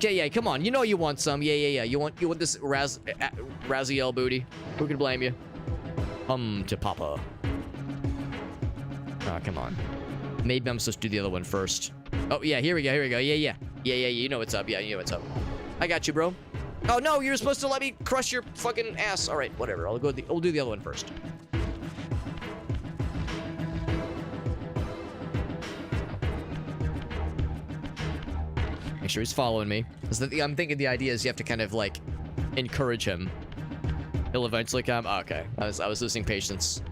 Yeah, come on. You know you want some. Yeah. You want this Raziel booty? Who can blame you? To Papa. Oh, come on. Maybe I'm supposed to do the other one first. Oh yeah, here we go. Yeah. You know what's up. Yeah, you know what's up. I got you, bro. Oh no, you're supposed to let me crush your fucking ass. All right, whatever. We'll do the other one first. sure he's following me. I'm thinking the idea is you have to kind of like encourage him. He'll eventually come. Oh, okay, I was losing patience.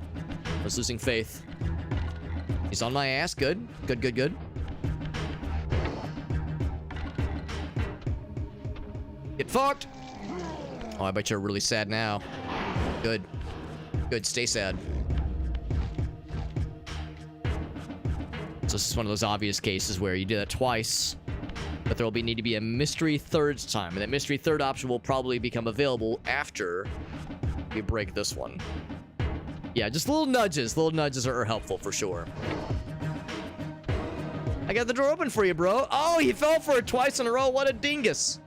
I was losing faith. He's on my ass. Good. Good. Get fucked. Oh, I bet you're really sad now. Good. Stay sad. So this is one of those obvious cases where you do that twice, but there will need to be a mystery third time, and that mystery third option will probably become available after we break this one. Yeah, just little nudges. Little nudges are helpful for sure. I got the door open for you, bro. Oh, he fell for it twice in a row. What a dingus.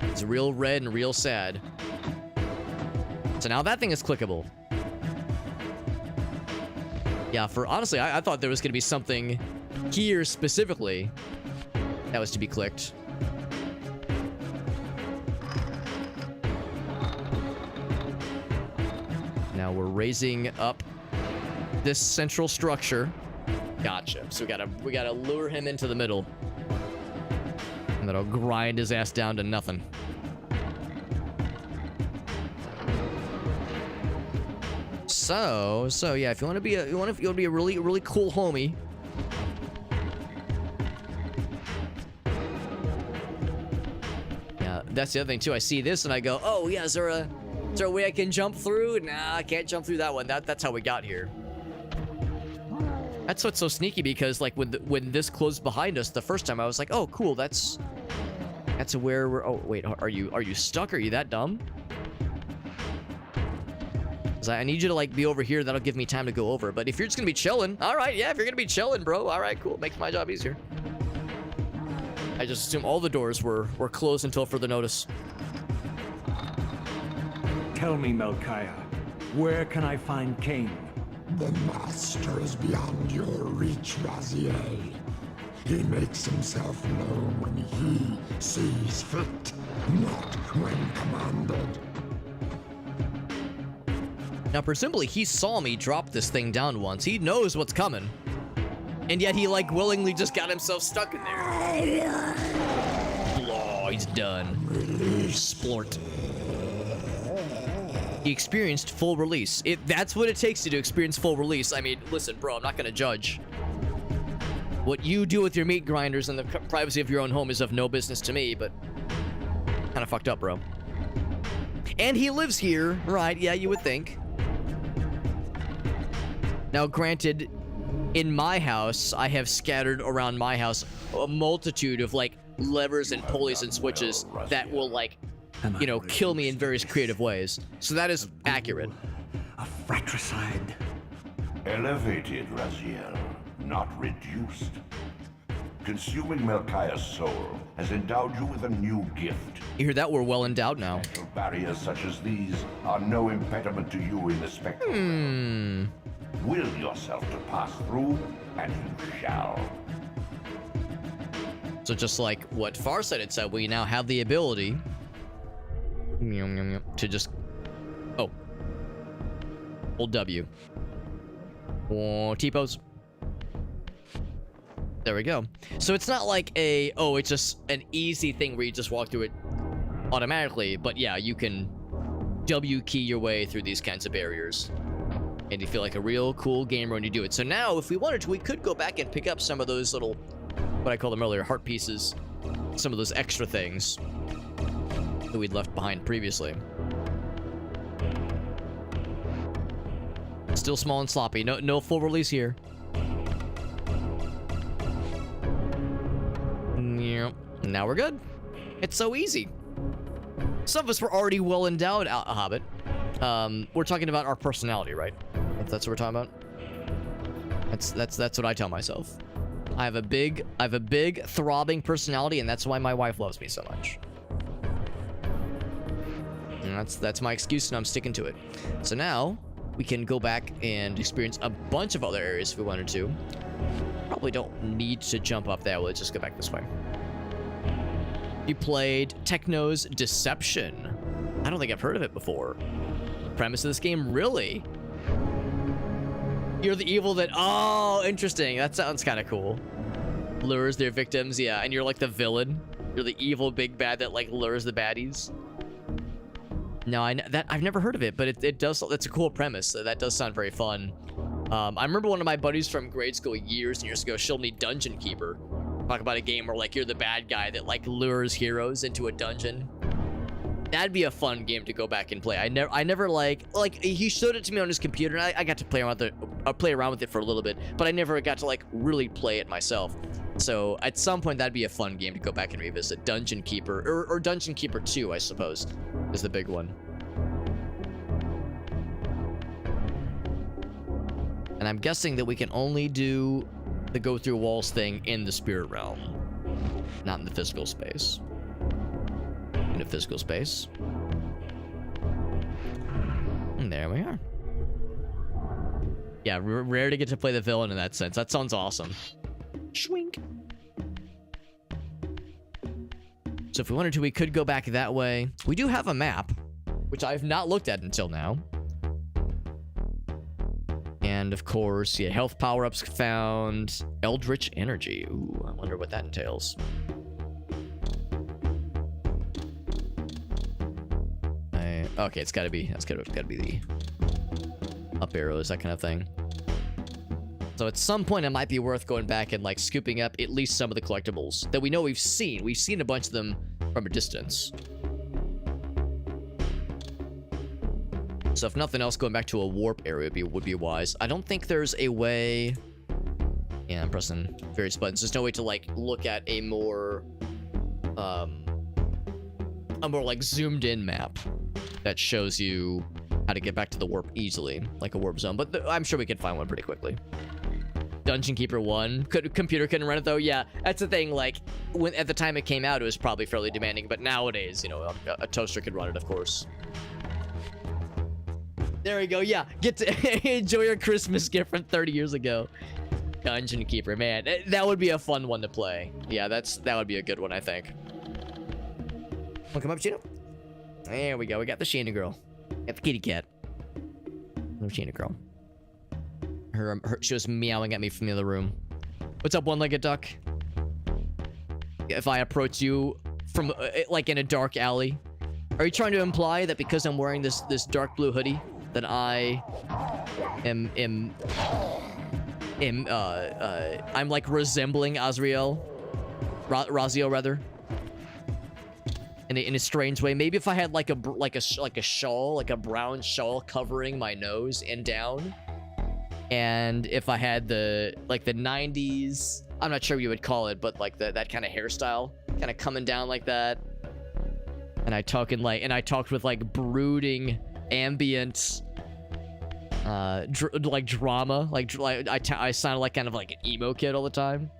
It's real red and real sad. So now that thing is clickable. Yeah, honestly, I thought there was going to be something here specifically that was to be clicked. Now we're raising up this central structure. Gotcha. So we gotta lure him into the middle, and that'll grind his ass down to nothing. So yeah, if you want to be a really cool homie, yeah, that's the other thing too. I see this and I go, oh yeah, is there a way I can jump through? Nah, I can't jump through that one. That's how we got here. That's what's so sneaky, because like when this closed behind us the first time, I was like, oh cool, that's where we're. Oh wait, are you stuck? Are you that dumb? I need you to like be over here. That'll give me time to go over. But if you're just gonna be chilling, all right, yeah, if you're gonna be chilling, bro, all right, cool, makes my job easier. I just assume all the doors were closed until further notice. Tell me, Melchiah, where can I find Kain? The master is beyond your reach, Raziel. He makes himself known when he sees fit, not when commanded. Now, presumably, he saw me drop this thing down once. He knows what's coming. And yet he, like, willingly just got himself stuck in there. Oh, he's done. Splort. He experienced full release. That's what it takes to experience full release. I mean, listen, bro, I'm not gonna judge. What you do with your meat grinders in the privacy of your own home is of no business to me, but kind of fucked up, bro. And he lives here, right? Yeah, you would think. Now, granted, in my house, I have scattered around my house a multitude of, like, levers and pulleys and switches that will, like, you know, kill me in various creative ways. So that is accurate. A fratricide. Elevated, Raziel, not reduced. Consuming Melchiah's soul has endowed you with a new gift. You hear that? We're well endowed now. Mental barriers such as these are no impediment to you in the spectral realm. Will yourself to pass through, and you shall. So just like what Farsight had said, we now have the ability to just... Oh. Hold W. Oh, T-pose. There we go. So it's not like it's just an easy thing where you just walk through it automatically. But yeah, you can W key your way through these kinds of barriers. And you feel like a real cool gamer when you do it. So now, if we wanted to, we could go back and pick up some of those little, what I called them earlier, heart pieces. Some of those extra things that we'd left behind previously. Still small and sloppy. No full release here. Yep. Now we're good. It's so easy. Some of us were already well endowed, Hobbit. We're talking about our personality, right? If that's what we're talking about. That's what I tell myself. I have a big throbbing personality, and that's why my wife loves me so much. And that's my excuse, and I'm sticking to it. So now we can go back and experience a bunch of other areas if we wanted to. Probably don't need to jump up there. Let's just go back this way. You played Techno's Deception. I don't think I've heard of it before. The premise of this game, really? You're the evil that... Oh, interesting. That sounds kind of cool. lures their victims. Yeah, and you're like the villain. You're the evil big bad that like lures the baddies. No, I've never heard of it, but it does. That's a cool premise. That does sound very fun. I remember one of my buddies from grade school years and years ago showed me Dungeon Keeper. Talk about a game where like you're the bad guy that like lures heroes into a dungeon. That'd be a fun game to go back and play. I never like he showed it to me on his computer and I got to play around with it for a little bit, but I never got to like really play it myself. So at some point that'd be a fun game to go back and revisit. Dungeon Keeper or Dungeon Keeper 2, I suppose, is the big one. And I'm guessing that we can only do the go through walls thing in the spirit realm, not in the physical space. In the physical space. And there we are. Yeah, rare to get to play the villain in that sense. That sounds awesome. Schwink. So if we wanted to, we could go back that way. We do have a map, which I've not looked at until now. And of course, yeah, health power-ups found. Eldritch energy. Ooh, I wonder what that entails. Okay, that's gotta be the up arrows, that kind of thing. So at some point, it might be worth going back and like scooping up at least some of the collectibles that we know we've seen. We've seen a bunch of them from a distance. So if nothing else, going back to a warp area would be wise. I don't think there's a way. Yeah, I'm pressing various buttons. There's no way to like look at a more like zoomed in map that shows you how to get back to the warp easily, like a warp zone. But I'm sure we could find one pretty quickly. Dungeon Keeper 1. Computer couldn't run it though. Yeah, that's the thing. Like at the time it came out, it was probably fairly demanding. But nowadays, you know, a toaster could run it, of course. There we go. Yeah, get to enjoy your Christmas gift from 30 years ago. Dungeon Keeper, man, that would be a fun one to play. Yeah, that would be a good one, I think. Wanna come up, Sheena? There we go. We got the Sheena girl. Got the kitty cat. The Sheena girl. She was meowing at me from the other room. What's up, one-legged duck? If I approach you from like in a dark alley, are you trying to imply that because I'm wearing this dark blue hoodie that I I'm like resembling Raziel rather, in a strange way? Maybe if I had like a shawl, like a brown shawl covering my nose and down, and if I had the 90s, I'm not sure what you would call it, but like that kind of hairstyle, kind of coming down like that, and I talked with like brooding ambient like drama, like I sounded like kind of like an emo kid all the time.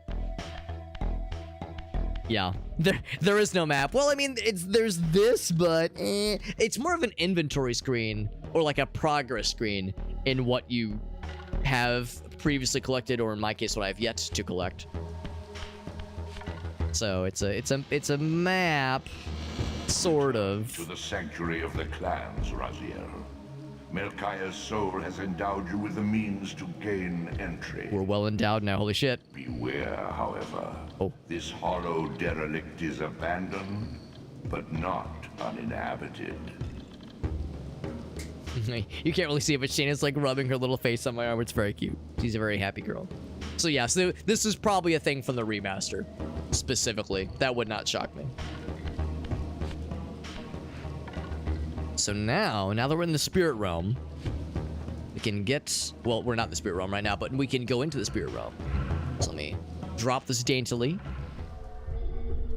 Yeah, there is no map. Well, I mean, there's this, but it's more of an inventory screen or like a progress screen in what you have previously collected, or in my case, what I've yet to collect. So it's a map, sort of. To the sanctuary of the clans, Raziel. Melchiah's soul has endowed you with the means to gain entry. We're well endowed now, holy shit. Beware, however. Oh. This hollow derelict is abandoned, but not uninhabited. You can't really see it, but Shayna's like rubbing her little face on my arm. It's very cute. She's a very happy girl. So yeah, so this is probably a thing from the remaster, specifically. That would not shock me. So now that we're in the spirit realm, we can get, well, we're not in the spirit realm right now, but we can go into the spirit realm. So let me drop this daintily.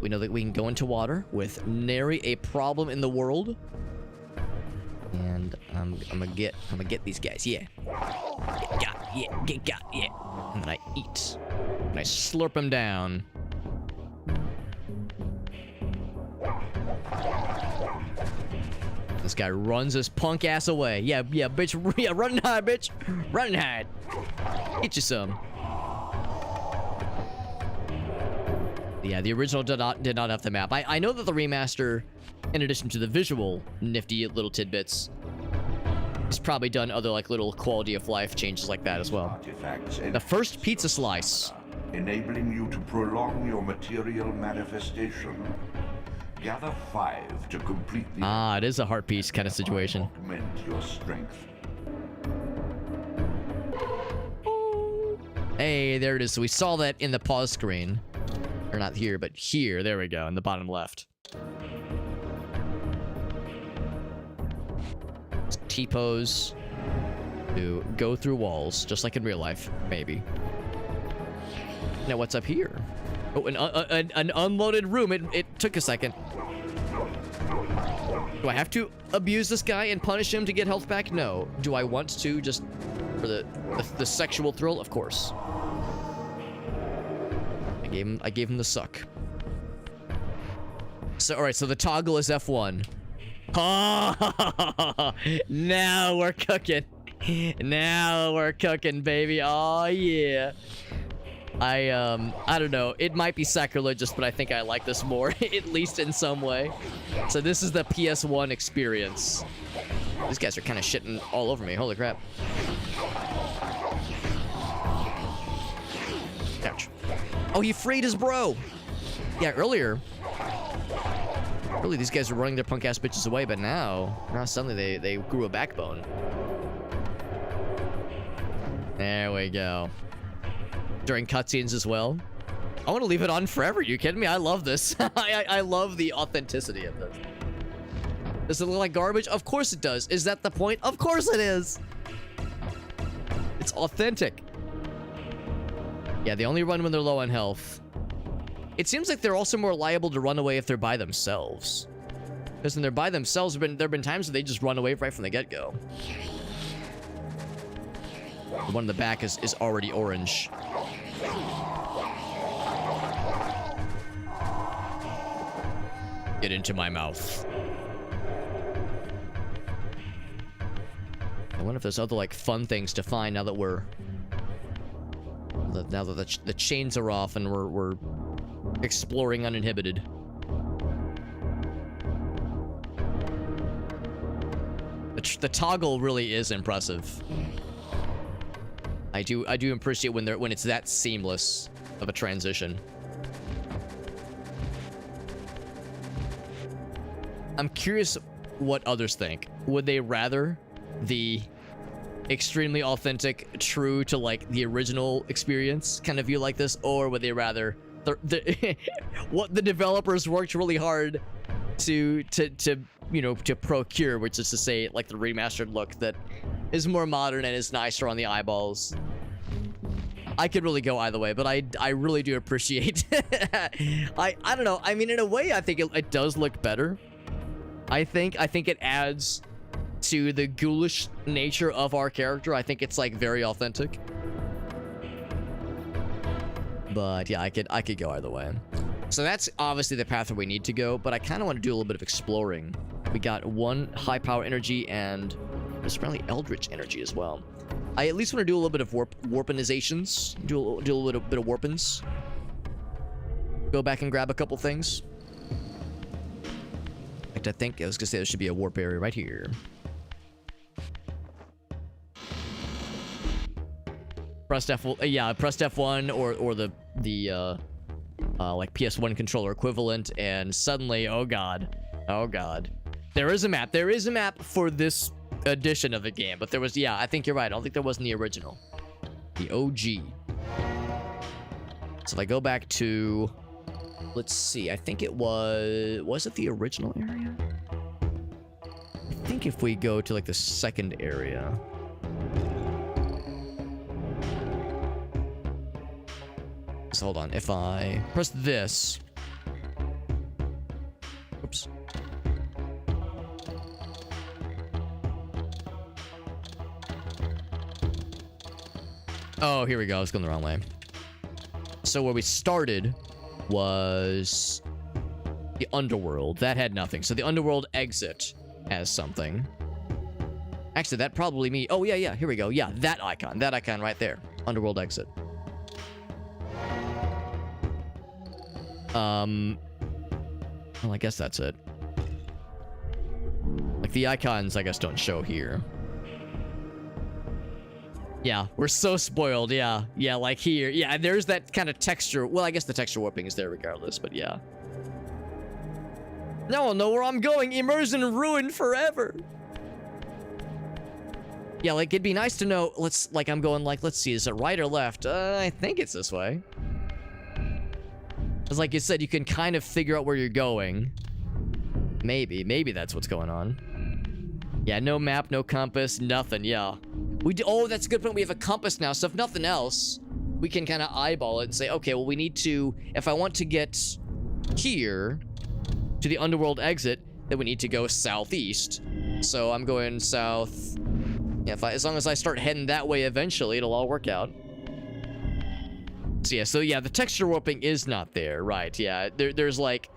We know that we can go into water with nary a problem in the world. And I'm gonna get these guys, yeah. Get got, yeah. And then I eat. And I slurp them down. This guy runs his punk ass away. Yeah, bitch. Yeah, run and hide, bitch. Run and hide. Get you some. Yeah, the original did not have the map. I know that the remaster, in addition to the visual nifty little tidbits, has probably done other like little quality of life changes like that as well. The first pizza slice. enabling you to prolong your material manifestation. Gather 5 to complete the... Ah, it is a heart piece kind of situation. Augment your strength. Hey, there it is. So we saw that in the pause screen. Or not here, but here. There we go, in the bottom left. T-pose to go through walls, just like in real life, maybe. Now, what's up here? Oh, an unloaded room. It took a second. Do I have to abuse this guy and punish him to get health back? No. Do I want to just for the sexual thrill? Of course. I gave him the suck. So all right, so the toggle is F1. Oh, now we're cooking. Now we're cooking, baby. Oh yeah. I don't know. It might be sacrilegious, but I think I like this more, at least in some way. So this is the PS1 experience. These guys are kind of shitting all over me. Holy crap. Ouch. Oh, he freed his bro. Yeah, earlier these guys were running their punk ass bitches away, but now suddenly they grew a backbone. There we go. During cutscenes as well. I want to leave it on forever. You kidding me? I love this. I love the authenticity of this. Does it look like garbage? Of course it does. Is that the point? Of course it is. It's authentic. Yeah, they only run when they're low on health. It seems like they're also more liable to run away if they're by themselves. Because when they're by themselves, there have been times where they just run away right from the get-go. The one in the back is already orange. Get into my mouth. I wonder if there's other like fun things to find now that the chains are off and we're exploring uninhibited. The toggle really is impressive. I do appreciate when it's that seamless of a transition. I'm curious what others think. Would they rather the extremely authentic, true to like the original experience kind of view like this, or would they rather what the developers worked really hard to you know, to procure, which is to say like the remastered look that is more modern and is nicer on the eyeballs? I could really go either way, but I really do appreciate I don't know. I mean, in a way, I think it does look better. I think it adds to the ghoulish nature of our character. I think it's like very authentic. But yeah, I could go either way. So that's obviously the path that we need to go, but I kind of want to do a little bit of exploring. We got 1 high power energy and there's apparently eldritch energy as well. I at least want to do a little bit of warpinizations. Do a little bit of warpins. Go back and grab a couple things. In fact, I think I was gonna say there should be a warp area right here. Press F1, yeah, press F1 or the like PS1 controller equivalent, and suddenly, oh god, there is a map. There is a map for this edition of the game, but there was, yeah, I think you're right. I don't think there was in the original, the OG. So if I go back to, let's see, I think it was it the original area? I think if we go to like the second area. So hold on, if I press this. Oops. Oh, here we go. I was going the wrong way. So where we started was the underworld. That had nothing. So the underworld exit has something. Actually, that probably me. Oh, yeah. Here we go. Yeah, that icon. That icon right there. Underworld exit. Well, I guess that's it. Like, the icons, I guess, don't show here. Yeah, we're so spoiled, yeah. Yeah, like here. Yeah, there's that kind of texture. Well, I guess the texture warping is there regardless, but yeah. Now I'll know where I'm going. Immersed in ruin forever. Yeah, like, it'd be nice to know, I'm going, let's see, is it right or left? I think it's this way. Because like you said, you can kind of figure out where you're going. Maybe that's what's going on. Yeah, no map, no compass, nothing, yeah. Oh, that's a good point. We have a compass now, so if nothing else, we can kind of eyeball it and say, okay, well, we need to, if I want to get here to the underworld exit, then we need to go southeast. So I'm going south. Yeah, as long as I start heading that way eventually, it'll all work out. So yeah, the texture warping is not there, right? Yeah, there's like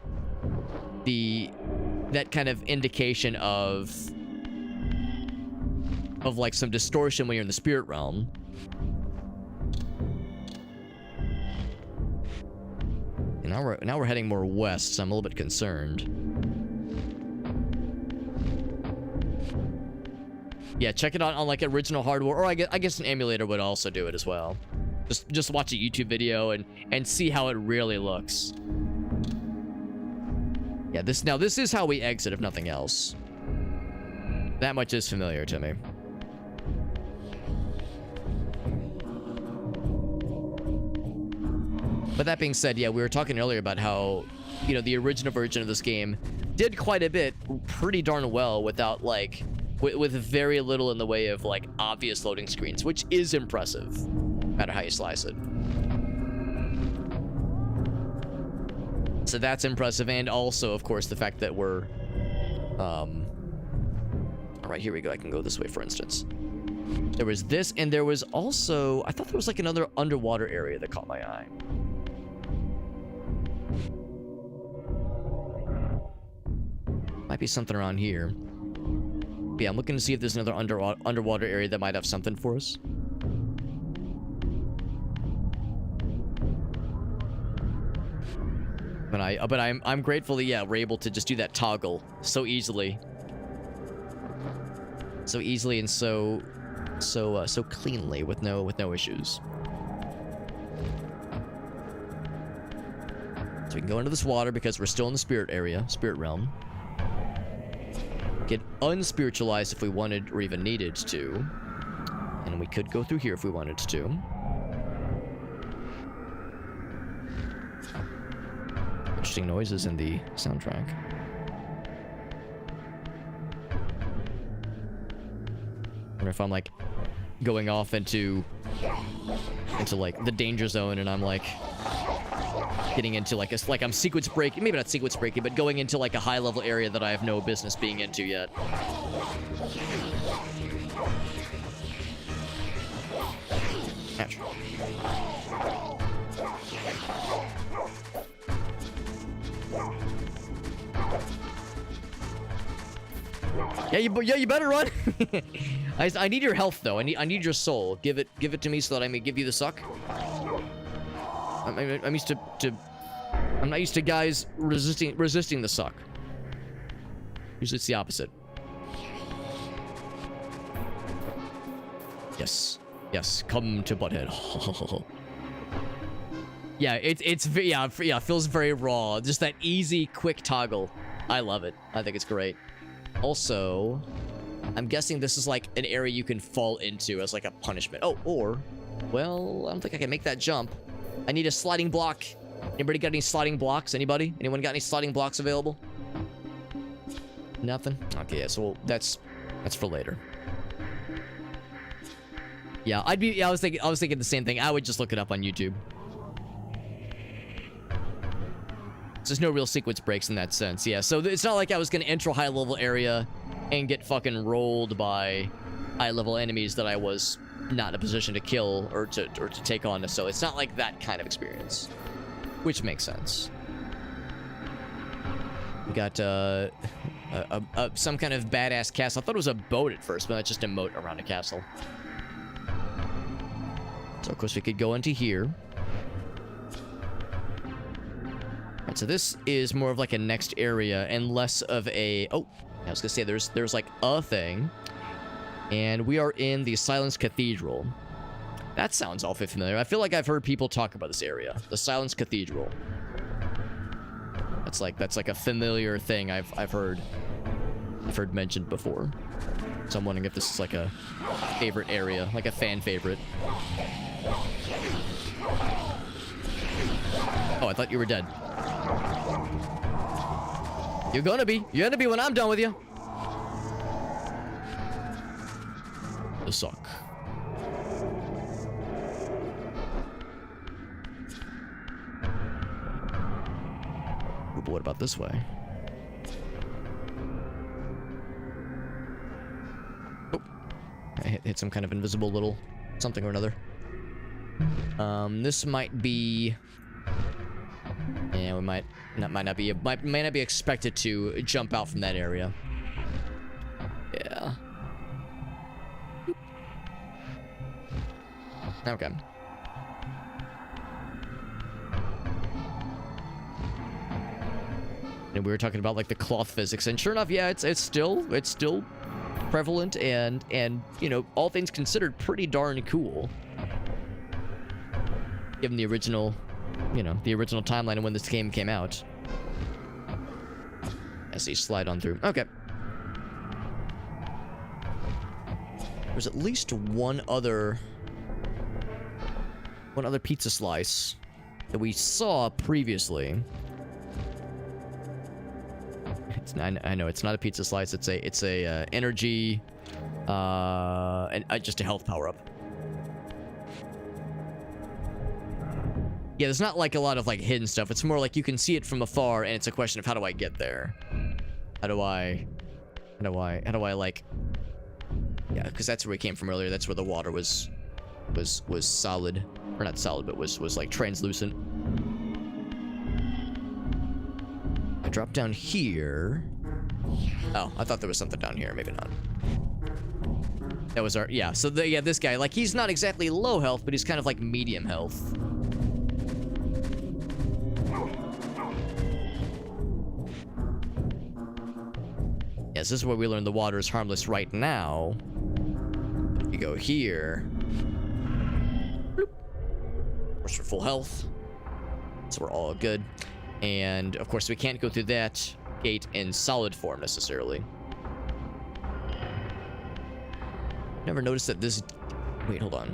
that kind of indication of like some distortion when you're in the spirit realm. And now we're heading more west, so I'm a little bit concerned. Yeah, check it out on like original hardware, or I guess an emulator would also do it as well. Just watch a YouTube video and see how it really looks. Yeah, this is how we exit, if nothing else. That much is familiar to me. But that being said, yeah, we were talking earlier about how, you know, the original version of this game did quite a bit pretty darn well without like with very little in the way of like obvious loading screens, which is impressive, no matter how you slice it. So that's impressive, and also, of course, the fact that we're, all right, here we go. I can go this way, for instance. There was this, and there was also, I thought there was like another underwater area that caught my eye. Might be something around here. But yeah, I'm looking to see if there's another underwater area that might have something for us. But I'm grateful that, yeah, we're able to just do that toggle so easily. So easily and so cleanly with no issues. So we can go into this water because we're still in the spirit area, spirit realm. Get unspiritualized if we wanted or even needed to. And we could go through here if we wanted to. Interesting noises in the soundtrack. Wonder if I'm like going off into like the danger zone and I'm like getting into like I'm sequence breaking, maybe not sequence breaking, but going into like a high level area that I have no business being into yet. Ouch. Yeah, you better run. I need your health though. I need your soul. Give it to me so that I may give you the suck. I'm used to I'm not used to guys resisting the suck. Usually it's the opposite. Yes, come to Butthead. Yeah, it feels very raw. Just that easy, quick toggle. I love it. I think it's great. Also, I'm guessing this is like an area you can fall into as like a punishment. Oh, or, well, I don't think I can make that jump. I need a sliding block. Anybody got any sliding blocks? Anybody? Anyone got any sliding blocks available? Nothing? Okay, yeah, so that's for later. Yeah, I was thinking the same thing. I would just look it up on YouTube. There's no real sequence breaks in that sense, yeah. So it's not like I was gonna enter a high-level area and get fucking rolled by high-level enemies that I was not in a position to kill or to take on. So it's not like that kind of experience, which makes sense. We got some kind of badass castle. I thought it was a boat at first, but that's just a moat around a castle. So of course we could go into here. Right, so this is more of like a next area and less of a... Oh, I was gonna say there's like a thing. And we are in the Silence Cathedral. That sounds awfully familiar. I feel like I've heard people talk about this area. The Silence Cathedral. That's like a familiar thing I've heard mentioned before. So I'm wondering if this is like a favorite area, like a fan favorite. Oh, I thought you were dead. You're gonna be when I'm done with you. You suck. Ooh, but what about this way? Oh, I hit some kind of invisible little something or another. This might be. Yeah, we might not be expected to jump out from that area. Yeah. Okay. And we were talking about like the cloth physics, and sure enough, yeah, it's still prevalent and you know, all things considered, pretty darn cool. Given the original, you know, the original timeline and when this game came out. I see, slide on through. Okay. There's at least one other pizza slice that we saw previously. I know it's not a pizza slice. It's a energy, and just a health power up. Yeah, there's not like a lot of like hidden stuff. It's more like you can see it from afar, and it's a question of how do I get there? How do I like? Yeah, because that's where we came from earlier. That's where the water was solid, or not solid, but was like translucent. I dropped down here. Oh, I thought there was something down here. Maybe not. That was our, yeah. So this guy, like, he's not exactly low health, but he's kind of like medium health. Yes, this is where we learn the water is harmless right now. You go here. Bloop. Of course, we're full health. So we're all good. And, of course, we can't go through that gate in solid form, necessarily. Never noticed that this... Wait, hold on.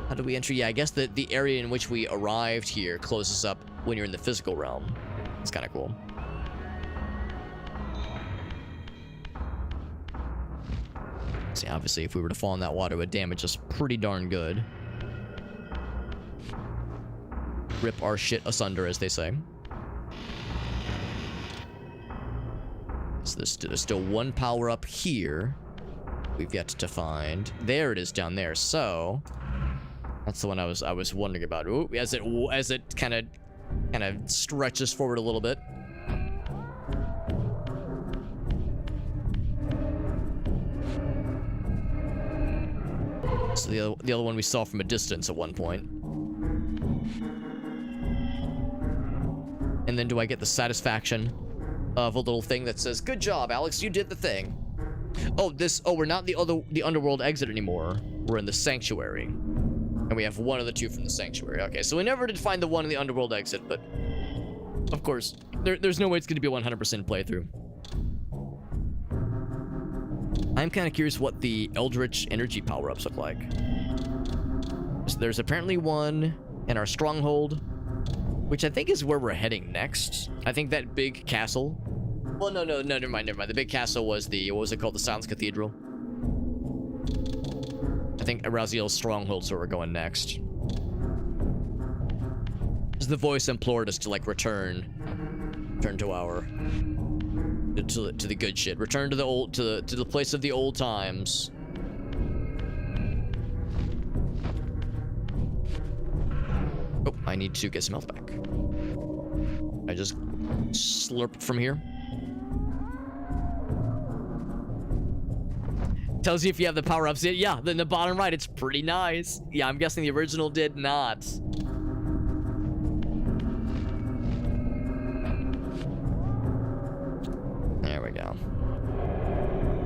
How do we enter? Yeah, I guess the area in which we arrived here closes up when you're in the physical realm. It's kind of cool. See, obviously, if we were to fall in that water, it would damage us pretty darn good. Rip our shit asunder, as they say. So there's still one power up here. We've yet to find. There it is down there. So that's the one I was wondering about. Ooh, as it kind of stretches forward a little bit. So the other one we saw from a distance at one point. And then do I get the satisfaction of a little thing that says, "Good job, Alex, you did the thing." Oh, we're not the underworld exit anymore. We're in the sanctuary. And we have one of the two from the sanctuary. Okay, so we never did find the one in the underworld exit, but of course, there's no way it's going to be a 100% playthrough. I'm kind of curious what the Eldritch energy power-ups look like. So there's apparently one in our stronghold, which I think is where we're heading next. I think that big castle. Well, no, never mind. The big castle was what was it called? The Silence Cathedral. I think Araziel's stronghold's where we're going next. As the voice implored us to, like, return to our... To the good shit. Return to the place of the old times. Oh, I need to get some health back. I just slurp from here. Tells you if you have the power-ups. Yeah, then the bottom right, it's pretty nice. Yeah, I'm guessing the original did not. There we go.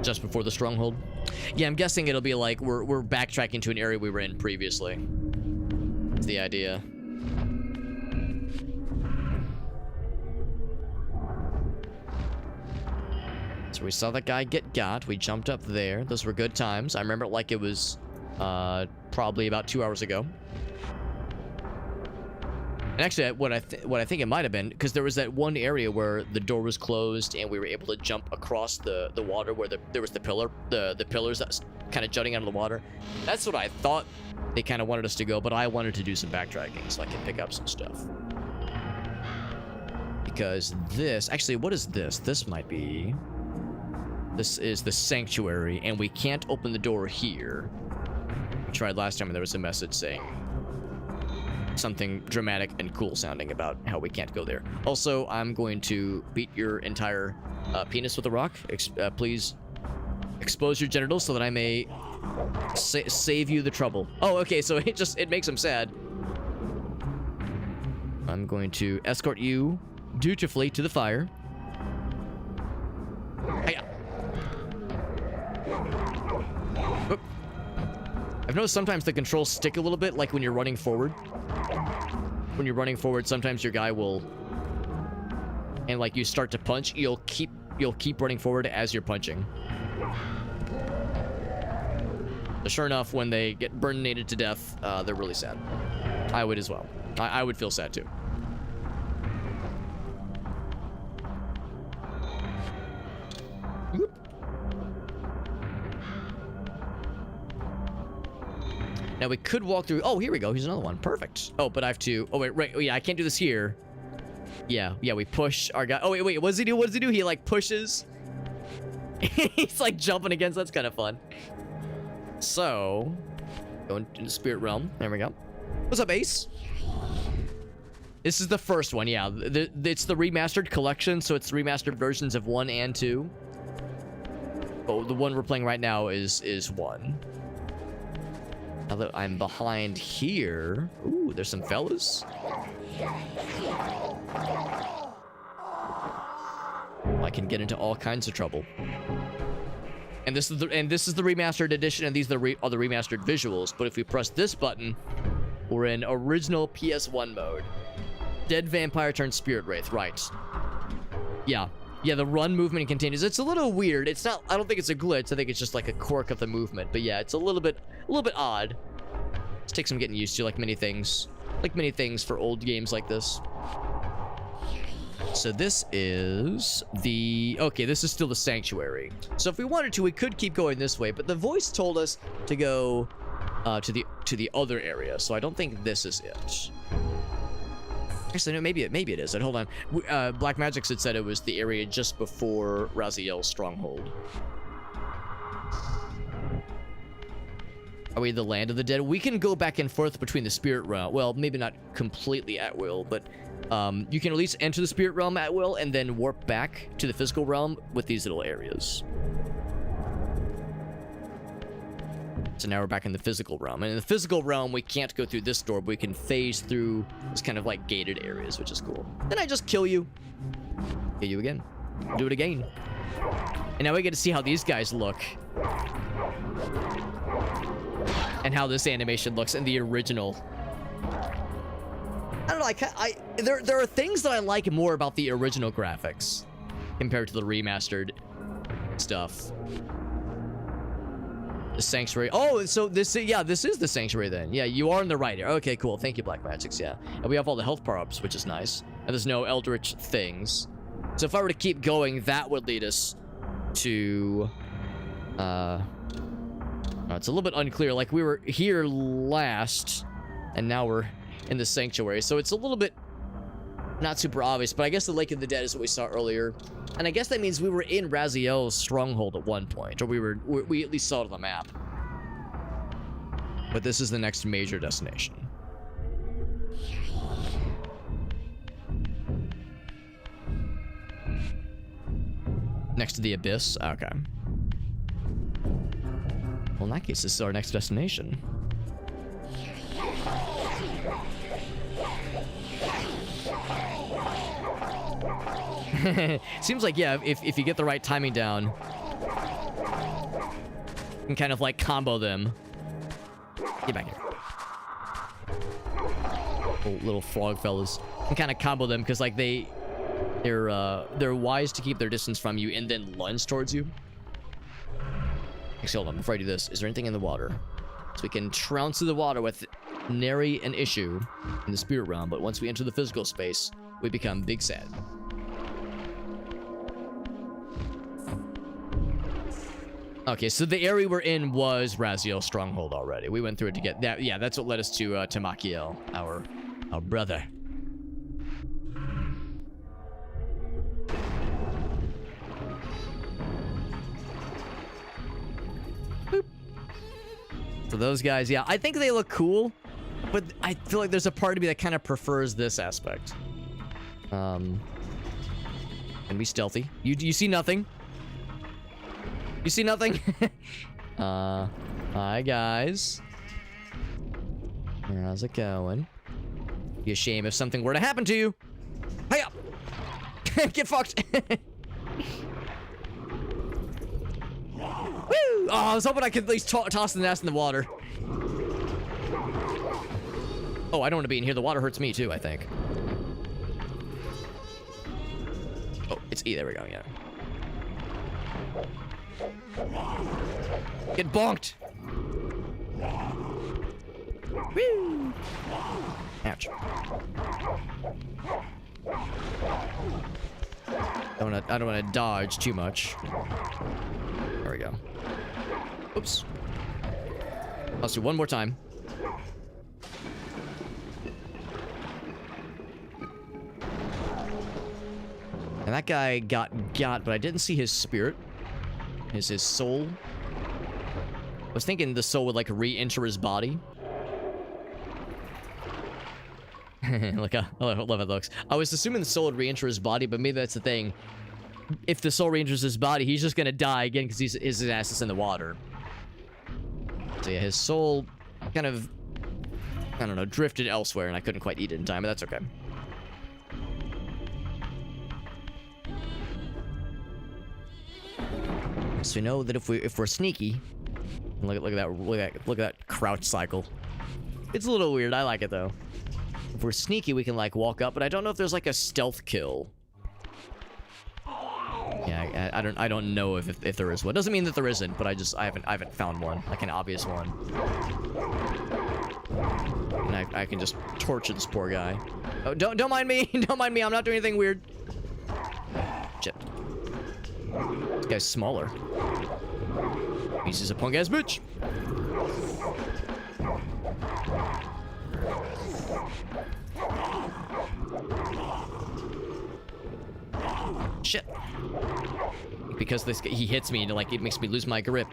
Just before the stronghold. Yeah, I'm guessing it'll be like we're backtracking to an area we were in previously. That's the idea. So we saw that guy get got. We jumped up there. Those were good times. I remember it like it was probably about 2 hours ago. And actually, what I think it might have been, because there was that one area where the door was closed and we were able to jump across the water where there was the pillars that was kind of jutting out of the water. That's what I thought they kind of wanted us to go, but I wanted to do some backtracking so I can pick up some stuff. Because this, actually, what is this? This might be... This is the sanctuary, and we can't open the door here. We tried last time and there was a message saying something dramatic and cool sounding about how we can't go there. Also, I'm going to beat your entire penis with a rock. Please expose your genitals so that I may save you the trouble. Oh, okay, so it makes him sad. I'm going to escort you dutifully to the fire. I've noticed sometimes the controls stick a little bit, like when you're running forward. When you're running forward, sometimes your guy will, and like you start to punch, you'll keep running forward as you're punching. But sure enough, when they get burninated to death, they're really sad. I would as well. I would feel sad too. Now we could walk through. Oh, here we go. Here's another one. Perfect. Oh, but I have to. Oh, wait, right. Oh, yeah, I can't do this here. Yeah, we push our guy. Oh, wait. What does he do? What does he do? He like pushes. He's like jumping against. That's kind of fun. So, going into the spirit realm. There we go. What's up, Ace? This is the first one. Yeah, it's the remastered collection, so it's remastered versions of 1 and 2. But the one we're playing right now is 1. Now that I'm behind here... Ooh, there's some fellas. I can get into all kinds of trouble. And this is the remastered edition, and these are the remastered visuals. But if we press this button, we're in original PS1 mode. Dead vampire turned spirit wraith, right? Yeah, the run movement continues. It's a little weird. It's not. I don't think it's a glitch. I think it's just like a quirk of the movement. But yeah, it's a little bit odd. It takes some getting used to, like many things for old games like this. So this is the... Okay, this is still the sanctuary. So if we wanted to, we could keep going this way, but the voice told us to go to the other area. So I don't think this is it. Actually, no, maybe it is. Hold on. Black Magix had said it was the area just before Raziel's stronghold. Are we the land of the dead? We can go back and forth between the spirit realm. Well, maybe not completely at will, but you can at least enter the spirit realm at will and then warp back to the physical realm with these little areas. So now we're back in the physical realm. And in the physical realm, we can't go through this door, but we can phase through this kind of like gated areas, which is cool. Then I just kill you. Kill you again. Do it again. And now we get to see how these guys look. And how this animation looks in the original. I don't know, there are things that I like more about the original graphics compared to the remastered stuff. The sanctuary. Oh, so this is the sanctuary then. Yeah, you are in the right here. Okay, cool. Thank you, Black Magix. Yeah. And we have all the health power-ups, which is nice. And there's no eldritch things. So if I were to keep going, that would lead us to it's a little bit unclear. Like, we were here last, and now we're in the sanctuary. So it's a little bit not super obvious, but I guess the Lake of the Dead is what we saw earlier. And I guess that means we were in Raziel's stronghold at one point, or we at least saw it on the map. But this is the next major destination. Next to the abyss? Okay. Well, in that case, this is our next destination. Seems like, yeah, if you get the right timing down, can kind of like combo them. Get back here. Little frog fellas. Can kind of combo them because like they're wise to keep their distance from you and then lunge towards you. Actually, hold on. Before I do this, is there anything in the water? So we can trounce through the water with nary an issue in the spirit realm, but once we enter the physical space, we become big sad. Okay, so the area we're in was Raziel's stronghold already. We went through it to get that. Yeah, that's what led us to Machiel, our brother. Boop. So those guys, yeah, I think they look cool, but I feel like there's a part of me that kind of prefers this aspect. And be stealthy. You see nothing. You see nothing? Hi guys. How's it going? Be a shame if something were to happen to you. Hey up! Get fucked! Woo! Oh, I was hoping I could at least toss the nest in the water. Oh, I don't want to be in here. The water hurts me too, I think. Oh, it's E. There we go, yeah. Get bonked! Woo! Ouch. I don't wanna dodge too much. There we go. Oops. Let's do one more time. And that guy got, but I didn't see his spirit. Is his soul? I was thinking the soul would like re-enter his body. Look how I love how it looks. I was assuming the soul would re-enter his body, but maybe that's the thing. If the soul re-enters his body, he's just gonna die again because his ass is in the water. So yeah, his soul kind of, I don't know, drifted elsewhere, and I couldn't quite eat it in time, but that's okay. So we know that if we're sneaky, look at that crouch cycle. It's a little weird. I like it though. If we're sneaky, we can like walk up, but I don't know if there's like a stealth kill. Yeah, I don't know if there is one. Doesn't mean that there isn't, but I haven't found one, like an obvious one. And I can just torture this poor guy. Oh, don't mind me. Don't mind me. I'm not doing anything weird. Shit. This guy's smaller. He's just a punk ass bitch. Shit. Because this guy, he hits me and like it makes me lose my grip.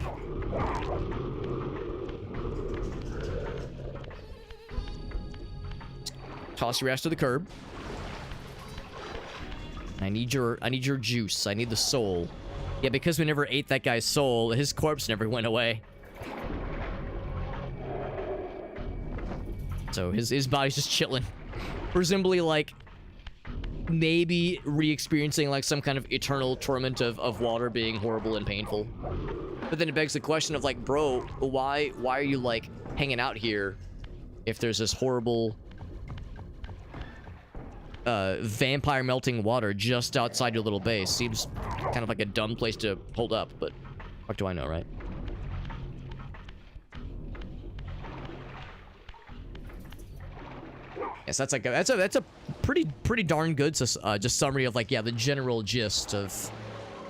Toss your ass to the curb. I need your juice. I need the soul. Yeah, because we never ate that guy's soul, his corpse never went away. So his body's just chilling. Presumably, like, maybe re-experiencing, like, some kind of eternal torment of water being horrible and painful. But then it begs the question of, like, bro, why are you, like, hanging out here if there's this horrible vampire melting water just outside your little base? Seems kind of like a dumb place to hold up, but what do I know, right? Yes, that's like that's a pretty darn good just summary of like, yeah, the general gist of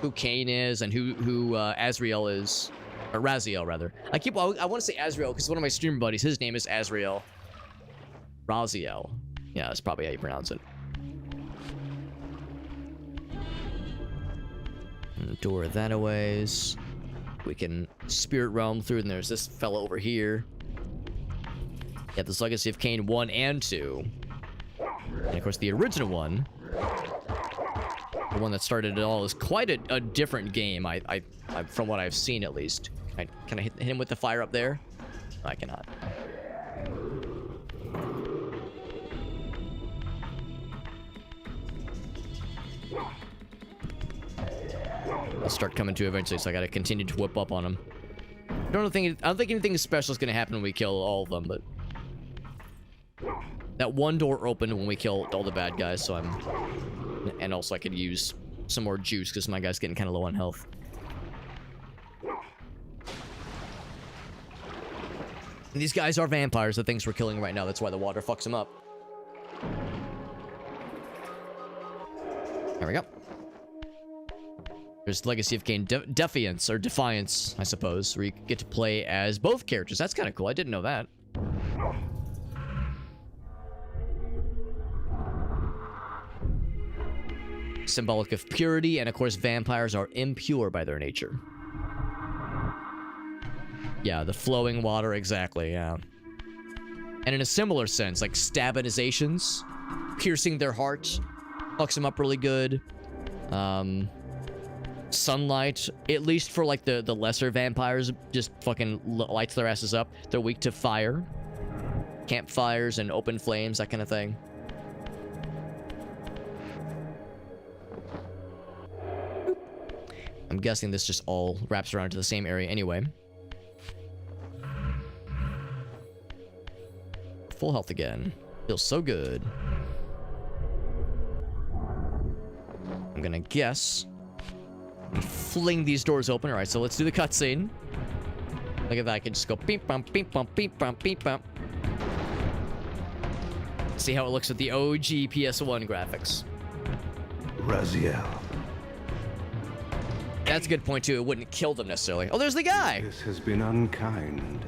who Kain is and who Azrael is, or Raziel rather. I want to say Azrael because one of my streamer buddies, his name is Azrael. Raziel, yeah, that's probably how you pronounce it. Door that a ways. We can spirit realm through, and there's this fella over here. Yeah, this Legacy of Kain 1 and 2. And of course the original one, the one that started it all, is quite a different game. I from what I've seen at least. Can I hit him with the fire up there? No, I cannot. I'll start coming to eventually, so I gotta continue to whip up on him. I don't think anything special is gonna happen when we kill all of them, but that one door opened when we kill all the bad guys, so and also I could use some more juice because my guy's getting kind of low on health. And these guys are vampires, the things we're killing right now. That's why the water fucks them up. There we go. There's Legacy of Kain Defiance, or Defiance, I suppose, where you get to play as both characters. That's kind of cool. I didn't know that. Symbolic of purity, and of course, vampires are impure by their nature. Yeah, the flowing water, exactly, yeah. And in a similar sense, like stabinizations, piercing their heart, fucks them up really good. Sunlight, at least for like the lesser vampires, just fucking lights their asses up. They're weak to fire. Campfires and open flames, that kind of thing. I'm guessing this just all wraps around to the same area anyway. Full health again. Feels so good. I'm gonna guess. Fling these doors open. Alright, so let's do the cutscene. Look at that. I can just go beep bump, beep bump, beep bump, beep bump. See how it looks with the OG PS1 graphics. Raziel. That's a good point too. It wouldn't kill them necessarily. Oh, there's the guy! This has been unkind.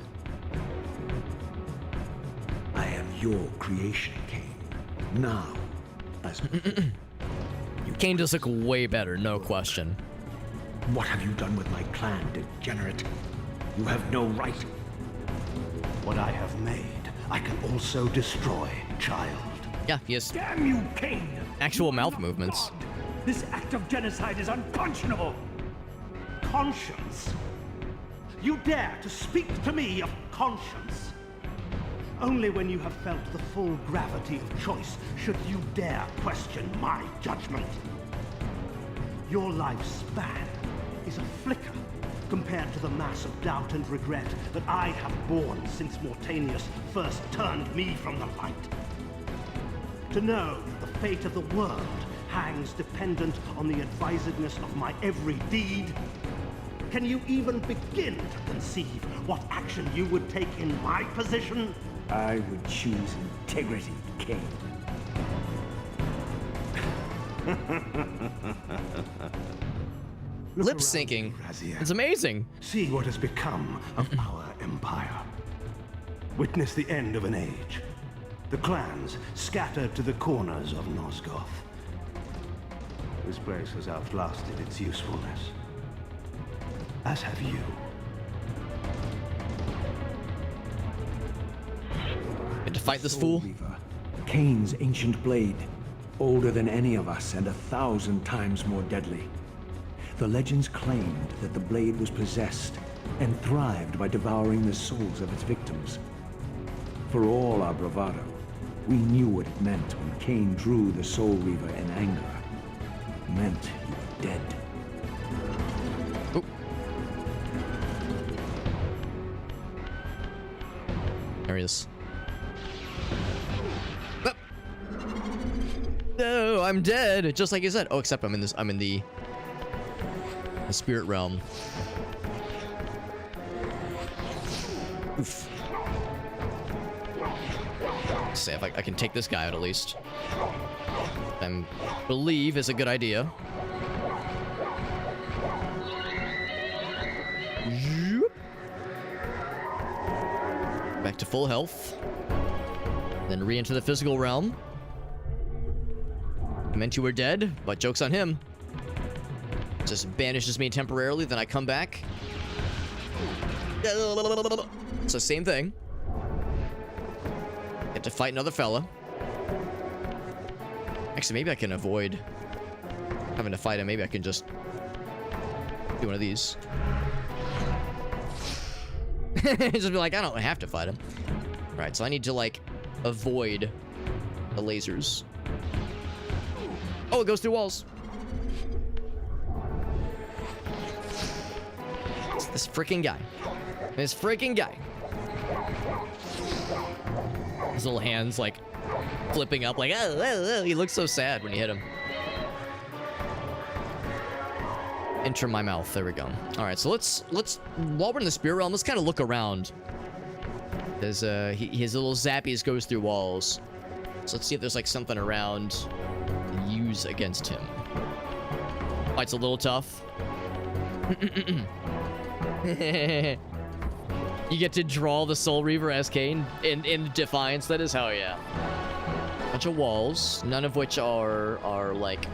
I am your creation, Kain. Now, as Kain does look way better, no question. what have you done with my clan, degenerate? You have no right. What I have made, I can also destroy, child. Yeah, he has Damn you, Kain! actual You are mouth not movements. God. This act of genocide is unconscionable. Conscience? You dare to speak to me of conscience? Only when you have felt the full gravity of choice should you dare question my judgment. Your lifespan is a flicker compared to the mass of doubt and regret that I have borne since Mortanius first turned me from the light. To know that the fate of the world hangs dependent on the advisedness of my every deed? Can you even begin to conceive what action you would take in my position? I would choose integrity, Kain. Lip syncing. It's amazing. See what has become of our empire. Witness the end of an age. The clans scattered to the corners of Nosgoth. This place has outlasted its usefulness. As have you. Had to fight this Soul fool. Reaver, Kain's ancient blade, older than any of us and 1,000 times more deadly. The legends claimed that the blade was possessed and thrived by devouring the souls of its victims. For all our bravado, we knew what it meant when Kain drew the Soul Reaver in anger. It meant you were dead. Oop. There he is. Ah. No, I'm dead. Just like you said. Oh, except I'm in the spirit realm. Oof. See if I can take this guy out at least. I believe is a good idea. Back to full health. Then re-enter the physical realm. I meant you were dead, but joke's on him. Just banishes me temporarily, then I come back. So same thing. Get to fight another fella. Actually, maybe I can avoid having to fight him. Maybe I can just do one of these. Just be like, I don't have to fight him. Alright, so I need to, like, avoid the lasers. Oh, it goes through walls. It's this freaking guy. This freaking guy. His little hands like flipping up, like he looks so sad when you hit him. Enter my mouth. There we go. All right, so let's while we're in the spirit realm, let's kind of look around. There's his little zappies goes through walls. So let's see if there's like something around to use against him. Fight's a little tough. You get to draw the Soul Reaver as Kain in Defiance. That is hell yeah. Bunch of walls, none of which are like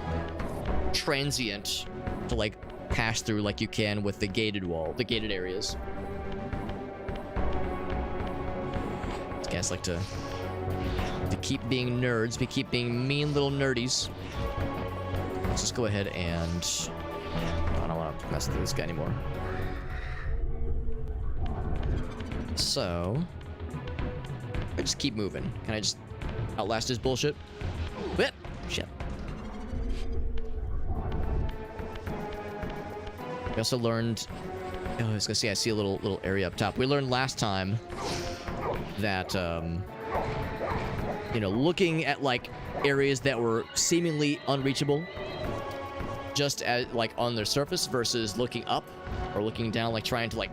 transient to like pass through like you can with the gated wall, the gated areas. These guys like to keep being nerds, keep being mean little nerdies. Let's just go ahead and I don't want to mess with this guy anymore. So I just keep moving. Can I just outlast his bullshit? Whip! Shit. We also learned. Oh, I was gonna see. I see a little area up top. We learned last time that you know, looking at like areas that were seemingly unreachable, just as like on their surface, versus looking up or looking down, like trying to like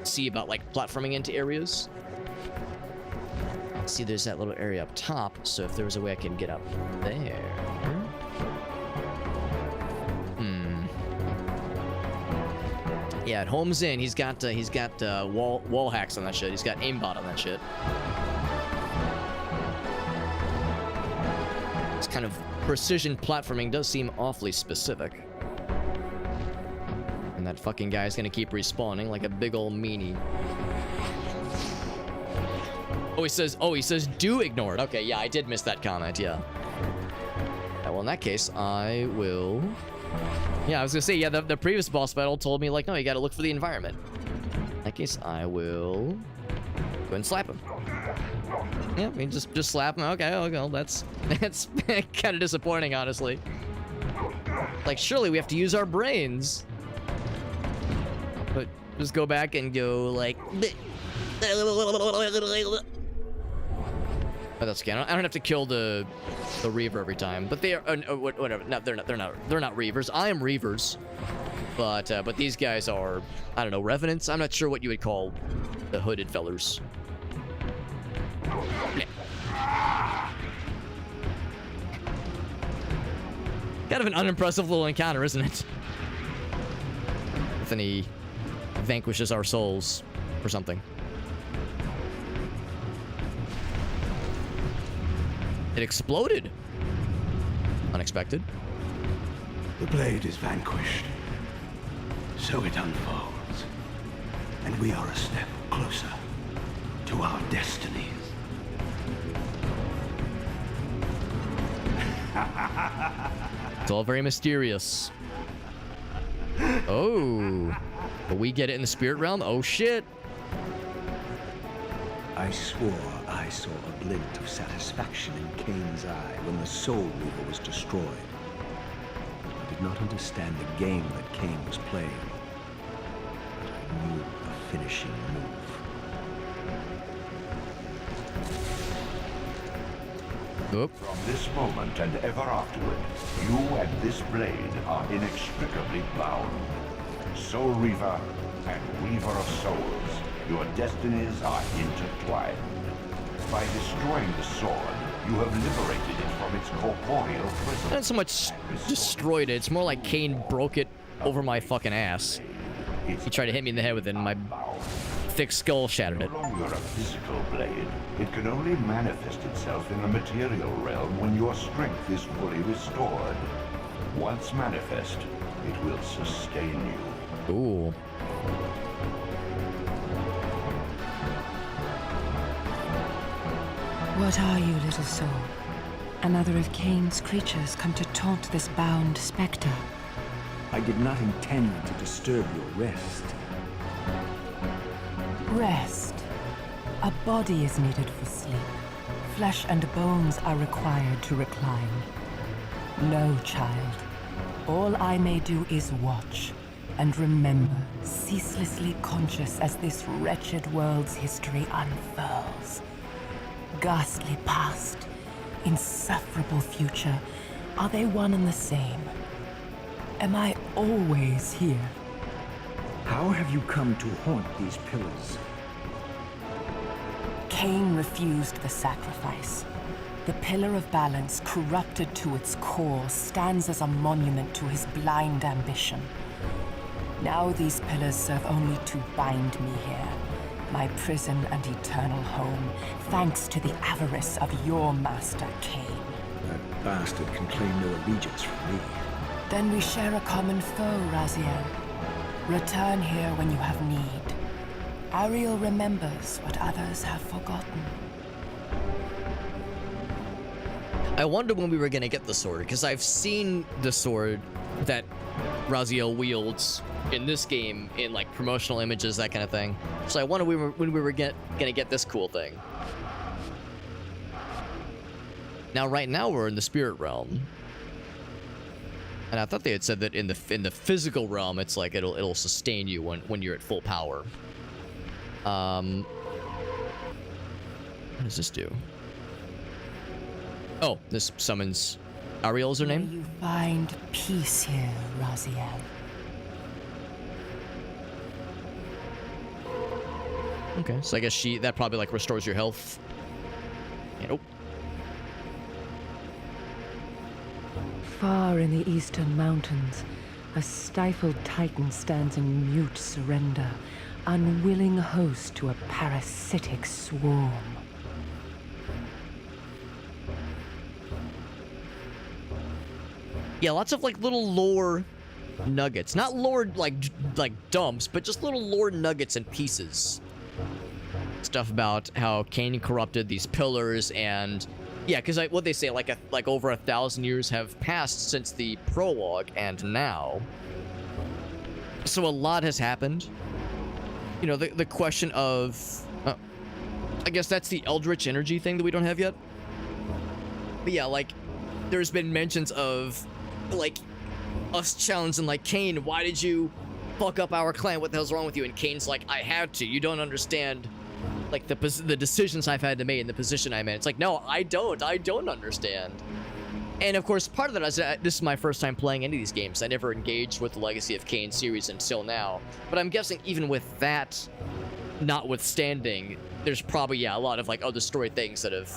see about like platforming into areas. See, there's that little area up top. So if there was a way I can get up there. Yeah, at Home's Inn, he's got wall hacks on that shit. He's got aimbot on that shit. This kind of precision platforming does seem awfully specific. And that fucking guy's gonna keep respawning like a big old meanie. Oh, he says do ignore it. Okay, yeah, I did miss that comment, yeah. Well, in that case, I will... Yeah, I was gonna say, yeah, the previous boss battle told me, like, no, you gotta look for the environment. In that case, I will go ahead and slap him. Yeah, I mean, just slap him. Okay, well, that's kind of disappointing, honestly. Like, surely we have to use our brains. But just go back and go, like... But that's okay. I don't have to kill the Reaver every time. But they are whatever. No, they're not Reavers. I am Reavers. But these guys are, I don't know, Revenants. I'm not sure what you would call the hooded fellers. Yeah. Kind of an unimpressive little encounter, isn't it? If then he vanquishes our souls or something. It exploded. Unexpected. The blade is vanquished. So it unfolds. And we are a step closer to our destinies. It's all very mysterious. Oh. But we get it in the spirit realm? Oh shit. I swore I saw a glint of satisfaction in Kain's eye when the Soul Reaver was destroyed. I did not understand the game that Kain was playing, but I knew a finishing move. Oop. From this moment and ever afterward, you and this blade are inextricably bound. Soul Reaver and Weaver of Souls, your destinies are intertwined. By destroying the sword, you have liberated it from its corporeal prison. Not so much destroyed it. It's more like Kain broke it over my fucking ass. He tried to hit me in the head with it, and my thick skull shattered it. No longer a physical blade. It can only manifest itself in the material realm when your strength is fully restored. Once manifest, it will sustain you. Ooh. What are you, little soul? Another of Kain's creatures come to taunt this bound specter. I did not intend to disturb your rest. Rest. A body is needed for sleep. Flesh and bones are required to recline. No, child. All I may do is watch, and remember, ceaselessly conscious as this wretched world's history unfurls. Ghastly past, insufferable future, are they one and the same? Am I always here? How have you come to haunt these pillars? Kain refused the sacrifice. The Pillar of Balance, corrupted to its core, stands as a monument to his blind ambition. Now these pillars serve only to bind me here, my prison and eternal home, thanks to the avarice of your master, Kain. That bastard can claim no allegiance from me. Then we share a common foe, Raziel. Return here when you have need. Ariel remembers what others have forgotten. I wonder when we were gonna get the sword, because I've seen the sword that Raziel wields in this game in like promotional images, that kind of thing. So I wonder when we were gonna get this cool thing. Now, right now we're in the spirit realm, and I thought they had said that in the physical realm, it's like it'll sustain you when you're at full power. What does this do? Oh, this summons Ariel is her May name? you find peace here, Raziel. Okay, so I guess that probably like restores your health. And, oh, Far in the eastern mountains, a stifled titan stands in mute surrender, unwilling host to a parasitic swarm. yeah, lots of like little lore nuggets, not lore like dumps, but just little lore nuggets and pieces. Stuff about how Kain corrupted these pillars, and yeah, because what they say, like over 1,000 years have passed since the prologue, and now, so a lot has happened. You know, the question of, I guess that's the Eldritch energy thing that we don't have yet. But yeah, like, there's been mentions of, like, us challenging, like, Kain, why did you fuck up our clan? What the hell's wrong with you? And Kain's like, I had to. You don't understand, like, the decisions I've had to make and the position I'm in. It's like, no, I don't understand. And of course, part of that is this is my first time playing any of these games. I never engaged with the Legacy of Kain series until now. But I'm guessing even with that notwithstanding, there's probably, yeah, a lot of, like, other story things that have,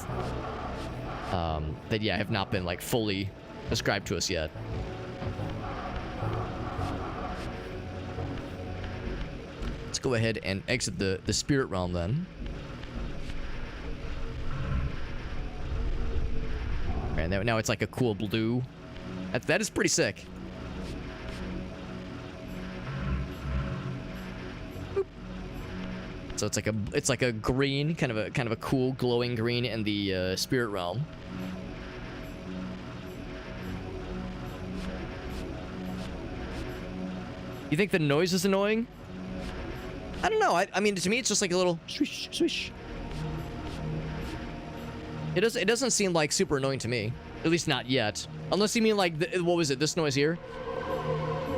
have not been, like, fully described to us yet. Let's go ahead and exit the spirit realm then. And now it's like a cool blue. That is pretty sick. Boop. So it's like a green, kind of a cool glowing green in the spirit realm. You think the noise is annoying? I don't know. I mean, to me, it's just like a little swish, swish. It doesn't seem like super annoying to me. At least not yet. Unless you mean like, what was it, this noise here?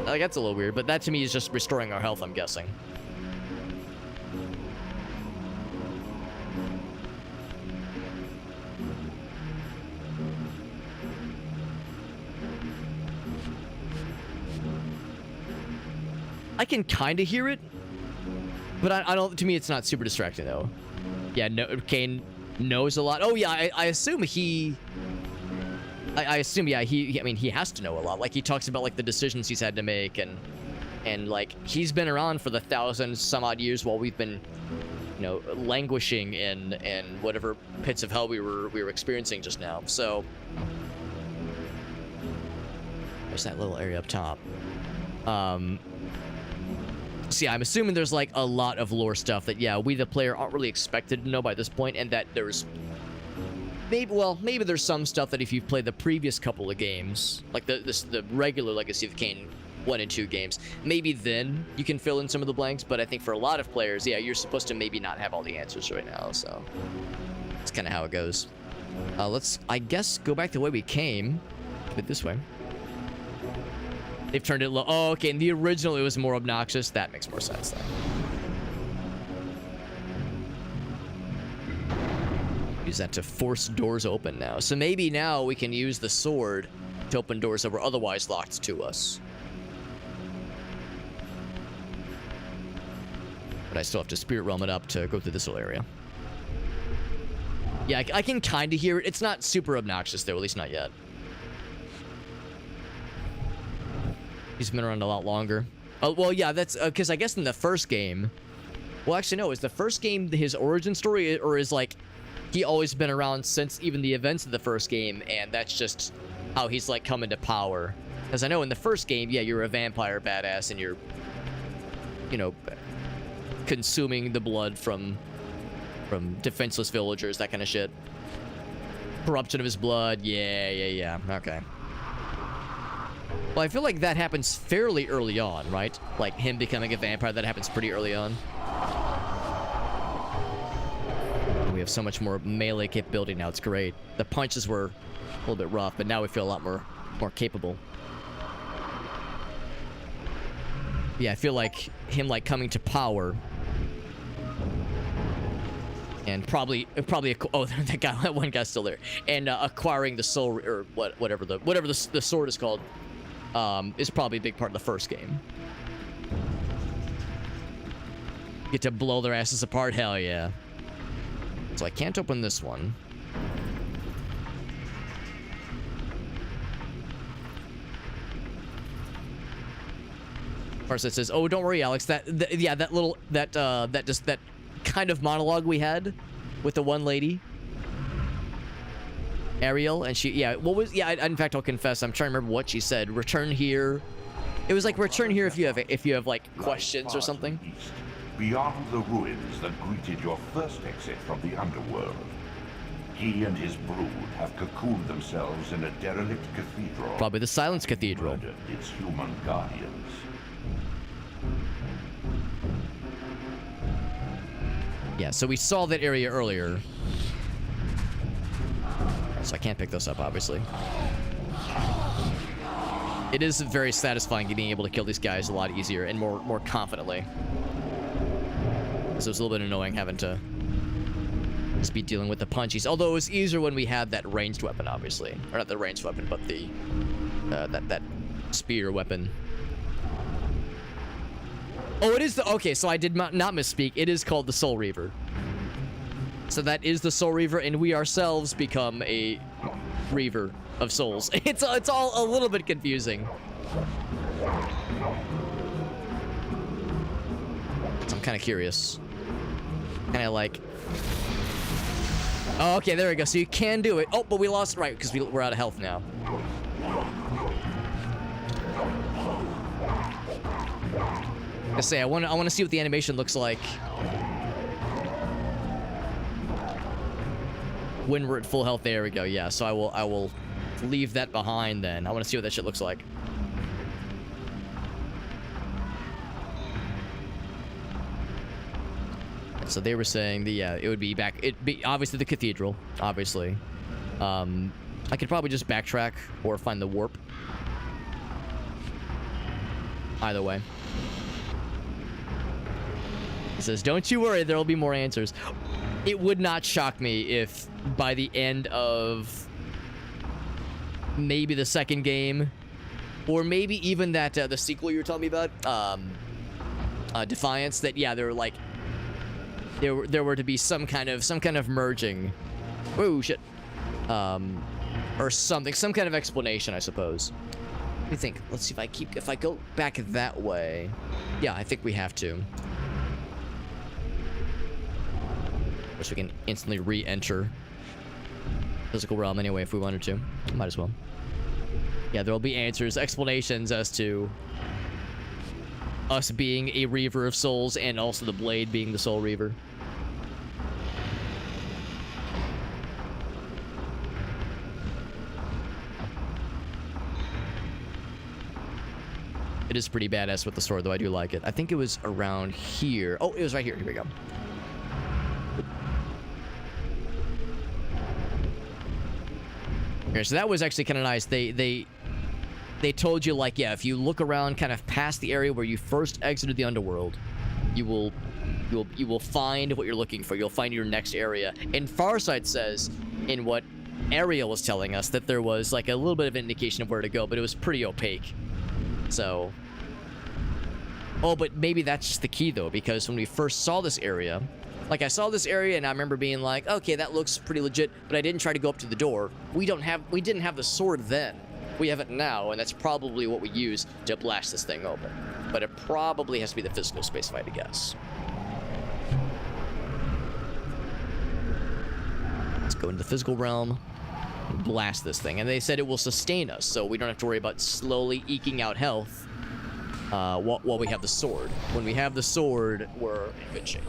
Like, that's a little weird, but that to me is just restoring our health, I'm guessing. I can kind of hear it, but I don't. To me, it's not super distracting though. Yeah, no, Kain knows a lot. Oh yeah, I assume he. I assume, yeah, I mean, he has to know a lot. Like, he talks about like the decisions he's had to make, and like he's been around for the 1,000 some odd years while we've been, you know, languishing in whatever pits of hell we were experiencing just now. So there's that little area up top. So yeah, I'm assuming there's like a lot of lore stuff that, yeah, we the player aren't really expected to know by this point, and that there's maybe there's some stuff that if you've played the previous couple of games, like the regular Legacy of Kain 1 and 2 games, maybe then you can fill in some of the blanks. But I think for a lot of players, yeah, you're supposed to maybe not have all the answers right now. So that's kind of how it goes. Let's, I guess, go back the way we came, but this way. They've turned it low. Oh, okay. In the original, it was more obnoxious. That makes more sense then. Use that to force doors open now. So maybe now we can use the sword to open doors that were otherwise locked to us. But I still have to spirit realm it up to go through this little area. Yeah, I can kind of hear it. It's not super obnoxious, though. At least not yet. He's been around a lot longer. Oh, well, yeah, that's... Because I guess in the first game... Well, actually, no. Is the first game his origin story? Or is, like, he always been around since even the events of the first game, and that's just how he's, like, come into power? Because I know in the first game, yeah, you're a vampire badass, and you're, you know, consuming the blood from defenseless villagers, that kind of shit. Corruption of his blood. Yeah. Okay. Well, I feel like that happens fairly early on, right? Like him becoming a vampire, that happens pretty early on. We have so much more melee capability now. It's great. The punches were a little bit rough, but now we feel a lot more capable. Yeah, I feel like him like coming to power. And probably oh, that one guy's still there. And acquiring the soul, or whatever the sword is called, is probably a big part of the first game. Get to blow their asses apart, hell yeah. So I can't open this one. First it says, "Oh, don't worry, Alex. That kind of monologue we had with the one lady, Ariel, and she, in fact, I'll confess, I'm trying to remember what she said. Return here. It was like return here if you have like questions or something. East, beyond the ruins that greeted your first exit from the underworld, he and his brood have cocooned themselves in a derelict cathedral. Probably the Silence Cathedral. Murdered its human guardians. Yeah, so we saw that area earlier. So I can't pick those up, obviously. It is very satisfying being able to kill these guys a lot easier and more confidently. So it's a little bit annoying having to just be dealing with the punchies. Although it was easier when we had that ranged weapon, obviously. Or not the ranged weapon, but the that spear weapon. Oh, it is the... Okay, so I did not misspeak. It is called the Soul Reaver. So that is the Soul Reaver, and we ourselves become a Reaver of Souls. It's all a little bit confusing. So I'm kind of curious. Kind of like... Oh, okay, there we go. So you can do it. Oh, but we lost... Right, because we're out of health now. I say I want to see what the animation looks like when we're at full health. There we go. Yeah, so I will leave that behind then. I want to see what that shit looks like. So they were saying it would be back. It'd be obviously the cathedral, obviously. I could probably just backtrack or find the warp. Either way. He says, "Don't you worry, there'll be more answers." It would not shock me if by the end of maybe the second game, or maybe even that the sequel you were telling me about, Defiance, that there were to be some kind of merging. Oh shit. Or something, some kind of explanation, I suppose. What do you think? Let's see if I go back that way. Yeah, I think we have to. Which we can instantly re-enter physical realm anyway if we wanted to. Might as well. Yeah, there'll be answers, explanations as to us being a Reaver of Souls and also the blade being the Soul Reaver. It is pretty badass with the sword, though. I do like it. I think it was around here. Oh, it was right here. Here we go. Okay, so that was actually kind of nice. They they told you, like, yeah, if you look around kind of past the area where you first exited the underworld, you will find what you're looking for. You'll find your next area. And Farsight says, in what Ariel was telling us, that there was like a little bit of indication of where to go, but it was pretty opaque. So, oh, but maybe that's just the key though, because when we first saw this area, like I saw this area and I remember being like, okay, that looks pretty legit, but I didn't try to go up to the door. We didn't have the sword then. We have it now, and that's probably what we use to blast this thing open. But it probably has to be the physical space fight, I guess. Let's go into the physical realm and blast this thing. And they said it will sustain us, so we don't have to worry about slowly eking out health while we have the sword. When we have the sword, we're in good shape.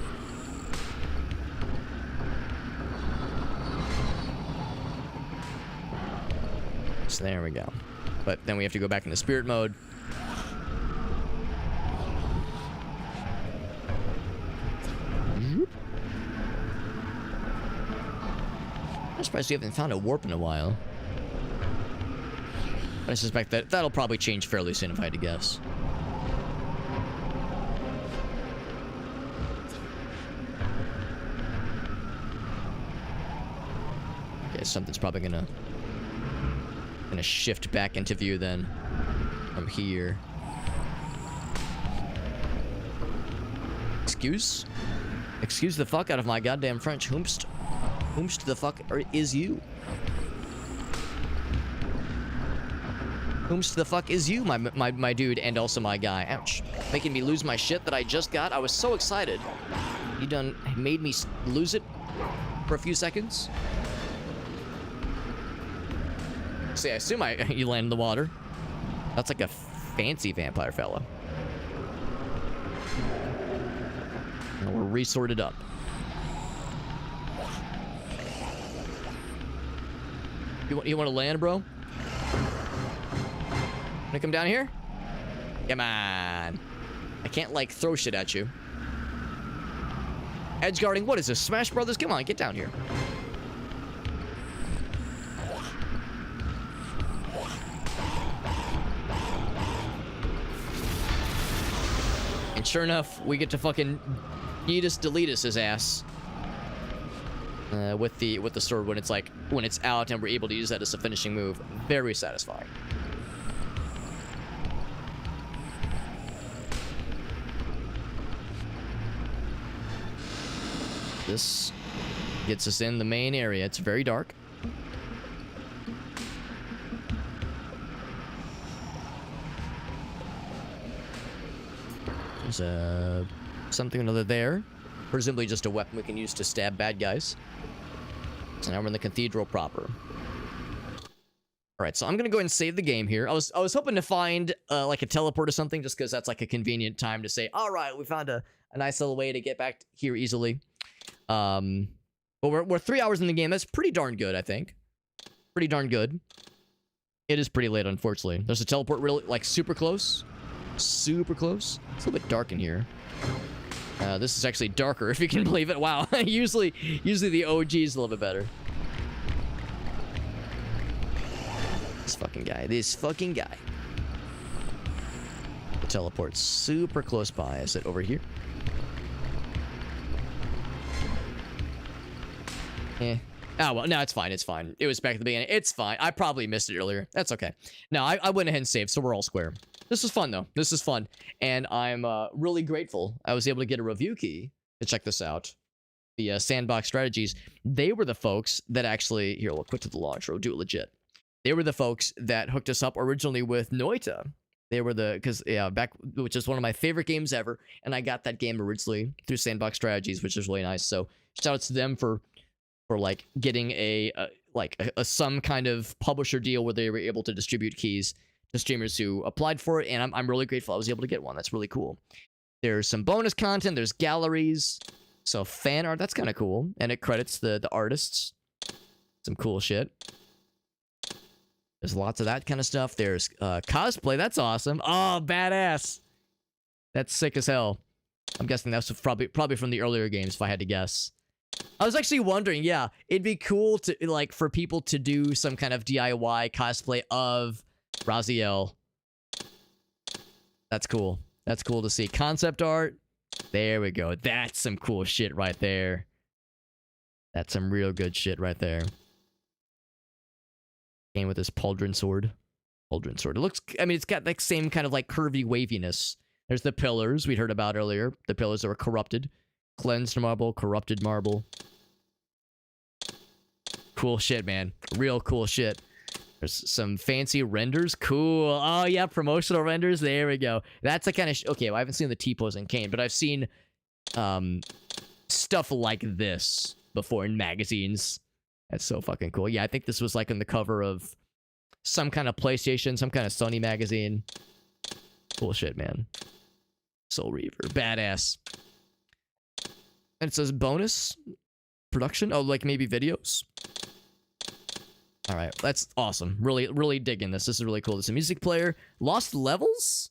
So there we go. But then we have to go back into spirit mode. I'm surprised we haven't found a warp in a while. But I suspect that that'll probably change fairly soon if I had to guess. Okay, something's probably gonna shift back into view then from here. Excuse the fuck out of my goddamn French. Whomst the fuck is you? Whomst the fuck is you, my dude, and also my guy? Ouch. Making me lose my shit that I just got. I was so excited. You done made me lose it for a few seconds. See, I assume you land in the water. That's like a fancy vampire fella. And we're resorted up. You want to land, bro? Wanna come down here? Come on. I can't, like, throw shit at you. Edge guarding, what is this? Smash Brothers? Come on, get down here. And sure enough, we get to fucking Deletus his ass. With the sword when it's out and we're able to use that as a finishing move. Very satisfying. This gets us in the main area. It's very dark. There's something or another there. Presumably just a weapon we can use to stab bad guys. So now we're in the cathedral proper. Alright, so I'm gonna go ahead and save the game here. I was hoping to find like a teleport or something, just because that's like a convenient time to say, alright, we found a nice little way to get back here easily. But we're 3 hours in the game. That's pretty darn good, I think. Pretty darn good. It is pretty late, unfortunately. There's a teleport really, like, super close. Super close. It's a little bit dark in here. This is actually darker, if you can believe it. Wow. usually the OG is a little bit better. This fucking guy. The teleport's super close by. Is it over here? Oh, well, no, it's fine. It's fine. It was back at the beginning. It's fine. I probably missed it earlier. That's okay. No, I went ahead and saved, so we're all square. This was fun, though. This is fun. And I'm really grateful I was able to get a review key to check this out. The Sandbox Strategies. They were the folks that actually... Here, we'll quit to the launch. We'll do it legit. They were the folks that hooked us up originally with Noita. They were the... Because, yeah, which is one of my favorite games ever. And I got that game originally through Sandbox Strategies, which is really nice. So, shout out to them for like getting a some kind of publisher deal where they were able to distribute keys to streamers who applied for it, and I'm really grateful I was able to get one. That's really cool. There's some bonus content, there's galleries, so fan art, that's kind of cool, and it credits the artists. Some cool shit. There's lots of that kind of stuff. There's cosplay, that's awesome. Oh, badass. That's sick as hell. I'm guessing that's probably from the earlier games, if I had to guess. I was actually wondering, yeah, it'd be cool to, like, for people to do some kind of DIY cosplay of Raziel That's cool. That's cool to see. Concept art. There we go. That's some cool shit right there. That's some real good shit right there. Game with this pauldron sword. Pauldron sword. It looks, I mean, it's got that same kind of like curvy waviness. There's the pillars we heard about earlier. The pillars that were corrupted. Cleansed marble, corrupted marble. Cool shit, man. Real cool shit. There's some fancy renders. Cool. Oh, yeah, promotional renders. There we go. That's the kind of... okay, well, I haven't seen the T-pose in Kain, but I've seen stuff like this before in magazines. That's so fucking cool. Yeah, I think this was like on the cover of some kind of PlayStation, some kind of Sony magazine. Cool shit, man. Soul Reaver. Badass. And it says bonus production. Oh, like maybe videos. All right, that's awesome. Really, really digging this. This is really cool. This is a music player. Lost levels?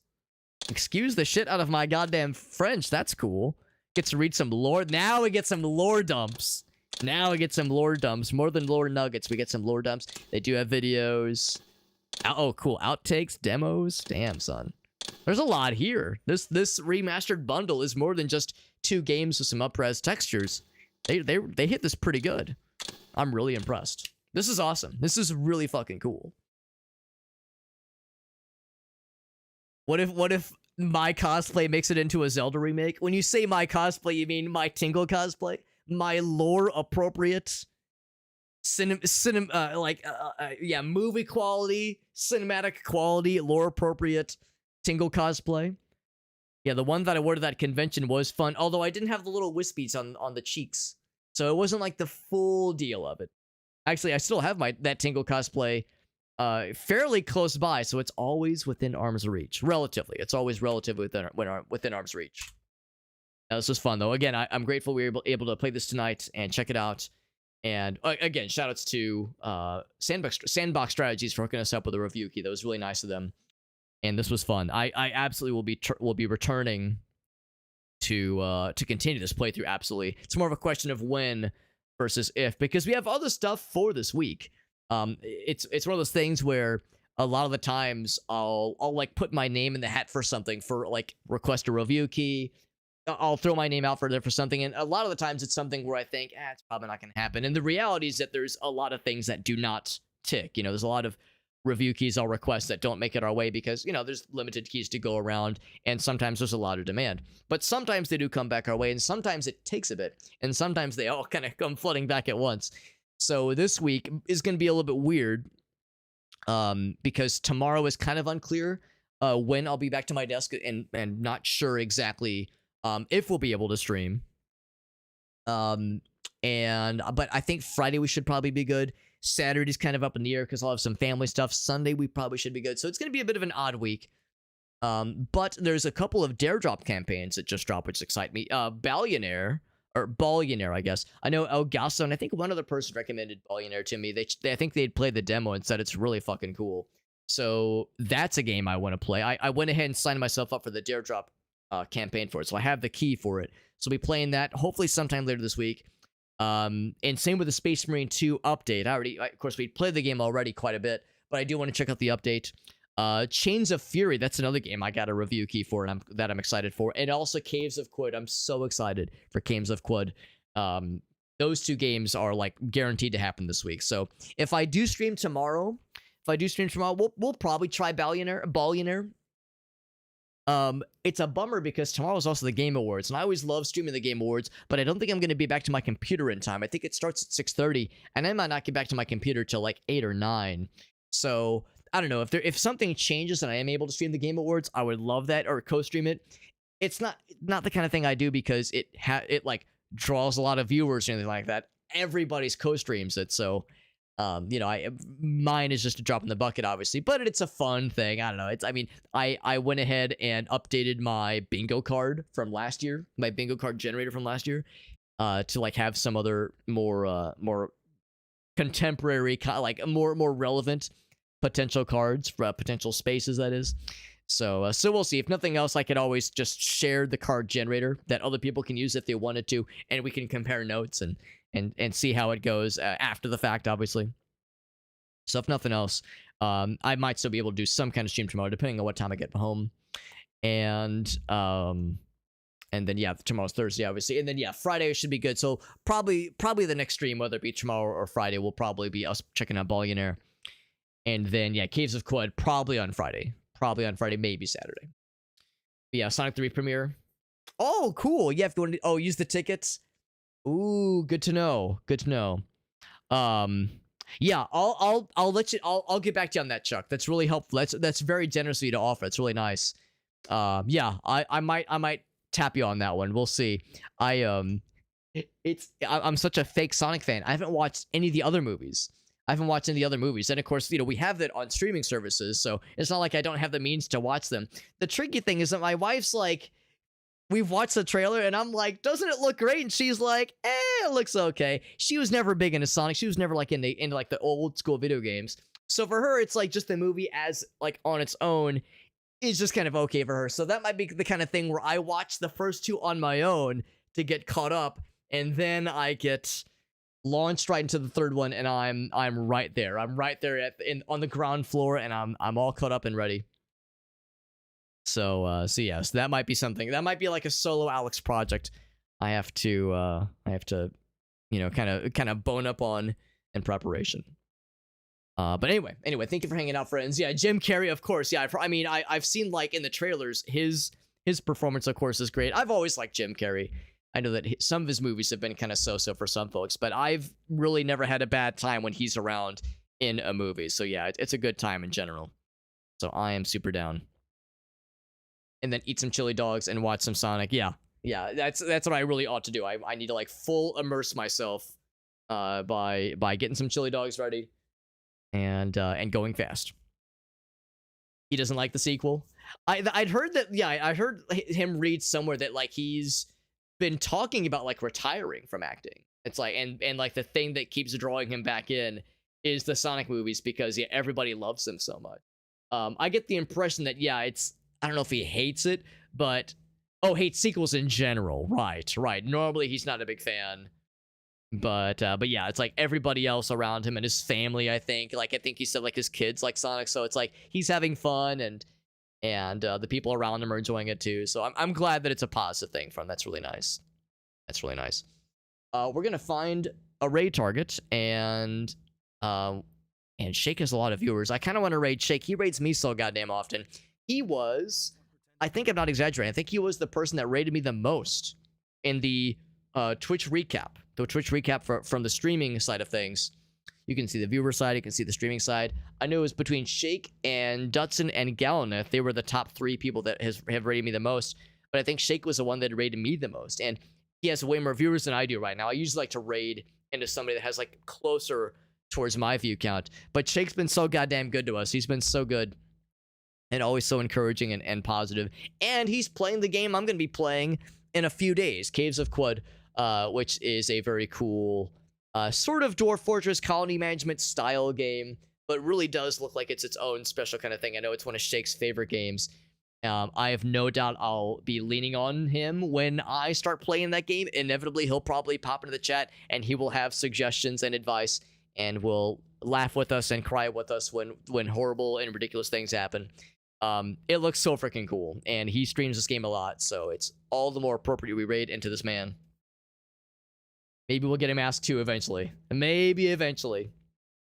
Excuse the shit out of my goddamn French. That's cool. Gets to read some lore. Now we get some lore dumps. Now we get some lore dumps. More than lore nuggets, we get some lore dumps. They do have videos. Oh, cool. Outtakes, demos. Damn, son. There's a lot here. This remastered bundle is more than just 2 games with some up-res textures. They hit this pretty good. I'm really impressed. This is awesome. This is really fucking cool. What if my cosplay makes it into a Zelda remake? When you say my cosplay, you mean my Tingle cosplay? My lore appropriate movie quality, cinematic quality, lore appropriate Tingle cosplay. Yeah, the one that I wore to that convention was fun, although I didn't have the little wispies on the cheeks. So it wasn't like the full deal of it. Actually, I still have that Tingle cosplay fairly close by, so it's always within arm's reach. Relatively. It's always relatively within arm's reach. Now, this was fun, though. Again, I'm grateful we were able to play this tonight and check it out. And again, shoutouts to Sandbox Strategies for hooking us up with a review key. That was really nice of them. And this was fun. I absolutely will be returning to continue this playthrough. Absolutely. It's more of a question of when versus if, because we have other stuff for this week. It's one of those things where a lot of the times I'll like put my name in the hat for something, for like request a review key. I'll throw my name out for something, and a lot of the times it's something where I think, it's probably not going to happen. And the reality is that there's a lot of things that do not tick. You know, there's a lot of review keys I'll request that don't make it our way because, you know, there's limited keys to go around, and sometimes there's a lot of demand. But sometimes they do come back our way, and sometimes it takes a bit, and sometimes they all kind of come flooding back at once. So this week is going to be a little bit weird because tomorrow is kind of unclear when I'll be back to my desk, and not sure exactly if we'll be able to stream. But I think Friday we should probably be good. Saturday's kind of up in the air because I'll have some family stuff. Sunday we probably should be good. So it's going to be a bit of an odd week. But there's a couple of Dare Drop campaigns that just dropped, which excite me. Ballionaire, I guess. I know El Gasso, and I think one other person recommended Ballionaire to me. I think they'd played the demo and said it's really fucking cool. So that's a game I want to play. I went ahead and signed myself up for the Dare Drop campaign for it, so I have the key for it. So I'll be playing that hopefully sometime later this week. And same with the Space Marine 2 update. Of course, we played the game already quite a bit, but I do want to check out the update. Chains of Fury, that's another game I got a review key for, and I'm excited for. And also Caves of Quid. I'm so excited for Caves of Quid. Those 2 games are like guaranteed to happen this week. So if I do stream tomorrow, we'll probably try Ballionaire. It's a bummer because tomorrow is also the Game Awards, and I always love streaming the Game Awards, but I don't think I'm going to be back to my computer in time. I think it starts at 6:30, and I might not get back to my computer till like 8 or 9. So I don't know if something changes and I am able to stream the Game Awards, I would love that, or co-stream it. It's not the kind of thing I do because it like draws a lot of viewers or anything like that. Everybody's co-streams it, so. Mine is just a drop in the bucket, obviously, but it's a fun thing. I don't know. I went ahead and updated my bingo card from last year, my bingo card generator from last year, to like have some other more contemporary, like more relevant potential cards for potential spaces. That is. So we'll see. If nothing else, I could always just share the card generator that other people can use if they wanted to, and we can compare notes and see how it goes after the fact, obviously. So if nothing else, I might still be able to do some kind of stream tomorrow, depending on what time I get home. And then yeah, tomorrow's Thursday, obviously, and then yeah, Friday should be good. So probably the next stream, whether it be tomorrow or Friday, will probably be us checking out Billionaire, and then yeah, Caves of Quad probably on Friday, maybe Saturday. But yeah, Sonic 3 premiere. Oh, cool. Yeah, if you want to, use the tickets. Ooh, good to know. Yeah, I'll let you. I'll get back to you on that, Chuck. That's really helpful. That's very generous of you to offer. It's really nice. Yeah, I might tap you on that one. We'll see. I'm such a fake Sonic fan. I haven't watched any of the other movies. And of course, we have that on streaming services, so it's not like I don't have the means to watch them. The tricky thing is that my wife's like, we've watched the trailer, and I'm like, doesn't it look great? And she's like, it looks okay. She was never big into Sonic. She was never like into like the old school video games. So for her, it's like just the movie as like on its own is just kind of okay for her. So that might be the kind of thing where I watch the first two on my own to get caught up, and then I get launched right into the third one, and I'm right there. I'm right there on the ground floor, and I'm all caught up and ready. So yeah, so that might be something. That might be like a solo Alex project. I have to kind of bone up on in preparation. But anyway, thank you for hanging out, friends. Yeah, Jim Carrey, of course. Yeah, I've seen like in the trailers his performance, of course, is great. I've always liked Jim Carrey. I know that some of his movies have been kind of so-so for some folks, but I've really never had a bad time when he's around in a movie. So yeah, it's a good time in general. So I am super down. And then eat some chili dogs and watch some Sonic. Yeah, that's what I really ought to do. I need to like full immerse myself by getting some chili dogs ready and going fast. He doesn't like the sequel. I'd heard that. Yeah, I heard him read somewhere that like he's been talking about like retiring from acting. It's like and like the thing that keeps drawing him back in is the Sonic movies because everybody loves them so much. I get the impression that I don't know if he hates it, but hates sequels in general. Right. Normally he's not a big fan, but yeah, it's like everybody else around him and his family. I think he said like his kids like Sonic, so it's like he's having fun and the people around him are enjoying it too. So I'm glad that it's a positive thing for him. That's really nice. We're gonna find a raid target and Shake has a lot of viewers. I kind of want to raid Shake. He raids me so goddamn often. He was, I think I'm not exaggerating, I think he was the person that rated me the most in the Twitch recap. The Twitch recap from the streaming side of things. You can see the viewer side, you can see the streaming side. I knew it was between Shake and Dutson and Gallineth. They were the top 3 people that have rated me the most. But I think Shake was the one that rated me the most. And he has way more viewers than I do right now. I usually like to raid into somebody that has like closer towards my view count. But Shake's been so goddamn good to us. He's been so good. And always so encouraging and positive. And he's playing the game I'm going to be playing in a few days. Caves of Quad, which is a very cool sort of Dwarf Fortress colony management style game. But really does look like it's its own special kind of thing. I know it's one of Shake's favorite games. I have no doubt I'll be leaning on him when I start playing that game. Inevitably, he'll probably pop into the chat. And he will have suggestions and advice. And will laugh with us and cry with us when horrible and ridiculous things happen. It looks so freaking cool, and he streams this game a lot, so it's all the more appropriate we raid into this man. Maybe we'll get him asked to eventually. Maybe eventually.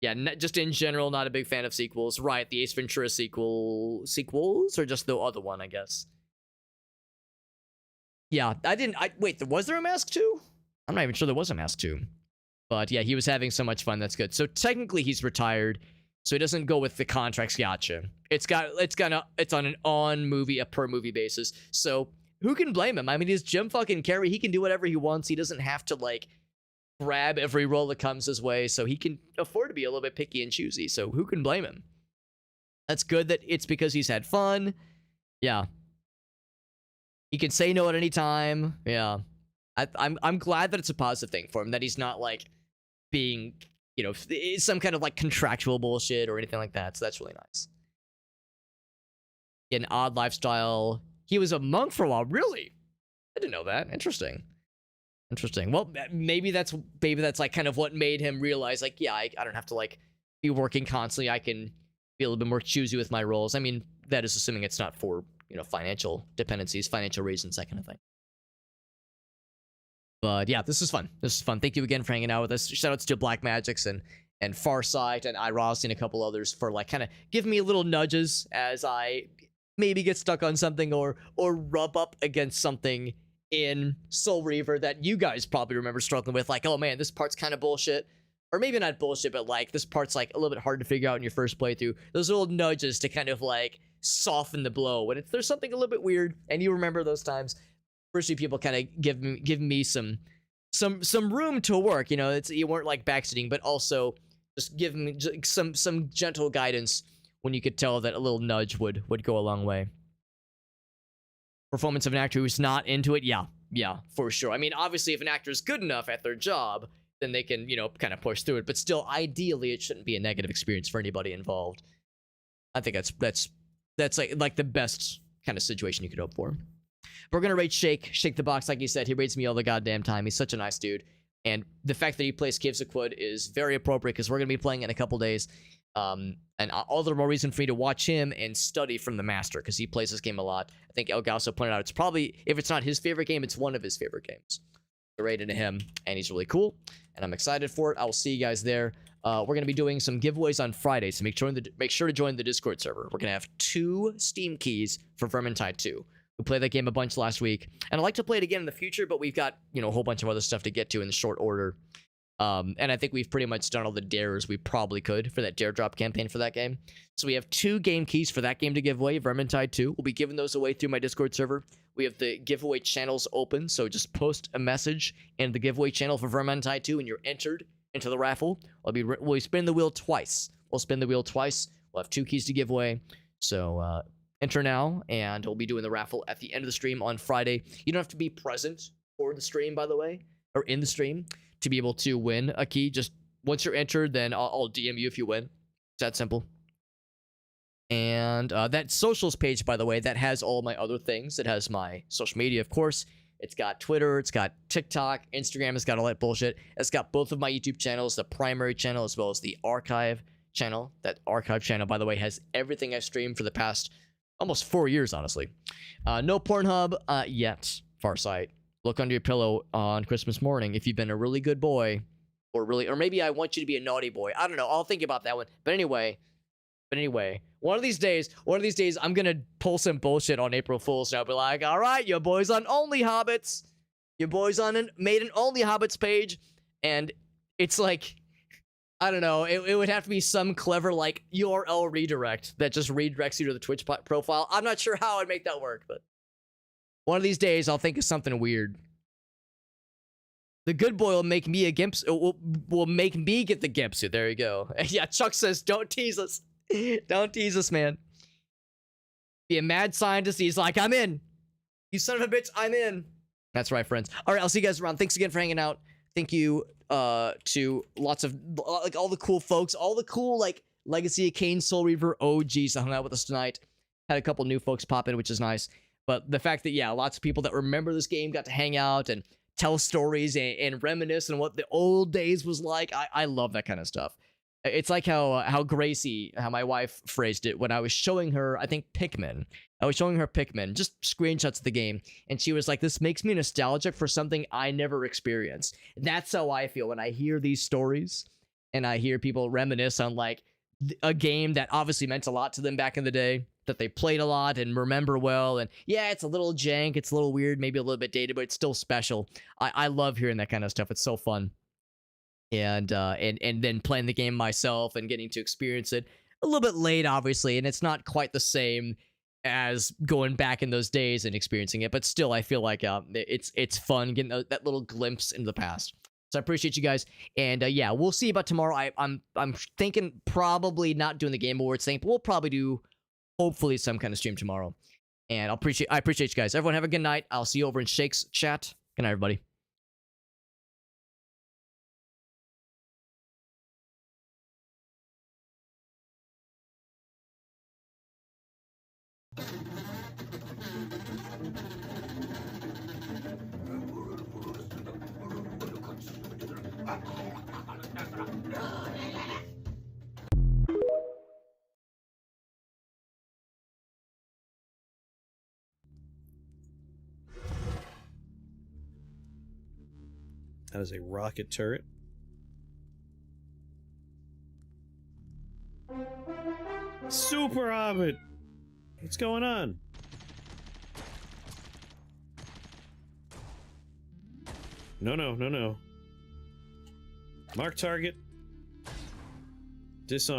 Yeah, just in general, not a big fan of sequels. Right, the Ace Ventura sequels, or just the other one, I guess. Yeah, wait, was there a Mask 2? I'm not even sure there was a Mask 2. But yeah, he was having so much fun, that's good. So technically he's retired. So he doesn't go with the contracts gotcha. It's on a per movie basis. So who can blame him? I mean, he's Jim fucking Carrey. He can do whatever he wants. He doesn't have to like grab every role that comes his way. So he can afford to be a little bit picky and choosy. So who can blame him? That's good that it's because he's had fun. Yeah. He can say no at any time. Yeah. I'm glad that it's a positive thing for him, that he's not like being, some kind of like contractual bullshit or anything like that. So that's really nice. An odd lifestyle. He was a monk for a while. Really? I didn't know that. Interesting. Well, maybe that's like kind of what made him realize like, yeah, I don't have to like be working constantly. I can be a little bit more choosy with my roles. I mean, that is assuming it's not for you know, financial dependencies, financial reasons, that kind of thing. But yeah, this is fun. This is fun. Thank you again for hanging out with us. Shoutouts to Black Magics and Farsight and iRossi and a couple others for like kind of giving me little nudges as I maybe get stuck on something or rub up against something in Soul Reaver that you guys probably remember struggling with. Like, oh man, this part's kind of bullshit. Or maybe not bullshit, but like this part's like a little bit hard to figure out in your first playthrough. Those little nudges to kind of like soften the blow when there's something a little bit weird and you remember those times. Firstly, people kind of give me some room to work. You know, you weren't like backseating, but also just give me some gentle guidance when you could tell that a little nudge would go a long way. Performance of an actor who's not into it, yeah, for sure. I mean, obviously, if an actor is good enough at their job, then they can, you know, kind of push through it. But still, ideally, it shouldn't be a negative experience for anybody involved. I think that's like the best kind of situation you could hope for. We're gonna rate Shake the Box, like he said. He rates me all the goddamn time. He's such a nice dude, and the fact that he plays Caves of Qud is very appropriate because we're gonna be playing in a couple days. And all the more reason for me to watch him and study from the master because he plays this game a lot. I think El Gauso pointed out it's probably, if it's not his favorite game, it's one of his favorite games. So rated to him, and he's really cool, and I'm excited for it. I will see you guys there. We're gonna be doing some giveaways on Friday, so make sure to join the Discord server. We're gonna have 2 Steam keys for Vermintide 2. We played that game a bunch last week, and I'd like to play it again in the future, but we've got, you know, a whole bunch of other stuff to get to in short order. And I think we've pretty much done all the dares we probably could for that dare drop campaign for that game. So we have 2 game keys for that game to give away, Vermintide 2. We'll be giving those away through my Discord server. We have the giveaway channels open, so just post a message in the giveaway channel for Vermintide 2 and you're entered into the raffle. We'll spin the wheel twice. We'll have 2 keys to give away. So enter now, and we'll be doing the raffle at the end of the stream on Friday. You don't have to be present for the stream, by the way, or in the stream, to be able to win a key. Just once you're entered, then I'll DM you if you win. It's that simple. And that socials page, by the way, that has all my other things. It has my social media, of course. It's got Twitter, it's got TikTok, Instagram, it's got all that bullshit. It's got both of my YouTube channels, the primary channel as well as the archive channel. That archive channel, by the way, has everything I've streamed for the past almost 4 years, honestly. No Pornhub yet, Farsight. Look under your pillow on Christmas morning if you've been a really good boy, or maybe I want you to be a naughty boy. I don't know. I'll think about that one. But anyway, one of these days, I'm gonna pull some bullshit on April Fool's and I'll be like, all right, your boys on Only Hobbits, made an Only Hobbits page, and it's like, I don't know, it would have to be some clever like URL redirect that just redirects you to the Twitch profile. I'm not sure how I'd make that work, but one of these days I'll think of something weird. The good boy will make me a gimp. Will make me get the gimp suit. There you go. Yeah, Chuck says, "Don't tease us, don't tease us, man." Be a mad scientist. He's like, "I'm in. You son of a bitch, I'm in." That's right, friends. All right, I'll see you guys around. Thanks again for hanging out. Thank you to lots of like all the cool folks, all the cool like Legacy of Kain Soul Reaver OGs that hung out with us tonight. Had a couple new folks pop in, which is nice. But the fact that, yeah, lots of people that remember this game got to hang out and tell stories and reminisce on what the old days was like. I love that kind of stuff. It's like how Gracie, how my wife phrased it when I was showing her, I think, Pikmin. I was showing her Pikmin, just screenshots of the game, and she was like, this makes me nostalgic for something I never experienced. That's how I feel when I hear these stories and I hear people reminisce on like a game that obviously meant a lot to them back in the day, that they played a lot and remember well. And yeah, it's a little jank, it's a little weird, maybe a little bit dated, but it's still special. I love hearing that kind of stuff. It's so fun. And then playing the game myself and getting to experience it a little bit late, obviously, and it's not quite the same as going back in those days and experiencing it, but still, I feel like it's fun getting that little glimpse into the past. So I appreciate you guys, and yeah, we'll see about tomorrow. I'm thinking probably not doing the Game Awards thing, but we'll probably do hopefully some kind of stream tomorrow. And I appreciate you guys. Everyone have a good night. I'll see you over in Shake's chat. Good night, everybody. That is a rocket turret. Super Hobbit! What's going on? No. Mark target. Disarm.